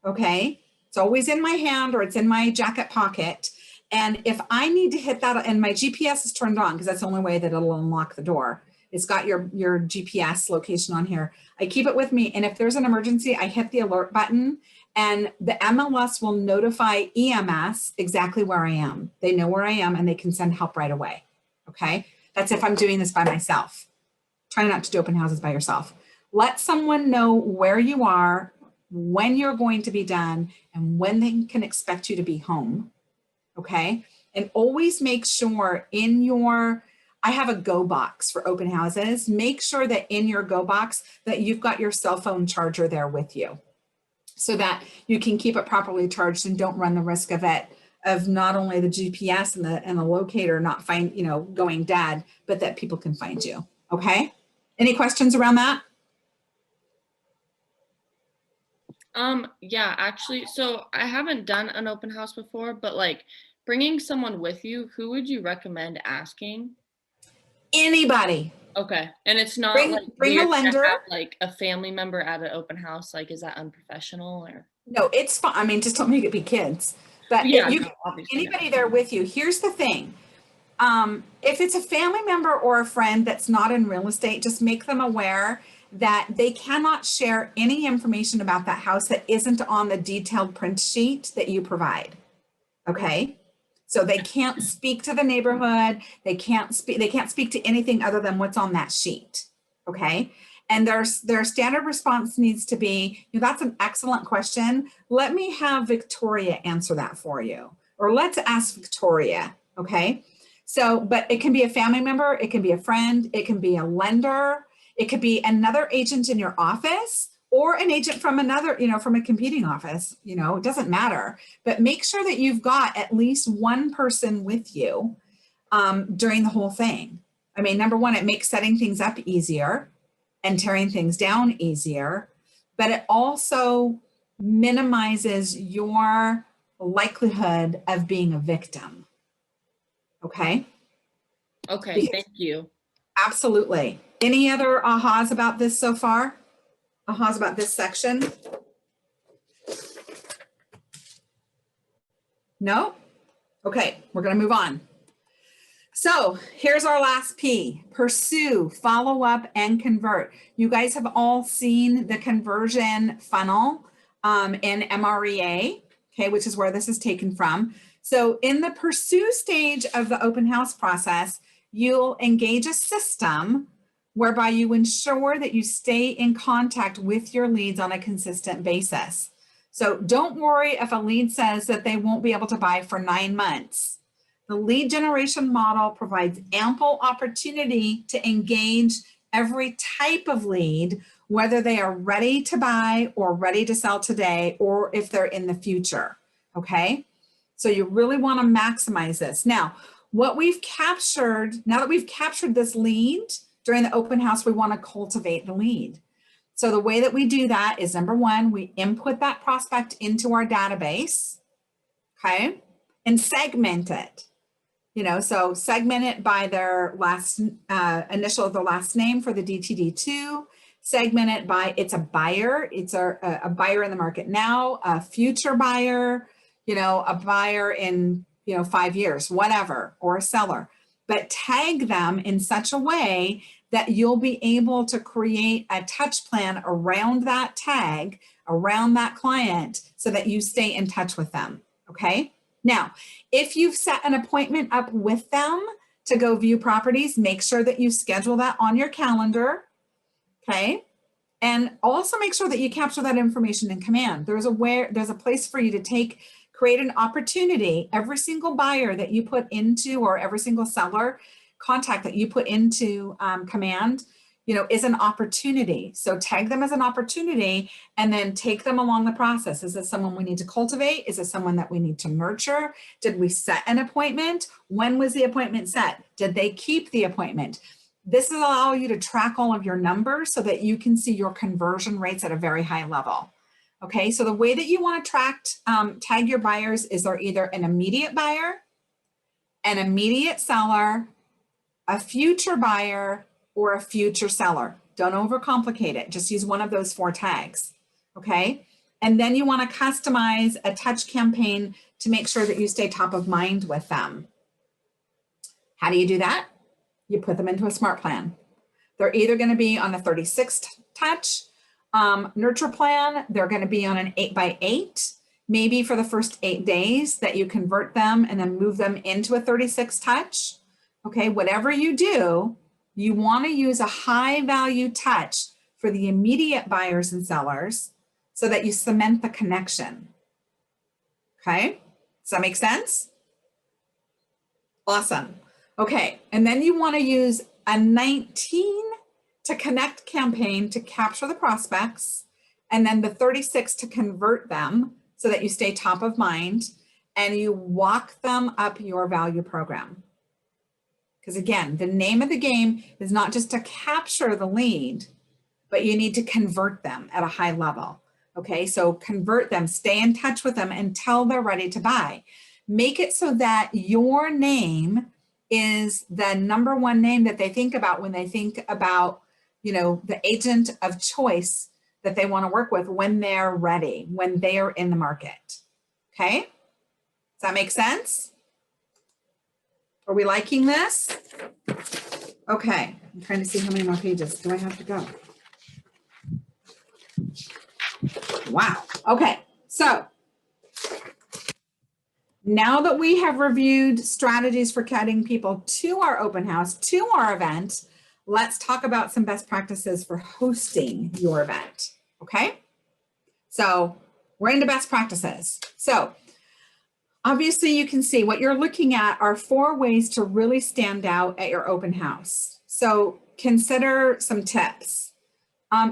Okay. It's always in my hand or it's in my jacket pocket. And if I need to hit that, and my GPS is turned on because that's the only way that it'll unlock the door. It's got your GPS location on here. I keep it with me. And if there's an emergency, I hit the alert button and the MLS will notify EMS exactly where I am. They know where I am and they can send help right away. Okay. That's if I'm doing this by myself. Try not to do open houses by yourself. Let someone know where you are, when you're going to be done, and when they can expect you to be home. Okay. And always make sure I have a go box for open houses. Make sure that in your go box that you've got your cell phone charger there with you so that you can keep it properly charged and don't run the risk of not only the GPS and the locator not going dead, but that people can find you. Okay. Any questions around that? Yeah, actually, so I haven't done an open house before, but like bringing someone with you, who would you recommend asking? Anybody. Okay. And it's not Bring a weird lender. to have like a family member at an open house. Like, is that unprofessional or? No, it's fine. I mean, just don't make it be kids, but Yeah, you no, can obviously, anybody yeah. there with you. Here's the thing. If it's a family member or a friend that's not in real estate, just make them aware that they cannot share any information about that house that isn't on the detailed print sheet that you provide. Okay. So they can't speak to the neighborhood. They can't speak to anything other than what's on that sheet. Okay. And their standard response needs to be, that's an excellent question. Let me have Victoria answer that for you. Or let's ask Victoria. Okay. So, but it can be a family member, it can be a friend, it can be a lender, it could be another agent in your office, or an agent from another, from a competing office, it doesn't matter. But make sure that you've got at least one person with you during the whole thing. I mean, number one, it makes setting things up easier and tearing things down easier, but it also minimizes your likelihood of being a victim. Okay? Okay, thank you. Absolutely. Any other ahas about this so far? Ahas about this section? No? Okay, we're going to move on. So here's our last P: pursue, follow up, and convert. You guys have all seen the conversion funnel in MREA, okay, which is where this is taken from. So in the pursue stage of the open house process, you'll engage a system whereby you ensure that you stay in contact with your leads on a consistent basis. So don't worry if a lead says that they won't be able to buy for 9 months. The lead generation model provides ample opportunity to engage every type of lead, whether they are ready to buy or ready to sell today, or if they're in the future, okay? So you really want to maximize this. Now, what we've captured, now that we've captured this lead during the open house, we want to cultivate the lead. So the way that we do that is, number one, we input that prospect into our database, okay, and segment it. So segment it by their last initial of the last name for the DTD2, segment it by it's a buyer, it's a buyer in the market now, a future buyer, a buyer in 5 years, whatever, or a seller. But tag them in such a way that you'll be able to create a touch plan around that tag, around that client, so that you stay in touch with them, okay? Now, if you've set an appointment up with them to go view properties, make sure that you schedule that on your calendar, okay? And also make sure that you capture that information in Command. There's a place for you to create an opportunity. Every single buyer that you put into, or every single seller contact that you put into Command, is an opportunity. So tag them as an opportunity and then take them along the process. Is this someone we need to cultivate? Is this someone that we need to nurture? Did we set an appointment? When was the appointment set? Did they keep the appointment? This will allow you to track all of your numbers so that you can see your conversion rates at a very high level. Okay, so the way that you want to tag your buyers is they're either an immediate buyer, an immediate seller, a future buyer, or a future seller. Don't overcomplicate it. Just use one of those 4 tags, okay? And then you want to customize a touch campaign to make sure that you stay top of mind with them. How do you do that? You put them into a smart plan. They're either going to be on a 36 touch nurture plan. They're going to be on an 8x8, maybe for the first 8 days that you convert them and then move them into a 36 touch. Okay, whatever you do, you want to use a high value touch for the immediate buyers and sellers so that you cement the connection. Okay, does that make sense? Awesome. Okay, and then you want to use a 19 to connect campaign to capture the prospects, and then the 36 to convert them so that you stay top of mind and you walk them up your value program. Because again, the name of the game is not just to capture the lead, but you need to convert them at a high level. Okay, so convert them, stay in touch with them until they're ready to buy. Make it so that your name is the number one name that they think about when they think about, the agent of choice that they want to work with when they're ready, when they are in the market. Okay, does that make sense? Are we liking this? Okay, I'm trying to see how many more pages do I have to go. Wow, okay, so Now that we have reviewed strategies for getting people to our open house, to our event, let's talk about some best practices for hosting your event, okay? So we're into best practices. So obviously you can see what you're looking at are 4 ways to really stand out at your open house. So consider some tips.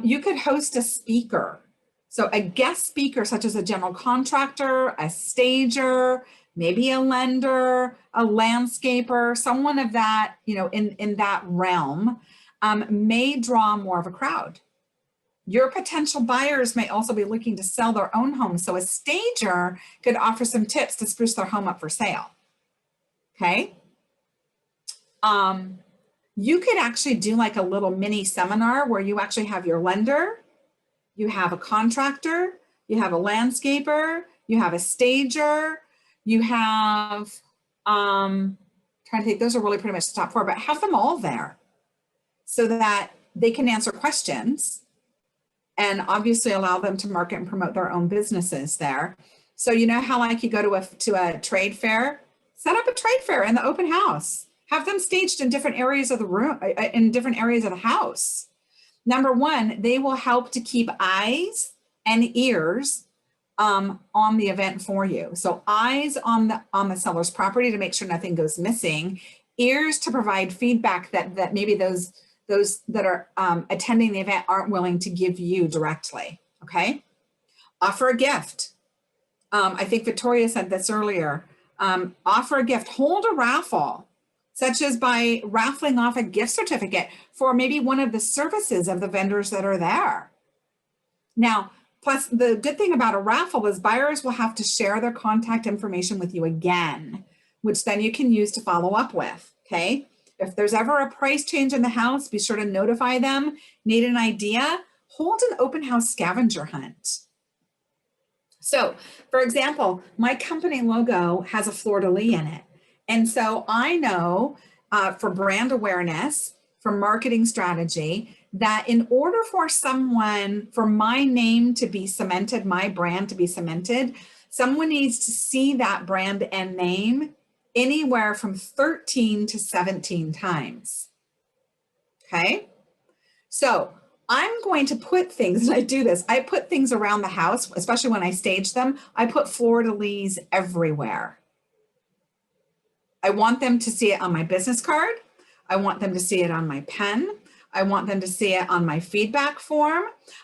You could host a speaker. So a guest speaker, such as a general contractor, a stager, maybe a lender, a landscaper, someone of that, you know, in that realm, may draw more of a crowd. Your potential buyers may also be looking to sell their own home. So a stager could offer some tips to spruce their home up for sale. Okay. You could actually do like a little mini seminar where you actually have your lender, you have a contractor, you have a landscaper, you have a stager, you have, trying to think, those are really pretty much the top 4, but have them all there so that they can answer questions and obviously allow them to market and promote their own businesses there. So you know how like you go to a trade fair, set up a trade fair in the open house, have them staged in different areas of the room, in different areas of the house. Number 1, they will help to keep eyes and ears on the event for you. So eyes on the seller's property to make sure nothing goes missing, ears to provide feedback that maybe those that are attending the event aren't willing to give you directly, okay? Offer a gift. I think Victoria said this earlier. Offer a gift, hold a raffle, such as by raffling off a gift certificate for maybe one of the services of the vendors that are there. Now, plus the good thing about a raffle is buyers will have to share their contact information with you again, which then you can use to follow up with, okay? If there's ever a price change in the house, be sure to notify them. Need an idea? Hold an open house scavenger hunt. So, for example, my company logo has a fleur-de-lis in it. And so I know for brand awareness, for marketing strategy, that in order for my name to be cemented, my brand to be cemented, someone needs to see that brand and name anywhere from 13 to 17 times. Okay. So I'm going to put things, and I do this, I put things around the house, especially when I stage them, I put fleur-de-lis everywhere. I want them to see it on my business card. I want them to see it on my pen. I want them to see it on my feedback form.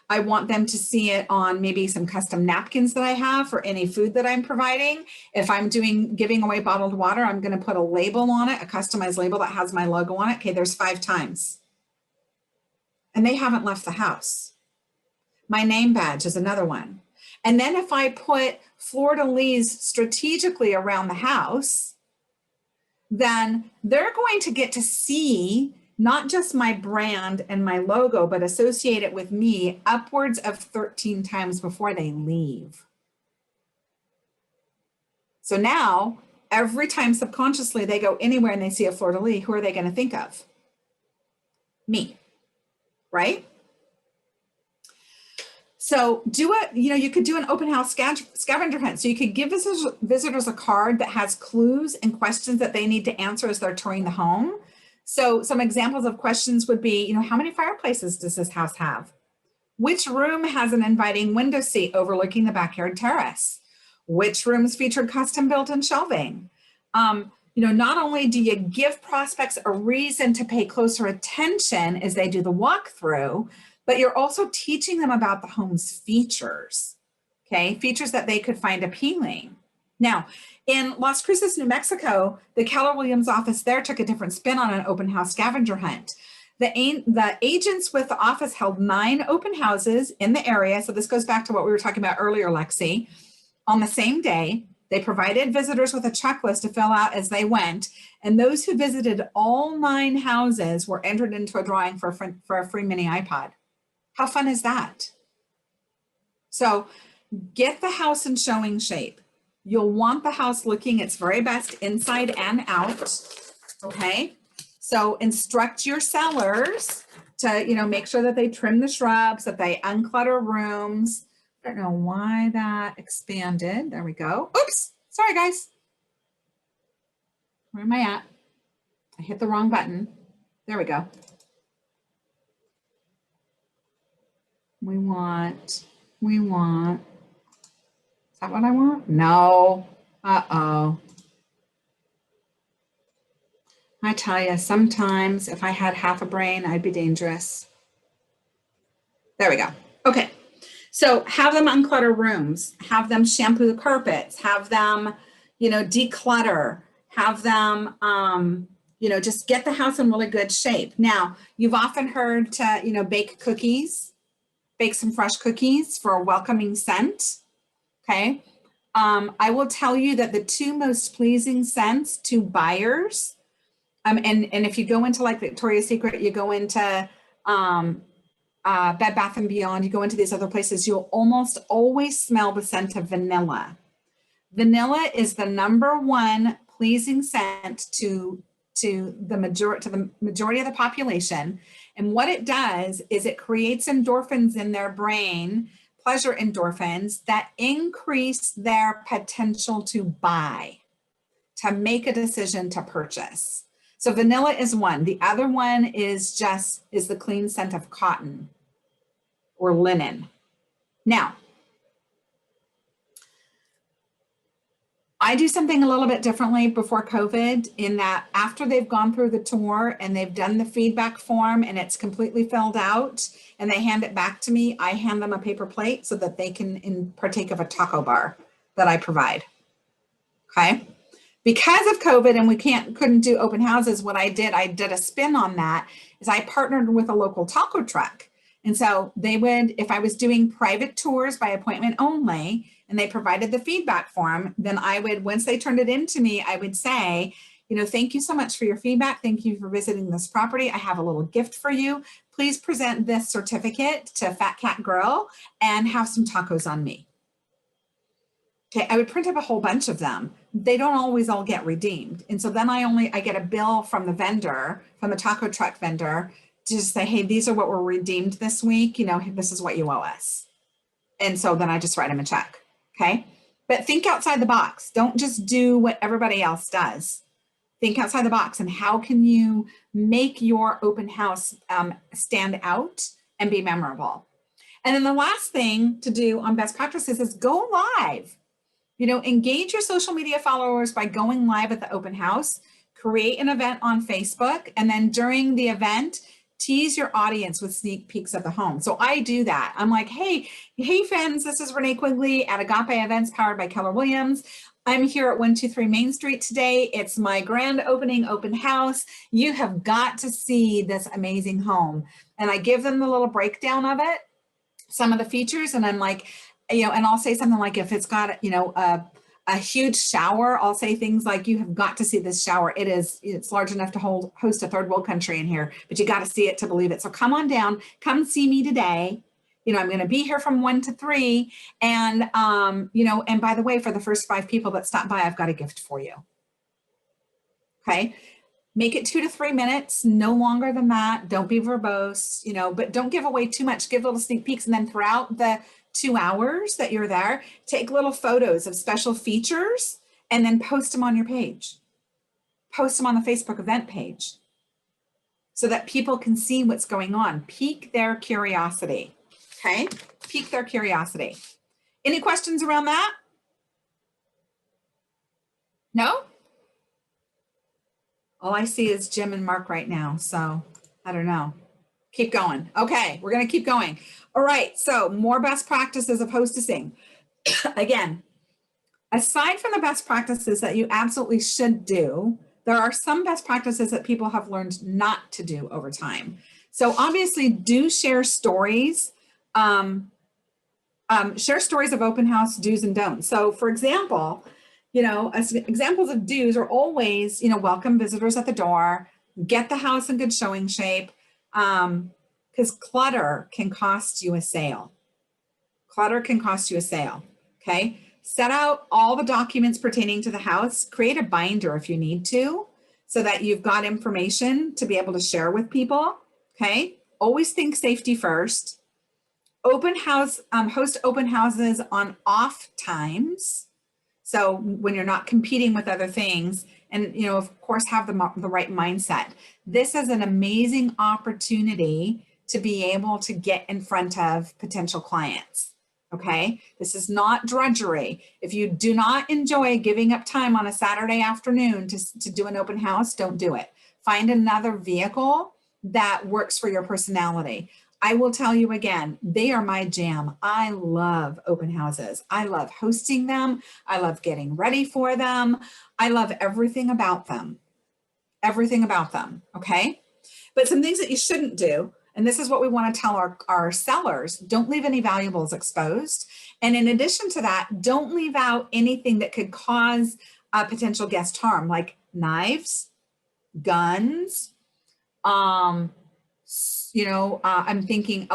I want them to see it on maybe some custom napkins that I have for any food that I'm providing. If I'm giving away bottled water, I'm going to put a label on it, a customized label that has my logo on it. Okay, there's 5 times. And they haven't left the house. My name badge is another one. And then if I put fleur-de-lis strategically around the house, then they're going to get to see not just my brand and my logo, but associate it with me upwards of 13 times before they leave. So now, every time subconsciously they go anywhere and they see a fleur-de-lis, who are they going to think of? Me, right? So you could do an open house scavenger hunt. So you could give visitors a card that has clues and questions that they need to answer as they're touring the home. So some examples of questions would be, how many fireplaces does this house have? Which room has an inviting window seat overlooking the backyard terrace? Which rooms featured custom built-in shelving? Not only do you give prospects a reason to pay closer attention as they do the walkthrough, but you're also teaching them about the home's features, okay? Features that they could find appealing. Now, in Las Cruces, New Mexico, the Keller Williams office there took a different spin on an open house scavenger hunt. The agents with the office held 9 open houses in the area. So this goes back to what we were talking about earlier, Lexi. On the same day, they provided visitors with a checklist to fill out as they went. And those who visited all 9 houses were entered into a drawing for a free mini iPod. How fun is that? So get the house in showing shape. You'll want the house looking its very best inside and out, okay? So instruct your sellers to, make sure that they trim the shrubs, that they unclutter rooms. I don't know why that expanded. There we go. Oops, sorry guys. Where am I at? I hit the wrong button. There we go. We want, is that what I want? No. Uh-oh. I tell you, sometimes if I had half a brain, I'd be dangerous. There we go. Okay. So have them unclutter rooms, have them shampoo the carpets, have them, declutter, have them, just get the house in really good shape. Now, you've often heard to, bake cookies, bake some fresh cookies for a welcoming scent. Okay. I will tell you that the two most pleasing scents to buyers, and if you go into like Victoria's Secret, you go into Bed Bath & Beyond, you go into these other places, you'll almost always smell the scent of vanilla. Vanilla is the #1 pleasing scent to the majority of the population. And what it does is it creates endorphins in their brain, pleasure endorphins, that increase their potential to buy, to make a decision to purchase. So vanilla is one. The other one is the clean scent of cotton or linen. Now, I do something a little bit differently before COVID in that after they've gone through the tour and they've done the feedback form and it's completely filled out and they hand it back to me, I hand them a paper plate so that they can partake of a taco bar that I provide. Okay. Because of COVID and we couldn't do open houses, what I did a spin on that, is I partnered with a local taco truck. And so they would, if I was doing private tours by appointment only, and they provided the feedback form, then I would, once they turned it in to me, I would say, thank you so much for your feedback. Thank you for visiting this property. I have a little gift for you. Please present this certificate to Fat Cat Grill and have some tacos on me. Okay, I would print up a whole bunch of them. They don't always all get redeemed. And so then I get a bill from the vendor, from the taco truck vendor, to just say, hey, these are what were redeemed this week. This is what you owe us. And so then I just write them a check. Okay. But think outside the box. Don't just do what everybody else does. Think outside the box. And how can you make your open house stand out and be memorable? And then the last thing to do on best practices is go live. Engage your social media followers by going live at the open house, create an event on Facebook, and then during the event, tease your audience with sneak peeks of the home. So I do that. I'm like, hey friends, this is Renee Quigley at Agape Events powered by Keller Williams. I'm here at 123 Main Street today. It's my grand opening open house. You have got to see this amazing home. And I give them the little breakdown of it, some of the features, and I'm like, and I'll say something like, if it's got, a huge shower, I'll say things like, you have got to see this shower. It's large enough to host a third world country in here, but you got to see it to believe it. So come on down, come see me today. I'm going to be here from 1 to 3. And, and by the way, for the first 5 people that stop by, I've got a gift for you. Okay. Make it 2 to 3 minutes, no longer than that. Don't be verbose, but don't give away too much. Give little sneak peeks. And then throughout the 2 hours that you're there, take little photos of special features and then post them on your page. Post them on the Facebook event page so that people can see what's going on. Pique their curiosity. Okay? Pique their curiosity. Any questions around that? No? All I see is Jim and Mark right now, so I don't know. Keep going. Okay, we're going to keep going. All right, so more best practices of hostessing. Again, aside from the best practices that you absolutely should do, there are some best practices that people have learned not to do over time. So obviously do share stories. Share stories of open house do's and don'ts. So for example, examples of do's are always, welcome visitors at the door, get the house in good showing shape, because clutter can cost you a sale. Clutter can cost you a sale, okay? Set out all the documents pertaining to the house, create a binder if you need to, so that you've got information to be able to share with people, okay? Always think safety first. Open house, host open houses on off times. So when you're not competing with other things, and you know, of course, have the right mindset. This is an amazing opportunity to be able to get in front of potential clients. Okay, this is not drudgery. If you do not enjoy giving up time on a Saturday afternoon to do an open house, don't do it. Find another vehicle that works for your personality. I will tell you again, they are my jam. I love open houses. I love hosting them. I love getting ready for them. I love everything about them. Everything about them, okay? But some things that you shouldn't do, and this is what we want to tell our sellers, don't leave any valuables exposed. And in addition to that, don't leave out anything that could cause potential guest harm, like knives, guns, you know, I'm thinking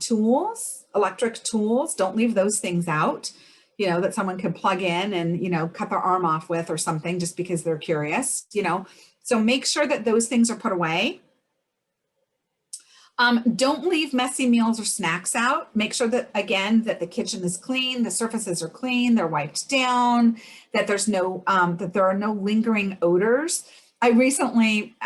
tools, electric tools, don't leave those things out, you know, that someone could plug in and, you know, cut their arm off with or something just because they're curious, you know. So make sure that those things are put away. Don't leave messy meals or snacks out. Make sure that, again, that the kitchen is clean, the surfaces are clean, they're wiped down, that there's no, that there are no lingering odors. I recently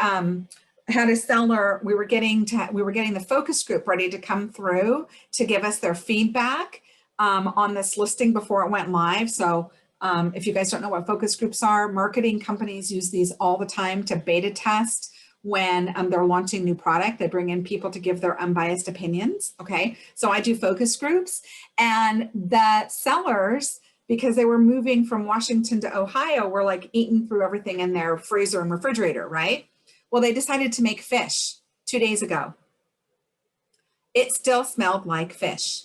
had a seller, we were getting the focus group ready to come through to give us their feedback on this listing before it went live. So if you guys don't know what focus groups are, marketing companies use these all the time to beta test when they're launching new product. They bring in people to give their unbiased opinions, okay? So I do focus groups, and the sellers, because they were moving from Washington to Ohio, were like eating through everything in their freezer and refrigerator, right? Well, they decided to make fish 2 days ago. It still smelled like fish.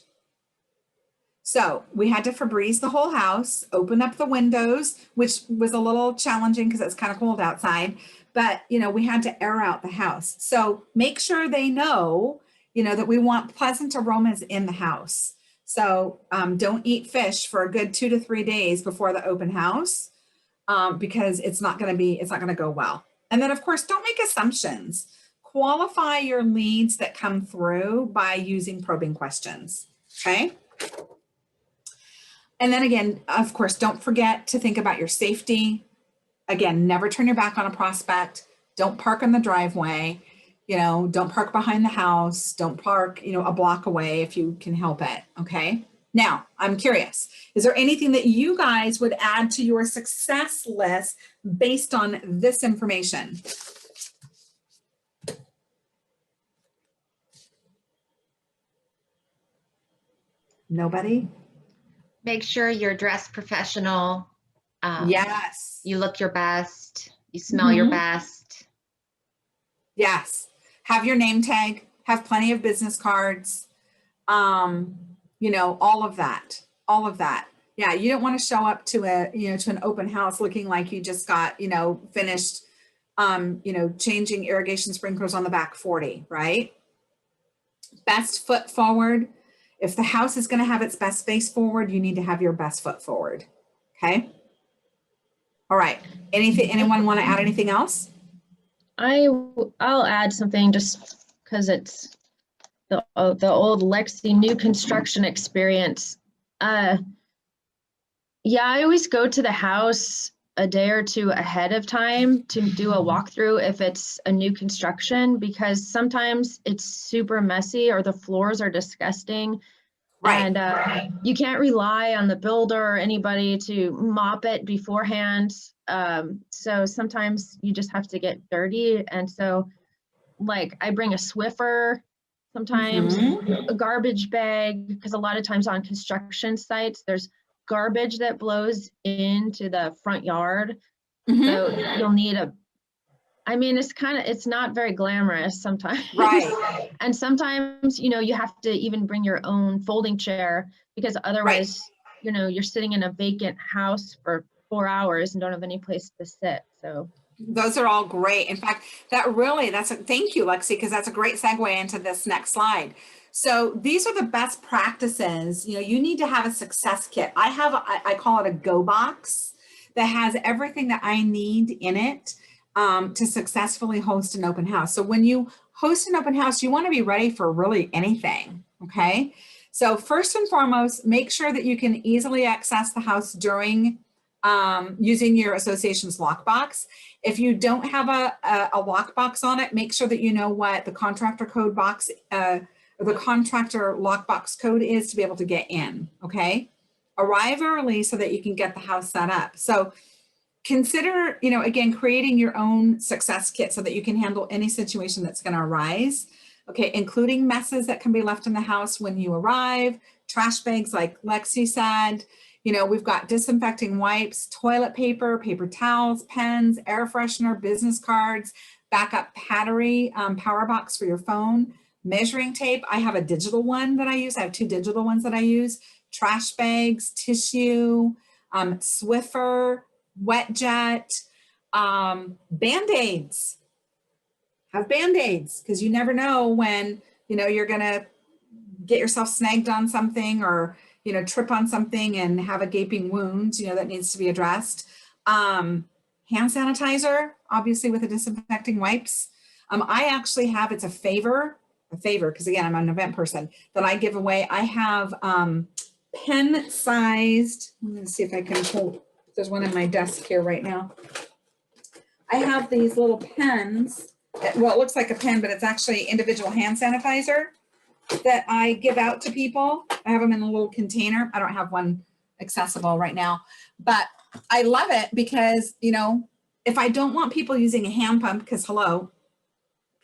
So we had to Febreze the whole house, open up the windows, which was a little challenging because it's kind of cold outside, but you know, we had to air out the house. So make sure they know, you know, that we want pleasant aromas in the house. So don't eat fish for a good 2 to 3 days before the open house because it's not going to go well. And then of course, don't make assumptions. Qualify your leads that come through by using probing questions, okay? And then again, of course, don't forget to think about your safety. Again, never turn your back on a prospect. Don't park in the driveway. You know, don't park behind the house. Don't park, you know, a block away if you can help it, okay? Now, I'm curious, is there anything that you guys would add to your success list based on this information? Nobody? Make sure you're dressed professional. Yes. You look your best. You smell your best. Yes. Have your name tag. Have plenty of business cards. You know, all of that. All of that. Yeah, you don't want to show up to to an open house looking like you just got, finished, changing irrigation sprinklers on the back 40, right? Best foot forward. If the house is going to have its best face forward, you need to have your best foot forward. Okay. All right. Anyone want to add anything else? I'll add something just because it's the old Lexi new construction experience. Yeah, I always go to the house a day or two ahead of time to do a walkthrough if it's a new construction, because sometimes it's super messy or the floors are disgusting. Right. And you can't rely on the builder or anybody to mop it beforehand. So sometimes you just have to get dirty. And so like I bring a Swiffer, sometimes a garbage bag, because a lot of times on construction sites, there's garbage that blows into the front yard. So you'll need it's not very glamorous sometimes. Right. And sometimes, you have to even bring your own folding chair, because otherwise, you're sitting in a vacant house for 4 hours and don't have any place to sit. So those are all great. In fact, thank you, Lexi, because that's a great segue into this next slide. So these are the best practices. You need to have a success kit. I call it a go box that has everything that I need in it to successfully host an open house. So when you host an open house, you want to be ready for really anything. Okay. So first and foremost, make sure that you can easily access the house during using your association's lockbox. If you don't have a lockbox on it, make sure that you know what the contractor code box or the contractor lockbox code is to be able to get in, okay? Arrive early so that you can get the house set up. So consider, you know, again, creating your own success kit so that you can handle any situation that's going to arise. Okay, including messes that can be left in the house when you arrive, trash bags like Lexi said. You know, we've got disinfecting wipes, toilet paper, paper towels, pens, air freshener, business cards, backup battery, power box for your phone, measuring tape. I have a digital one that I use. I have 2 digital ones that I use. Trash bags, tissue, Swiffer, wet jet, Band-Aids. Have Band-Aids, because you never know when, you know, you're going to get yourself snagged on something or, you know, trip on something and have a gaping wound, you know, that needs to be addressed. Hand sanitizer, obviously with the disinfecting wipes. I actually have, it's a favor, because again, I'm an event person, that I give away. I have pen-sized, I'm going to see if I can hold, there's one in my desk here right now. I have these little pens, well, it looks like a pen, but it's actually individual hand sanitizer that I give out to people. I have them in a little container. I don't have one accessible right now, but I love it because, you know, if I don't want people using a hand pump, because hello,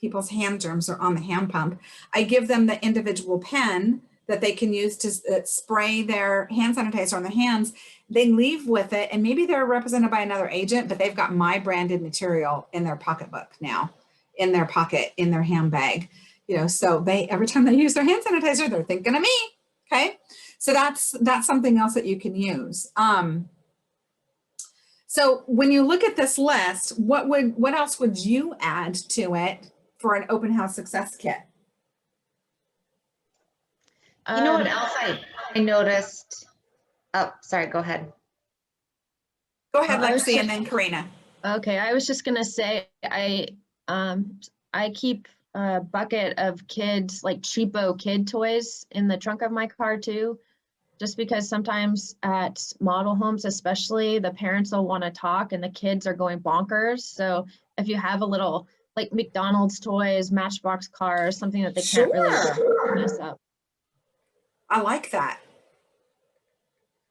people's hand germs are on the hand pump, I give them the individual pen that they can use to spray their hand sanitizer on the hands. They leave with it, and maybe they're represented by another agent, but they've got my branded material in their pocketbook now, in their pocket, in their handbag. You know, so they, every time they use their hand sanitizer, they're thinking of me. Okay. So that's something else that you can use. So when you look at this list, what else would you add to it for an open house success kit? You know what else I noticed? Oh, sorry, go ahead. Go ahead, I was Lexi, just- and then Karina. Okay, I was just gonna say, I keep a bucket of kids, like cheapo kid toys in the trunk of my car too. Just because sometimes at model homes, especially, the parents will want to talk and the kids are going bonkers. So if you have a little like McDonald's toys, Matchbox cars, something that they can't really mess up. I like that.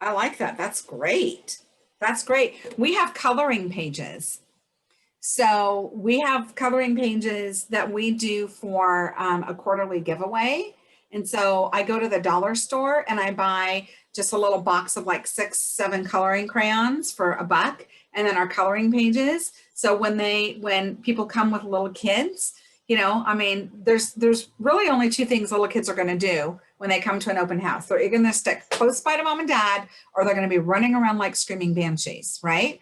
I like that. That's great. That's great. We have coloring pages. So we have coloring pages that we do for a quarterly giveaway. And so I go to the dollar store and I buy just a little box of like 6, 7 coloring crayons for $1, and then our coloring pages. So when people come with little kids, you know, I mean, there's really only 2 things little kids are going to do when they come to an open house. They're either going to stick close by to mom and dad, or they're going to be running around like screaming banshees, right?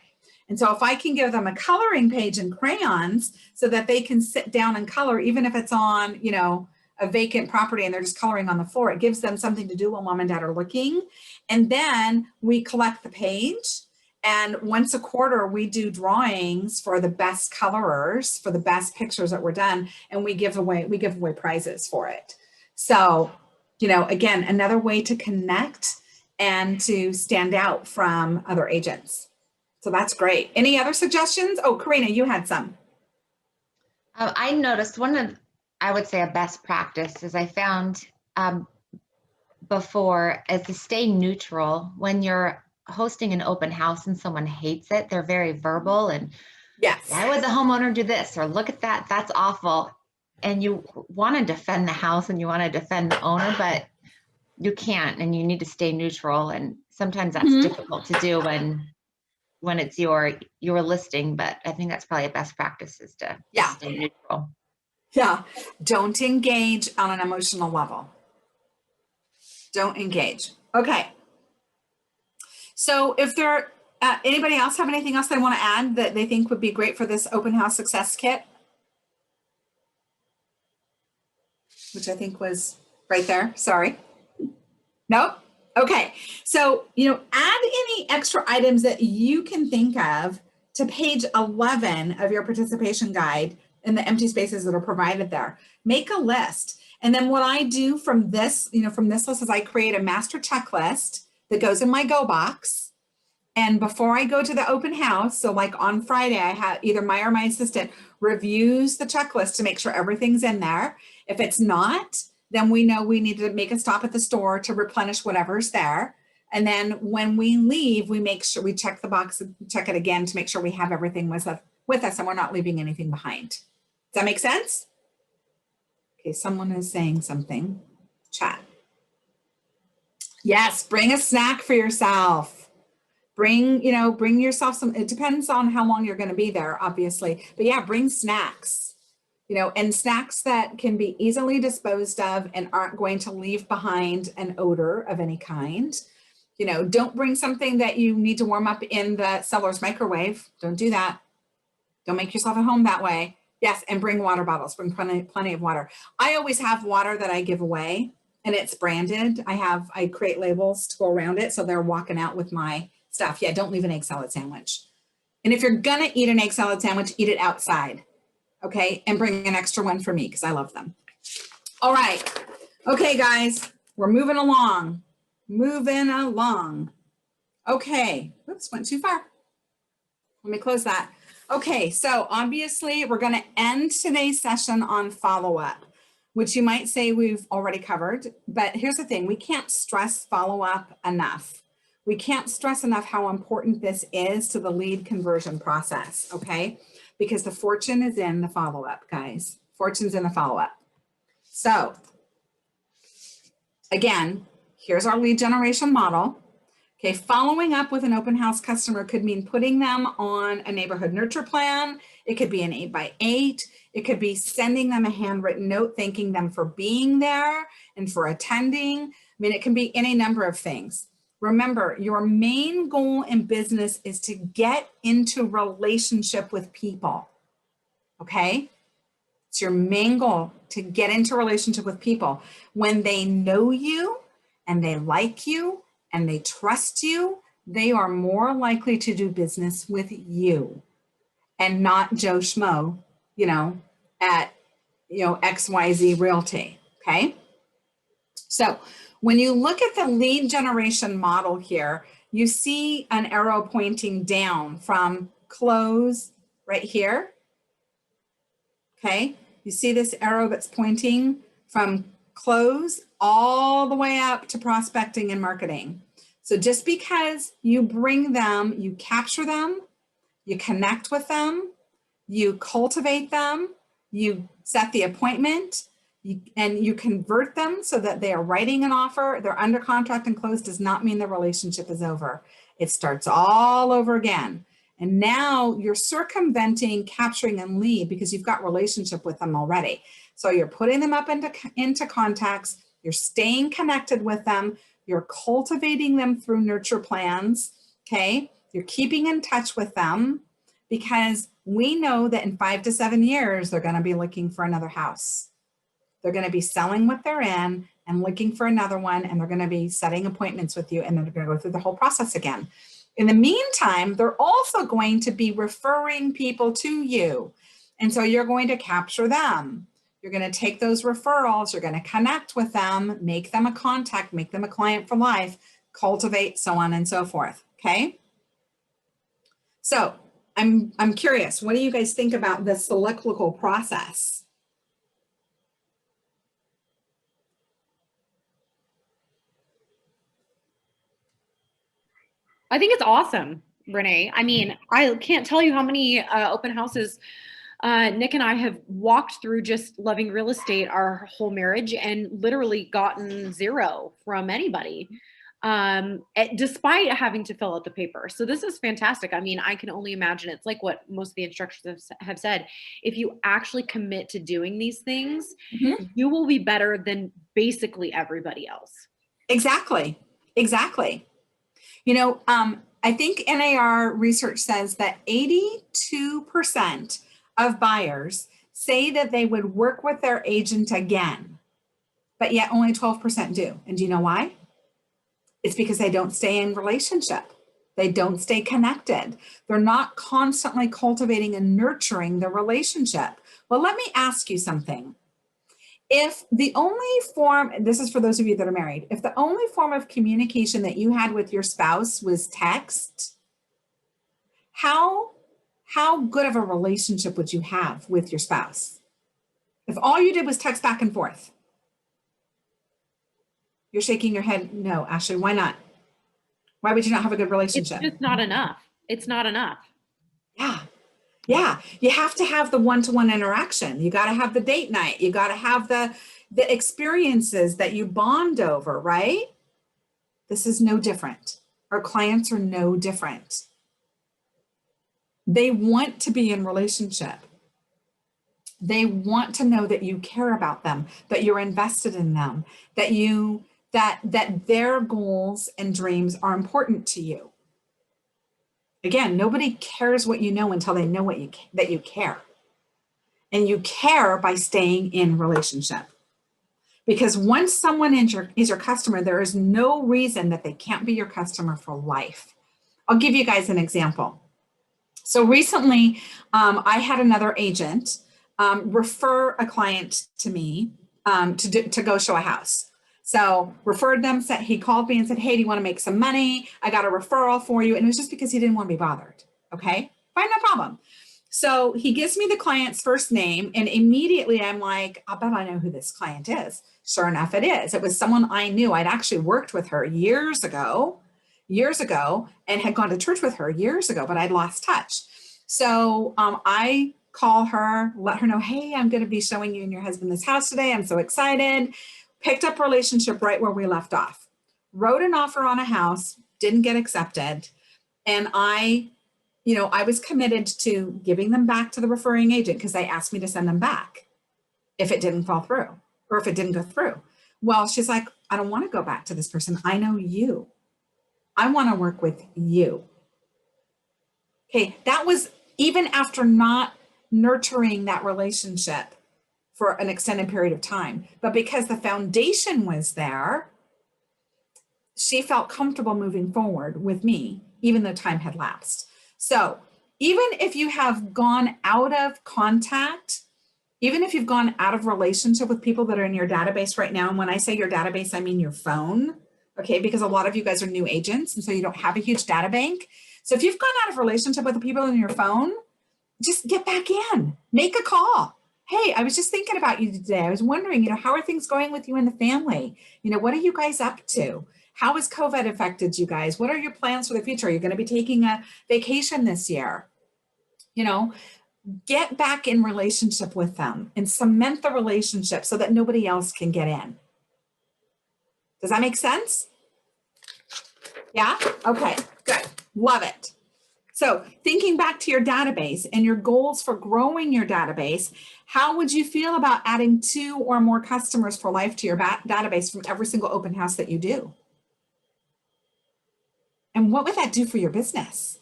And so if I can give them a coloring page and crayons so that they can sit down and color, even if it's on, you know, a vacant property and they're just coloring on the floor, it gives them something to do while mom and dad are looking. And then we collect the page. And once a quarter, we do drawings for the best colorers, for the best pictures that were done. And we give away prizes for it. So, you know, again, another way to connect and to stand out from other agents. So that's great. Any other suggestions? Oh, Karina, you had some. I noticed one of, I would say, a best practice is I found before is to stay neutral. When you're hosting an open house and someone hates it, they're very verbal and yes, why would the homeowner do this? Or look at that, that's awful. And you want to defend the house and you want to defend the owner, but you can't, and you need to stay neutral. And sometimes that's difficult to do when it's your listing, but I think that's probably a best practice is to stay neutral. Yeah, don't engage on an emotional level. Don't engage. Okay. So if there, anybody else have anything else they want to add that they think would be great for this open house success kit? Which I think was right there, sorry. Nope. Okay, so, you know, add any extra items that you can think of to page 11 of your participation guide in the empty spaces that are provided there. Make a list. And then what I do from this, from this list is I create a master checklist that goes in my Go box. And before I go to the open house, so like on Friday, I have either my or my assistant reviews the checklist to make sure everything's in there. If it's not, then we know we need to make a stop at the store to replenish whatever's there. And then when we leave, we make sure we check the box and check it again to make sure we have everything with us and we're not leaving anything behind. Does that make sense? Okay, someone is saying something. Chat. Yes, bring a snack for yourself. Bring yourself some, it depends on how long you're going to be there, obviously. But yeah, bring snacks, and snacks that can be easily disposed of and aren't going to leave behind an odor of any kind. Don't bring something that you need to warm up in the seller's microwave. Don't do that. Don't make yourself at home that way. Yes, and bring water bottles, bring plenty of water. I always have water that I give away and it's branded. I create labels to go around it so they're walking out with my stuff. Yeah, don't leave an egg salad sandwich. And if you're gonna eat an egg salad sandwich, eat it outside, okay? And bring an extra one for me because I love them. All right, okay guys, we're moving along. Okay, oops, went too far. Let me close that. Okay, so obviously we're gonna end today's session on follow-up, which you might say we've already covered, but here's the thing, we can't stress follow-up enough. We can't stress enough how important this is to the lead conversion process, okay? Because the fortune is in the follow-up, guys. Fortune's in the follow-up. So again, here's our lead generation model. Okay, following up with an open house customer could mean putting them on a neighborhood nurture plan. It could be an 8x8. It could be sending them a handwritten note, thanking them for being there and for attending. I mean, it can be any number of things. Remember, your main goal in business is to get into relationship with people, okay? It's your main goal to get into relationship with people. When they know you and they like you and they trust you, they are more likely to do business with you and not Joe Schmo, at, XYZ Realty, okay? So when you look at the lead generation model here, you see an arrow pointing down from close right here, okay? You see this arrow that's pointing from close all the way up to prospecting and marketing. So just because you bring them, you capture them, you connect with them, you cultivate them, you set the appointment, and you convert them so that they are writing an offer, they're under contract and closed does not mean the relationship is over. It starts all over again. And now you're circumventing capturing and lead because you've got relationship with them already. So you're putting them up into contacts, you're staying connected with them, you're cultivating them through nurture plans, okay? You're keeping in touch with them because we know that in 5 to 7 years, they're gonna be looking for another house. They're gonna be selling what they're in and looking for another one, and they're gonna be setting appointments with you, and then they're gonna go through the whole process again. In the meantime, they're also going to be referring people to you. And so you're going to capture them. You're going to take those referrals, you're going to connect with them, make them a contact, make them a client for life, cultivate, so on and so forth, okay? So I'm curious, what do you guys think about the cyclical process? I think it's awesome, Renee. I mean, I can't tell you how many open houses Nick and I have walked through just loving real estate our whole marriage and literally gotten zero from anybody, despite having to fill out the paper. So this is fantastic. I mean, I can only imagine it's like what most of the instructors have said. If you actually commit to doing these things, you will be better than basically everybody else. Exactly. I think NAR research says that 82% of buyers say that they would work with their agent again, but yet only 12% do. And do you know why? It's because they don't stay in relationship. They don't stay connected. They're not constantly cultivating and nurturing the relationship. Well, let me ask you something. If the only form, this is for those of you that are married, if the only form of communication that you had with your spouse was text, how good of a relationship would you have with your spouse? If all you did was text back and forth. You're shaking your head. No, Ashley, why not? Why would you not have a good It's relationship? just not enough. It's not enough. Yeah. Yeah. You have to have the one-to-one interaction. You got to have the date night. You got to have the experiences that you bond over, right? This is no different. Our clients are no different. They want to be in relationship. They want to know that you care about them, that you're invested in them, that their goals and dreams are important to you. Again, nobody cares what you know until they know that you care. And you care by staying in relationship. Because once someone is your customer, there is no reason that they can't be your customer for life. I'll give you guys an example. So recently, I had another agent refer a client to me to go show a house. So referred them, he called me and said, hey, do you want to make some money? I got a referral for you. And it was just because he didn't want to be bothered. Okay, fine, no problem. So he gives me the client's first name and immediately I'm like, I bet I know who this client is. Sure enough, it is. It was someone I knew. I'd actually worked with her years ago, and had gone to church with her years ago, but I'd lost touch. So I call her, let her know, hey, I'm going to be showing you and your husband this house today. I'm so excited. Picked up relationship right where we left off. Wrote an offer on a house, didn't get accepted. And I was committed to giving them back to the referring agent because they asked me to send them back if it didn't fall through or if it didn't go through. Well, she's like, I don't want to go back to this person. I know you. I want to work with you. Okay, that was even after not nurturing that relationship for an extended period of time. But because the foundation was there, she felt comfortable moving forward with me, even though time had lapsed. So even if you have gone out of contact, even if you've gone out of relationship with people that are in your database right now, and when I say your database, I mean your phone, okay? Because a lot of you guys are new agents, and so you don't have a huge data bank. So if you've gone out of relationship with the people in your phone, just get back in, make a call. Hey, I was just thinking about you today. I was wondering, how are things going with you and the family? What are you guys up to? How has COVID affected you guys? What are your plans for the future? Are you going to be taking a vacation this year? Get back in relationship with them and cement the relationship so that nobody else can get in. Does that make sense? Yeah? Okay, good. Love it. So thinking back to your database and your goals for growing your database, how would you feel about adding 2 or more customers for life to your database from every single open house that you do? And what would that do for your business?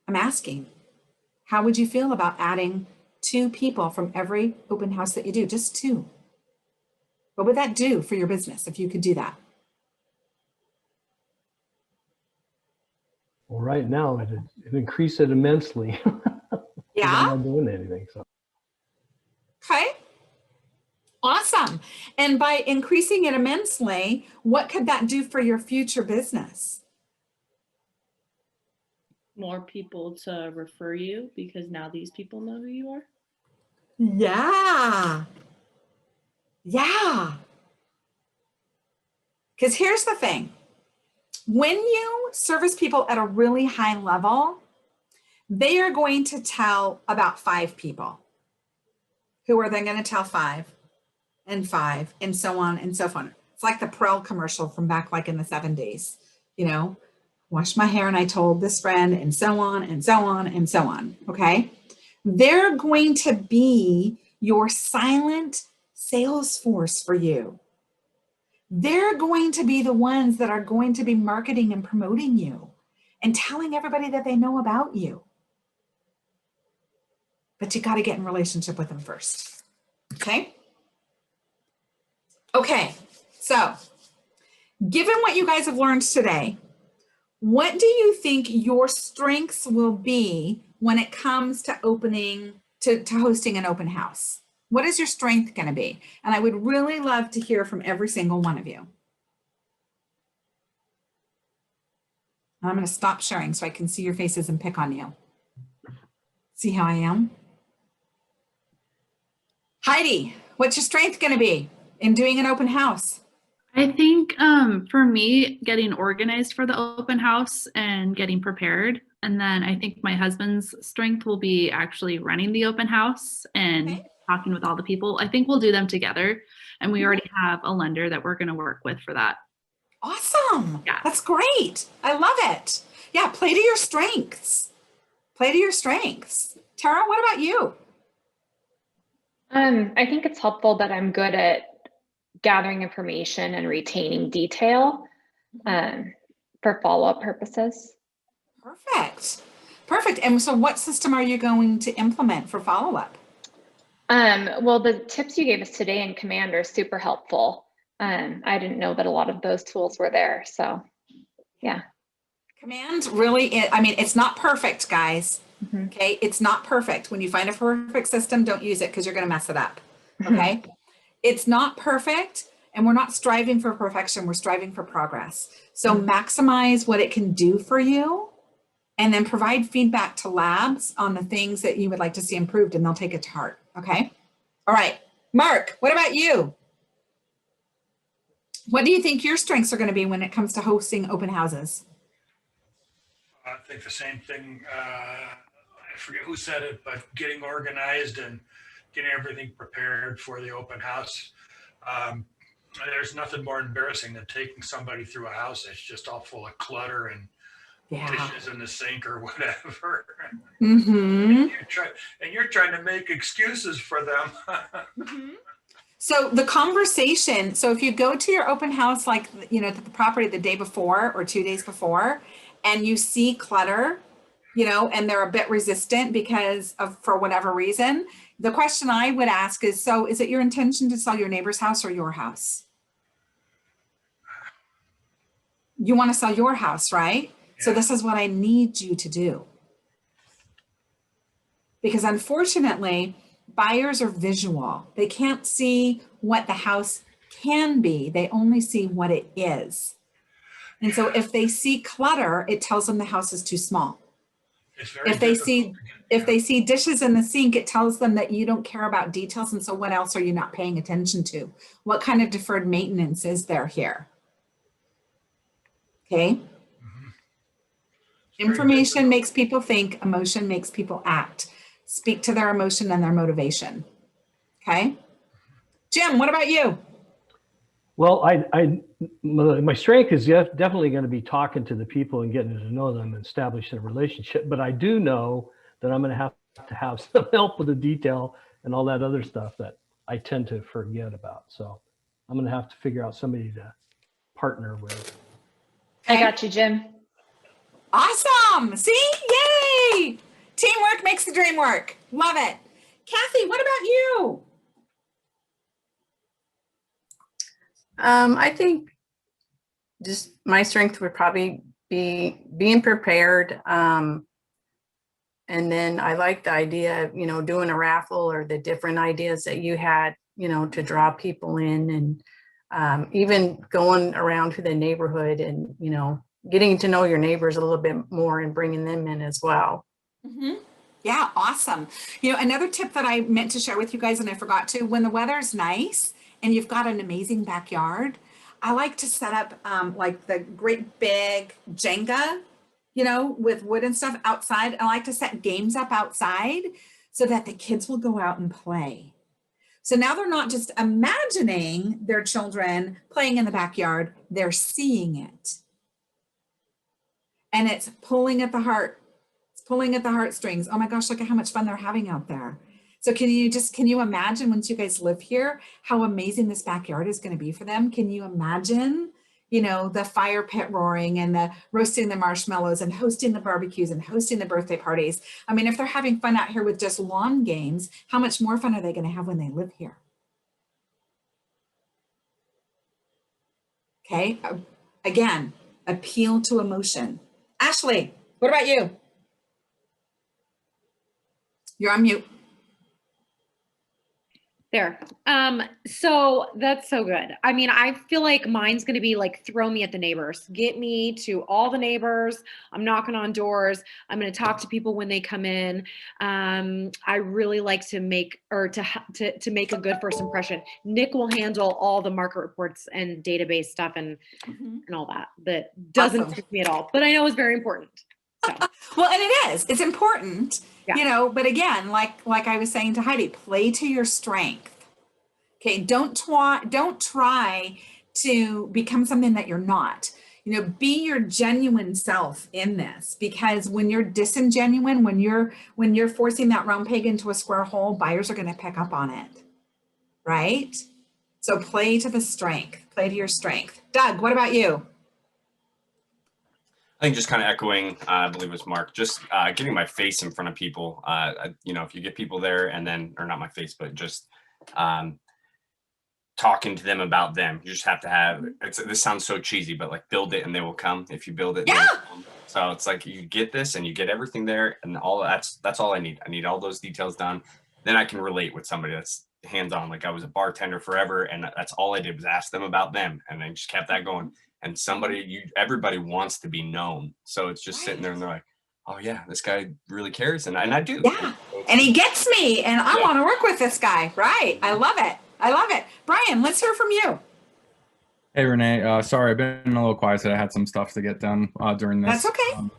I'm asking, how would you feel about adding 2 people from every open house that you do? Just 2. What would that do for your business if you could do that? Well, right now it increased it immensely. Yeah. I'm not doing anything. So. Okay. Awesome. And by increasing it immensely, what could that do for your future business? More people to refer you because now these people know who you are. Yeah. Yeah. Because here's the thing. When you service people at a really high level, they are going to tell about 5 people. Who are then going to tell 5 and 5 and so on and so on. It's like the Prel commercial from back like in the 70s, wash my hair and I told this friend and so on and so on and so on, okay? They're going to be your silent sales force for you. They're going to be the ones that are going to be marketing and promoting you and telling everybody that they know about you. But you got to get in relationship with them first, okay? Okay, so given what you guys have learned today, What do you think your strengths will be when it comes to hosting an open house? What is your strength going to be? And I would really love to hear from every single one of you. I'm going to stop sharing so I can see your faces and pick on you. See how I am? Heidi, what's your strength going to be in doing an open house? I think for me, getting organized for the open house and getting prepared. And then I think my husband's strength will be actually running the open house and talking with all the people. I think we'll do them together. And we already have a lender that we're going to work with for that. Awesome. Yeah. That's great. I love it. Yeah, play to your strengths. Play to your strengths. Tara, what about you? I think it's helpful that I'm good at gathering information and retaining detail for follow-up purposes. Perfect. Perfect. And so what system are you going to implement for follow-up? Well, the tips you gave us today in Command are super helpful. I didn't know that a lot of those tools were there. So yeah. Command really, I mean, it's not perfect, guys. Okay. It's not perfect. When you find a perfect system, don't use it because you're going to mess it up. Okay. It's not perfect. And we're not striving for perfection. We're striving for progress. So maximize what it can do for you and then provide feedback to labs on the things that you would like to see improved, and they'll take it to heart. Okay. All right. Mark, what about you? What do you think your strengths are going to be when it comes to hosting open houses? I think the same thing. I forget who said it, but getting organized and getting everything prepared for the open house. There's nothing more embarrassing than taking somebody through a house that's just all full of clutter and dishes in the sink or whatever. And you're trying to make excuses for them. So the conversation, so if you go to your open house, like, you know, the property the day before or 2 days before, and you see clutter, you know, and they're a bit resistant because of, for whatever reason, the question I would ask is, so is it your intention to sell your neighbor's house or your house? You want to sell your house, right? Yeah. So this is what I need you to do. Because unfortunately, buyers are visual. They can't see what the house can be. They only see what it is. And so if they see clutter, it tells them the house is too small. If they see dishes in the sink, it tells them that you don't care about details. And so what else are you not paying attention to? What kind of deferred maintenance is there here? Okay. Information makes people think, emotion makes people act. Speak to their emotion and their motivation. Okay. Jim, what about you? Well, my strength is definitely going to be talking to the people and getting to know them and establishing a relationship. But I do know that I'm going to have some help with the detail and all that other stuff that I tend to forget about. So I'm going to have to figure out somebody to partner with. Okay. I got you, Jim. Awesome. See? Yay. Teamwork makes the dream work. Love it. Kathy, what about you? I think just my strength would probably be being prepared. And then I like the idea of, you know, doing a raffle or the different ideas that you had, you know, to draw people in, and even going around to the neighborhood and, you know, getting to know your neighbors a little bit more and bringing them in as well. Mm-hmm. Yeah, awesome. You know, another tip that I meant to share with you guys and I forgot to, when the weather's nice and you've got an amazing backyard, I like to set up like the great big Jenga, you know, with wood and stuff outside. I like to set games up outside so that the kids will go out and play. So now they're not just imagining their children playing in the backyard, they're seeing it. And it's pulling at the heart. It's pulling at the heartstrings. Oh my gosh, look at how much fun they're having out there. So can you imagine once you guys live here, how amazing this backyard is going to be for them? Can you imagine, you know, the fire pit roaring and the roasting the marshmallows and hosting the barbecues and hosting the birthday parties? I mean, if they're having fun out here with just lawn games, how much more fun are they going to have when they live here? Okay. Again, appeal to emotion. Ashley, what about you? You're on mute. There. So that's so good. I mean, I feel like mine's going to be like, throw me at the neighbors, get me to all the neighbors. I'm knocking on doors. I'm going to talk to people when they come in. I really like to make, or to make a good first impression. Nick will handle all the market reports and database stuff and all that doesn't Awesome. suit me at all, but I know is very important. So. Well, and it's important, you know, but again, like I was saying to Heidi, play to your strength. Okay. Don't try to become something that you're not, you know, be your genuine self in this, because when you're disingenuine, when you're forcing that round peg into a square hole, buyers are going to pick up on it. Right. So play to the strength, play to your strength. Doug, what about you? I think just kind of echoing, I believe it was Mark, just getting my face in front of people. You know, if you get people there and then, or not my face, but just talking to them about them. You just have to have, this sounds so cheesy, but like build it and they will come. If you build it, they will come. So it's like you get this and you get everything there, and all that's all I need. I need all those details done. Then I can relate with somebody that's hands-on. Like I was a bartender forever, and that's all I did was ask them about them, and I just kept that going. And everybody wants to be known. So it's just sitting there and they're like, oh yeah, this guy really cares. And I do. Yeah. And he gets me, and I want to work with this guy. Right. I love it. I love it. Brian, let's hear from you. Hey, Renee. Sorry, I've been a little quiet today. I had some stuff to get done during this. That's okay.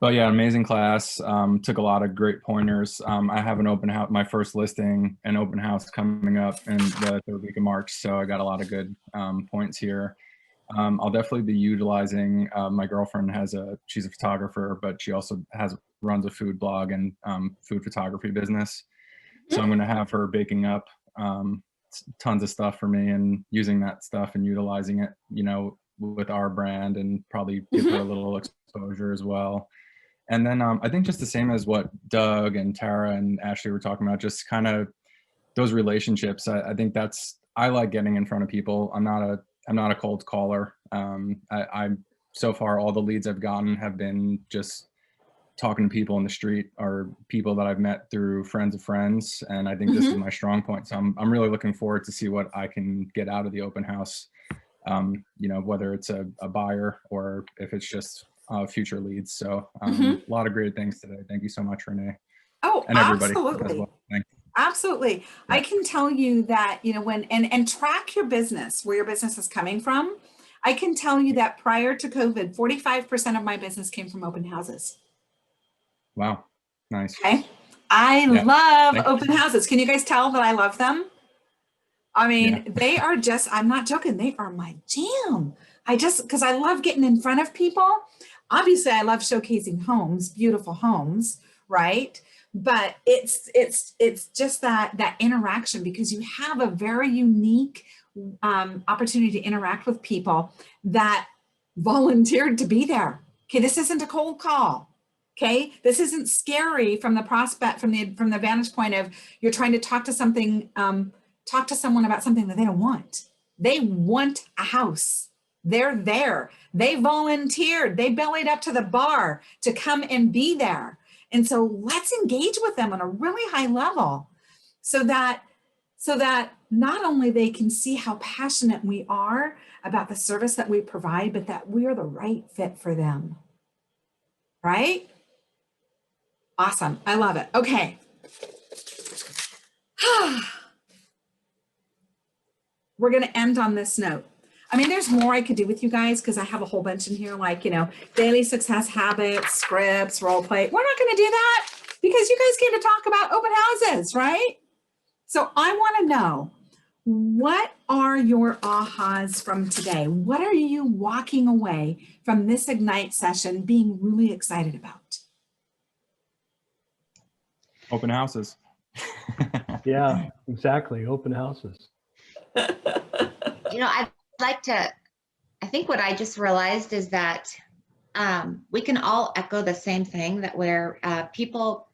But yeah, amazing class. Took a lot of great pointers. I have an open house, my first listing, an open house coming up in the third week of March. So I got a lot of good points here. I'll definitely be utilizing, my girlfriend she's a photographer, but she also runs a food blog and food photography business. So I'm going to have her baking up tons of stuff for me and using that stuff and utilizing it, you know, with our brand, and probably give her a little exposure as well. And then I think just the same as what Doug and Tara and Ashley were talking about, just kind of those relationships. I think I like getting in front of people. I'm not a cold caller. I'm so far, all the leads I've gotten have been just talking to people in the street or people that I've met through friends of friends. And I think this is my strong point. So I'm really looking forward to see what I can get out of the open house. You know, whether it's a buyer or if it's just future leads. So a lot of great things today. Thank you so much, Renee. Oh, and everybody absolutely. as well. Thank you. Absolutely. Yeah. I can tell you that, you know, when, and track your business, where your business is coming from. I can tell you that prior to COVID, 45% of my business came from open houses. Wow. Nice. Okay. I love open houses. Can you guys tell that I love them? I mean, they are just, I'm not joking. They are my jam. Because I love getting in front of people. Obviously, I love showcasing homes, beautiful homes, right? But it's just that interaction, because you have a very unique opportunity to interact with people that volunteered to be there. Okay, this isn't a cold call. Okay, this isn't scary from the prospect, from the vantage point of you're trying to talk to someone about something that they don't want. They want a house. They're there. They volunteered. They bellied up to the bar to come and be there. And so let's engage with them on a really high level so that not only they can see how passionate we are about the service that we provide, but that we are the right fit for them. Right? Awesome. I love it. Okay. We're going to end on this note. I mean, there's more I could do with you guys because I have a whole bunch in here, like, you know, daily success habits, scripts, role play. We're not going to do that because you guys came to talk about open houses, right? So I want to know, what are your ahas from today? What are you walking away from this Ignite session being really excited about? Open houses. Yeah, exactly. Open houses. You know, I think what I just realized is that we can all echo the same thing, that we're a people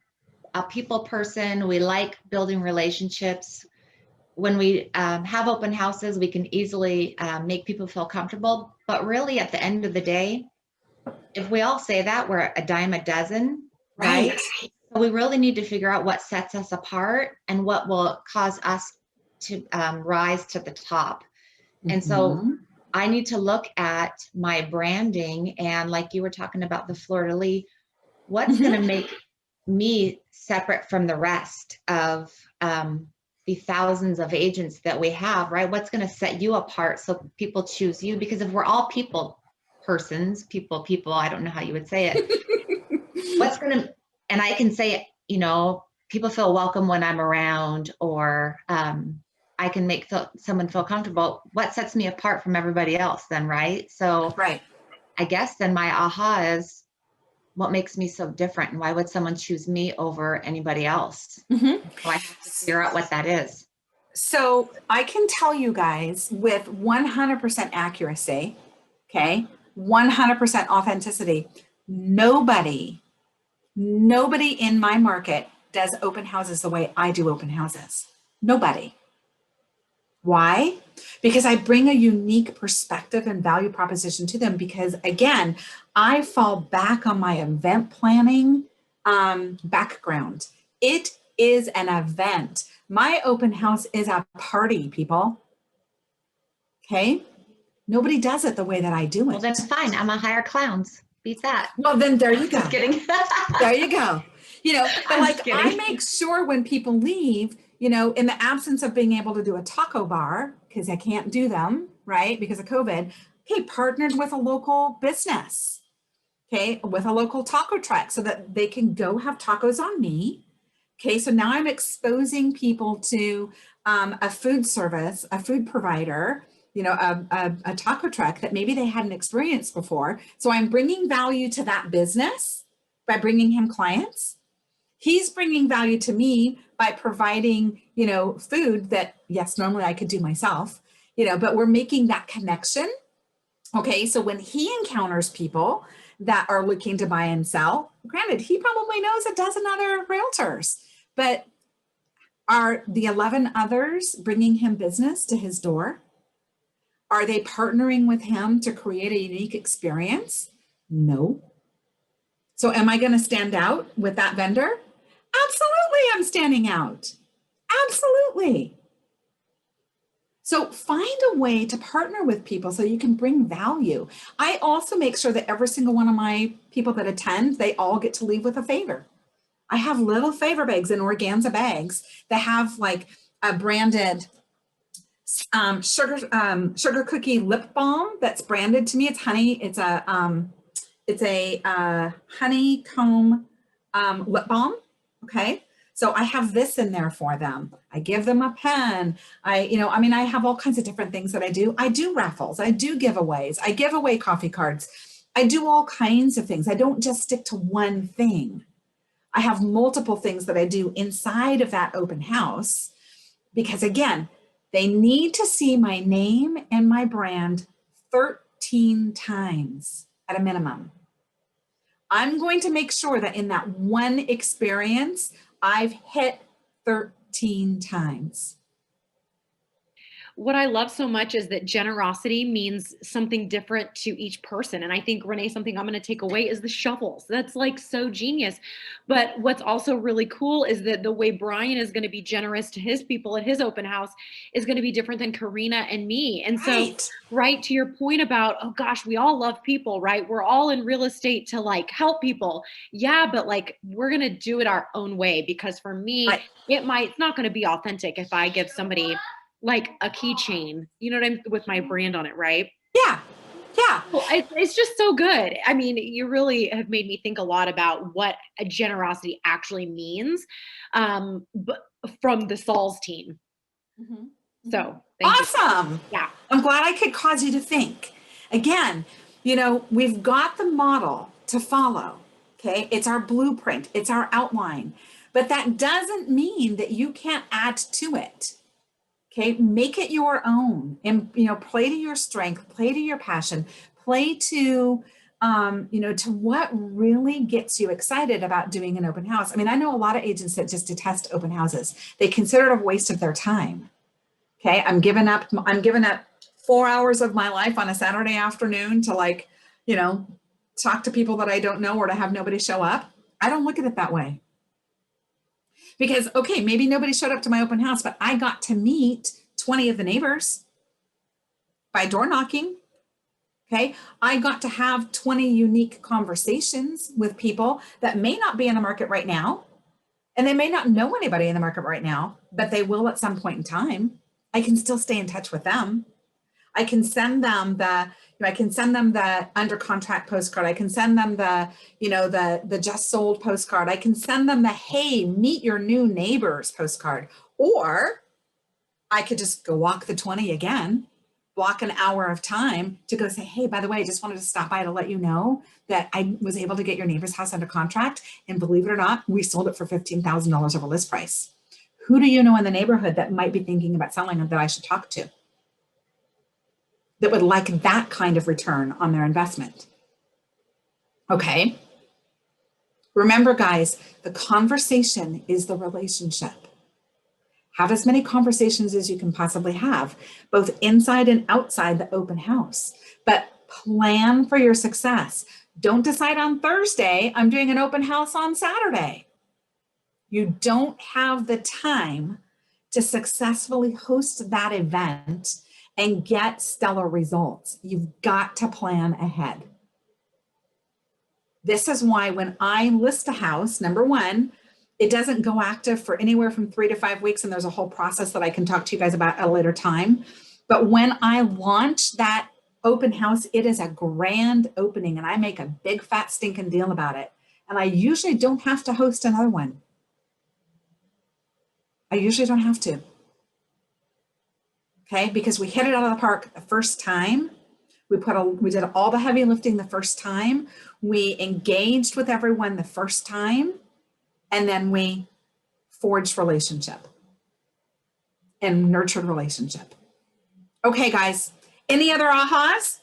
person. We like building relationships. When we have open houses, we can easily make people feel comfortable. But really, at the end of the day, if we all say that, we're a dime a dozen, right? So we really need to figure out what sets us apart and what will cause us to rise to the top. And so I need to look at my branding, and like you were talking about the fleur-de-lis, what's going to make me separate from the rest of the thousands of agents that we have, right? What's going to set you apart so people choose you? Because if we're all people, I don't know how you would say it. What's going to, and I can say, you know, people feel welcome when I'm around, or I can make someone feel comfortable. What sets me apart from everybody else then, right? So I guess then my aha is, what makes me so different, and why would someone choose me over anybody else? So I have to figure out what that is. So I can tell you guys with 100% accuracy, okay, 100% authenticity, nobody in my market does open houses the way I do open houses. Nobody. Why? Because I bring a unique perspective and value proposition to them, because again, I fall back on my event planning background. It is an event. My open house is a party, people. Okay? Nobody does it the way that I do it. Well, that's fine. I'm gonna hire clowns. Beat that. Well, then there you go. Just kidding. There you go. You know, but I'm like just kidding. I make sure when people leave, you know, in the absence of being able to do a taco bar, because I can't do them, right, because of COVID, okay, partnered with a local business, okay, with a local taco truck so that they can go have tacos on me. Okay, so now I'm exposing people to a food service, a food provider, you know, a taco truck that maybe they hadn't experienced before. So I'm bringing value to that business by bringing him clients. He's bringing value to me by providing, you know, food that, yes, normally I could do myself, you know, but we're making that connection. Okay, so when he encounters people that are looking to buy and sell, granted, he probably knows a dozen other realtors, but are the 11 others bringing him business to his door? Are they partnering with him to create a unique experience? No. So am I going to stand out with that vendor? Absolutely, I'm standing out. Absolutely. So find a way to partner with people so you can bring value. I also make sure that every single one of my people that attend, they all get to leave with a favor. I have little favor bags and organza bags that have like a branded sugar cookie lip balm that's branded to me. It's honey. It's a honeycomb lip balm. Okay. So I have this in there for them. I give them a pen. I have all kinds of different things that I do. I do raffles. I do giveaways. I give away coffee cards. I do all kinds of things. I don't just stick to one thing. I have multiple things that I do inside of that open house because, again, they need to see my name and my brand 13 times at a minimum. I'm going to make sure that in that one experience, I've hit 13 times. What I love so much is that generosity means something different to each person. And I think, Renee, something I'm going to take away is the shovels. That's like so genius. But what's also really cool is that the way Brian is going to be generous to his people at his open house is going to be different than Karina and me. And so, right to your point about, oh gosh, we all love people, right? We're all in real estate to like help people. Yeah, but like we're going to do it our own way, because for me, it's not going to be authentic if I give somebody like a keychain, you know what I'm, with my brand on it, right? Yeah. Yeah. Well, it's just so good. I mean, you really have made me think a lot about what a generosity actually means, but from the Sauls team. So thank awesome. You. Yeah. I'm glad I could cause you to think. Again, you know, we've got the model to follow. Okay. It's our blueprint. It's our outline, but that doesn't mean that you can't add to it. Okay, make it your own, and play to your strength, play to your passion, play to to what really gets you excited about doing an open house. I mean, I know a lot of agents that just detest open houses. They consider it a waste of their time. Okay, I'm giving up 4 hours of my life on a Saturday afternoon to talk to people that I don't know or to have nobody show up. I don't look at it that way. Because, okay, maybe nobody showed up to my open house, but I got to meet 20 of the neighbors by door knocking. Okay, I got to have 20 unique conversations with people that may not be in the market right now, and they may not know anybody in the market right now, but they will at some point in time. I can still stay in touch with them. I can send them the under contract postcard. I can send them the just sold postcard. I can send them the, hey, meet your new neighbors postcard. Or I could just go walk the 20 again, block an hour of time to go say, hey, by the way, I just wanted to stop by to let you know that I was able to get your neighbor's house under contract. And believe it or not, we sold it for $15,000 over list price. Who do you know in the neighborhood that might be thinking about selling it that I should talk to, that would like that kind of return on their investment? Okay. Remember, guys, the conversation is the relationship. Have as many conversations as you can possibly have, both inside and outside the open house, but plan for your success. Don't decide on Thursday, I'm doing an open house on Saturday. You don't have the time to successfully host that event and get stellar results. You've got to plan ahead. This is why when I list a house, number one, it doesn't go active for anywhere from 3 to 5 weeks. And there's a whole process that I can talk to you guys about at a later time. But when I launch that open house, it is a grand opening and I make a big fat stinking deal about it. And I usually don't have to host another one. I usually don't have to. Okay, because we hit it out of the park the first time. We did all the heavy lifting the first time. We engaged with everyone the first time. And then we forged relationship and nurtured relationship. Okay, guys, any other ahas?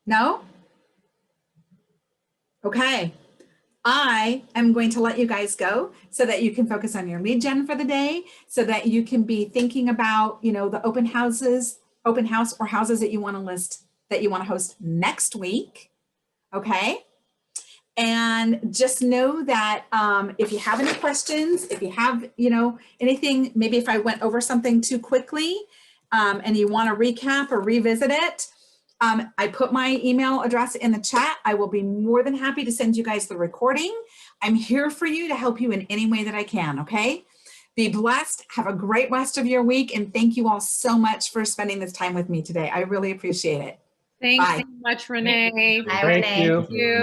No? Okay. I am going to let you guys go so that you can focus on your lead gen for the day, so that you can be thinking about, the open house or houses that you want to list, that you want to host next week. Okay. And just know that if you have any questions, if you have, anything, maybe if I went over something too quickly and you want to recap or revisit it, I put my email address in the chat. I will be more than happy to send you guys the recording. I'm here for you to help you in any way that I can, okay? Be blessed. Have a great rest of your week. And thank you all so much for spending this time with me today. I really appreciate it. Thanks Bye. so much, Renee. Bye, Renee. Thank you. Thank you.